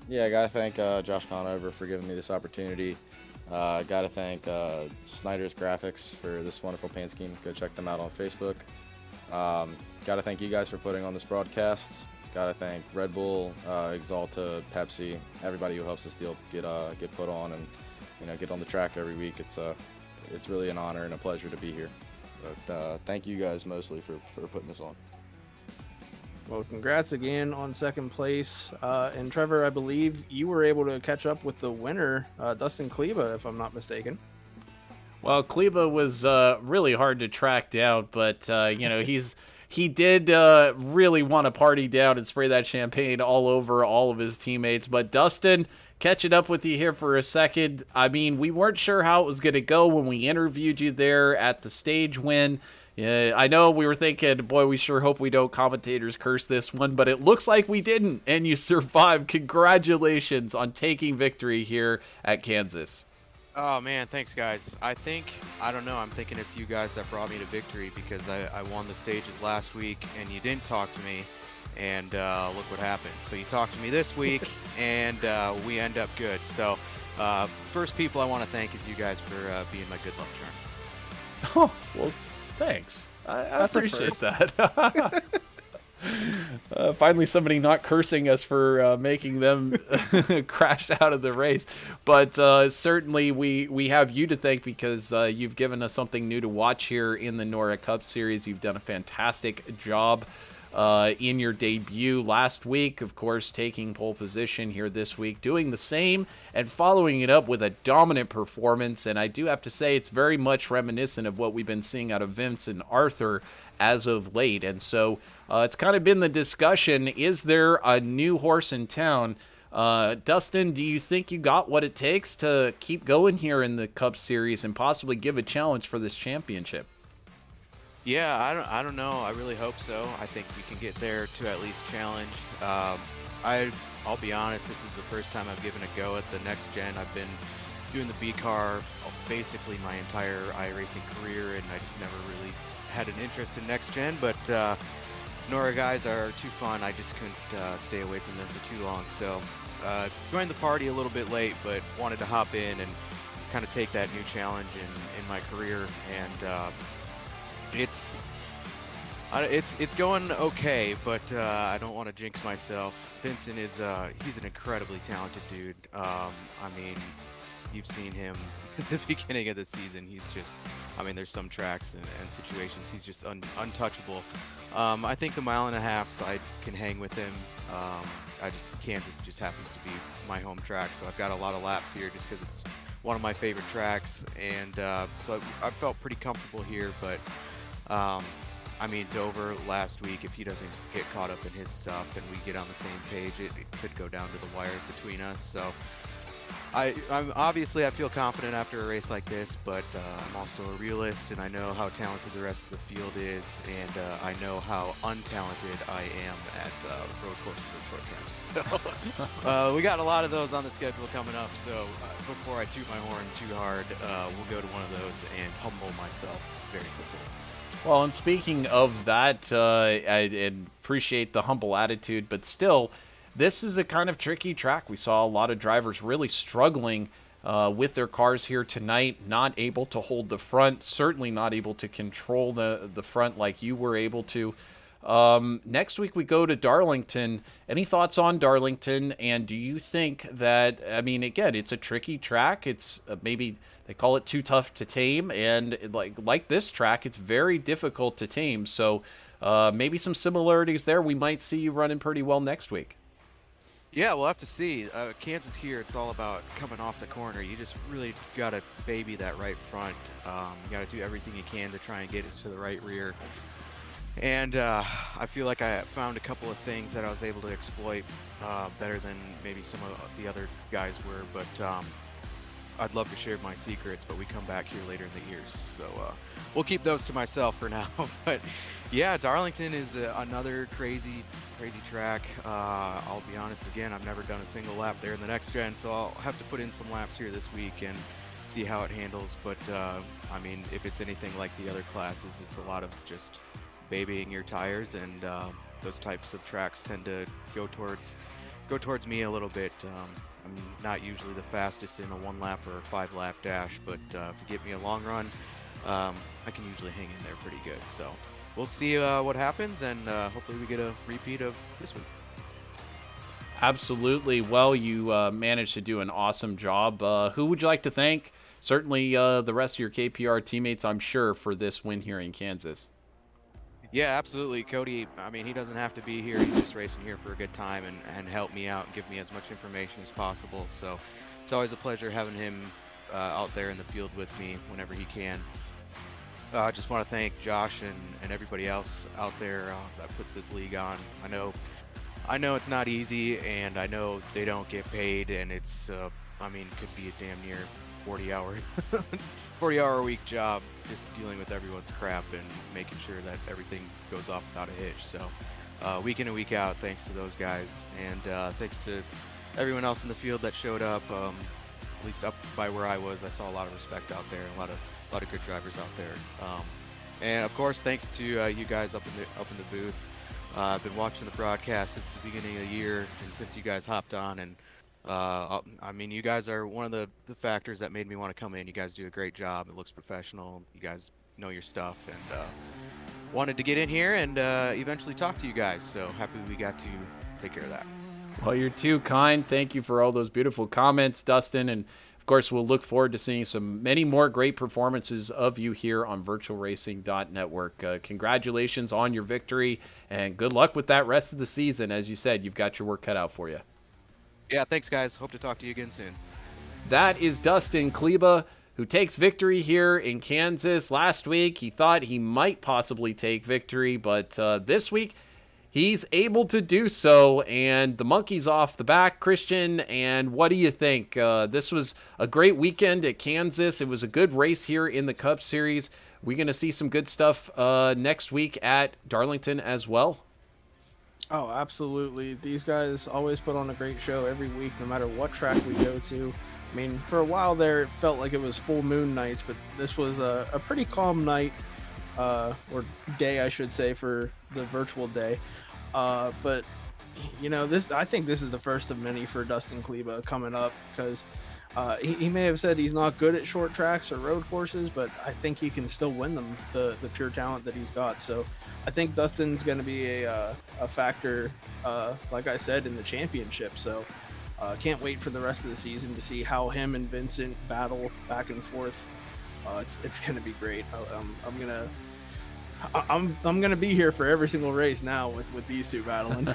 Yeah, I got to thank Josh Conover for giving me this opportunity. Got to thank Snyder's Graphics for this wonderful paint scheme. Go check them out on Facebook. Got to thank you guys for putting on this broadcast. Got to thank Red Bull, Exalta, Pepsi, everybody who helps this deal get put on and get on the track every week. It's really an honor and a pleasure to be here. But thank you guys mostly for putting this on. Well, congrats again on second place. And Trevor, I believe you were able to catch up with the winner, Dustin Kleba, if I'm not mistaken. Well, Kleba was really hard to track down, but he did really want to party down and spray that champagne all over all of his teammates. But Dustin, catching up with you here for a second. I mean, we weren't sure how it was going to go when we interviewed you there at the stage win. I know we were thinking, boy, we sure hope we don't commentators curse this one, but it looks like we didn't, and you survived. Congratulations on taking victory here at Kansas. Oh man, thanks guys. I don't know, I'm thinking it's you guys that brought me to victory, because I won the stages last week and you didn't talk to me, and look what happened. So you talked to me this week and we end up good. So first people I want to thank is you guys for being my good luck charm. Oh, well, thanks. I appreciate that. Finally somebody not cursing us for making them crash out of the race. But certainly we have you to thank, because you've given us something new to watch here in the NORA Cup Series. You've done a fantastic job in your debut last week, of course, taking pole position here this week, doing the same and following it up with a dominant performance. And I do have to say, it's very much reminiscent of what we've been seeing out of Vince and Arthur as of late. And so it's kind of been the discussion, is there a new horse in town? Dustin, do you think you got what it takes to keep going here in the Cup Series and possibly give a challenge for this championship? Yeah, I don't know. I really hope so. I think we can get there to at least challenge. I'll be honest, this is the first time I've given a go at the Next Gen. I've been doing the B car basically my entire iRacing career, and I just never really had an interest in Next Gen. But NORA guys are too fun. I just couldn't stay away from them for too long. So joined the party a little bit late, but wanted to hop in and kind of take that new challenge in my career. And It's going okay, but I don't want to jinx myself. Vincent is he's an incredibly talented dude. I mean, you've seen him at the beginning of the season. He's just, I mean, there's some tracks and situations he's just untouchable. I think the 1.5 mile side can hang with him. Kansas just happens to be my home track, so I've got a lot of laps here just because it's one of my favorite tracks, and so I felt pretty comfortable here. But I mean, Dover last week, if he doesn't get caught up in his stuff and we get on the same page, it could go down to the wire between us. So I'm obviously, I feel confident after a race like this, but I'm also a realist, and I know how talented the rest of the field is, and I know how untalented I am at road courses and short tracks. So we got a lot of those on the schedule coming up. So before I toot my horn too hard, we'll go to one of those and humble myself very quickly. Well, and speaking of that, I appreciate the humble attitude, but still, this is a kind of tricky track. We saw a lot of drivers really struggling with their cars here tonight, not able to hold the front, certainly not able to control the front like you were able to. Next week we go to Darlington. Any thoughts on Darlington? And do you think that, I mean, again, it's a tricky track. It's maybe they call it too tough to tame, and like this track, it's very difficult to tame. So maybe some similarities there. We might see you running pretty well next week. Yeah, we'll have to see. Kansas here, it's all about coming off the corner. You just really got to baby that right front. You got to do everything you can to try and get it to the right rear. And I feel like I found a couple of things that I was able to exploit better than maybe some of the other guys were. But I'd love to share my secrets, but we come back here later in the year. So we'll keep those to myself for now. But yeah, Darlington is another crazy track. I'll be honest, again, I've never done a single lap there in the Next Gen, so I'll have to put in some laps here this week and see how it handles. But I mean, if it's anything like the other classes, it's a lot of just babying your tires, and those types of tracks tend to go towards me a little bit. I'm not usually the fastest in a 1 lap or a 5 lap dash, but if you get me a long run, I can usually hang in there pretty good. So we'll see what happens, and hopefully we get a repeat of this week. Absolutely. Well, you managed to do an awesome job. Who would you like to thank? Certainly the rest of your KPR teammates, I'm sure, for this win here in Kansas. Yeah, absolutely. Cody, I mean, he doesn't have to be here. He's just racing here for a good time and help me out and give me as much information as possible. So it's always a pleasure having him out there in the field with me whenever he can. I just want to thank Josh and everybody else out there that puts this league on. I know it's not easy, and I know they don't get paid, and it's, I mean, could be a damn near 40-hour a week job just dealing with everyone's crap and making sure that everything goes off without a hitch. So week in and week out, thanks to those guys, and thanks to everyone else in the field that showed up. At least up by where I was, I saw a lot of respect out there, a lot of good drivers out there. And of course, thanks to you guys up in the booth. I've been watching the broadcast since the beginning of the year, and since you guys hopped on, and I mean, you guys are one of the factors that made me want to come in. You guys do a great job. It looks professional. You guys know your stuff, and wanted to get in here and eventually talk to you guys. So happy we got to take care of that. Well, you're too kind. Thank you for all those beautiful comments, Dustin. And of course, we'll look forward to seeing many more great performances of you here on VirtualRacing.Network. Congratulations on your victory, and good luck with that rest of the season. As you said, you've got your work cut out for you. Yeah, thanks, guys. Hope to talk to you again soon. That is Dustin Kleba, who takes victory here in Kansas. Last week, he thought he might possibly take victory, but this week, he's able to do so, and the monkey's off the back, Christian. And what do you think? This was a great weekend at Kansas. It was a good race here in the Cup Series. We're going to see some good stuff next week at Darlington as well. Oh, absolutely. These guys always put on a great show every week, no matter what track we go to. I mean, for a while there, it felt like it was full moon nights, but this was a pretty calm night, or day, I should say, for the virtual day. But, you know, I think this is the first of many for Dustin Kleba coming up, because He may have said he's not good at short tracks or road courses, but I think he can still win them, the pure talent that he's got. So I think Dustin's going to be a factor, like I said, in the championship. So can't wait for the rest of the season to see how him and Vincent battle back and forth. It's going to be great. I'm gonna be here for every single race now with these two battling.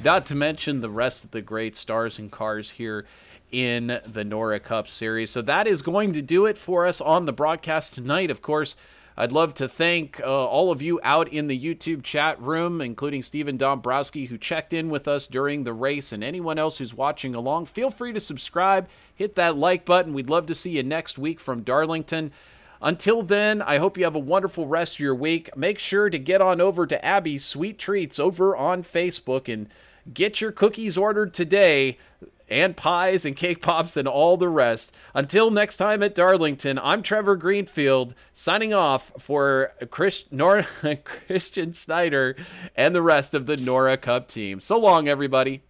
Not to mention the rest of the great stars and cars here in the NORA Cup Series. So that is going to do it for us on the broadcast tonight. Of course, I'd love to thank all of you out in the YouTube chat room, including Steven Dombrowski, who checked in with us during the race, and anyone else who's watching along. Feel free to subscribe, hit that like button. We'd love to see you next week from Darlington. Until then, I hope you have a wonderful rest of your week. Make sure to get on over to Abby's Sweet Treats over on Facebook and get your cookies ordered today, and pies and cake pops and all the rest. Until next time at Darlington, I'm Trevor Greenfield, signing off for Christian Snyder and the rest of the NORA Cup team. So long, everybody.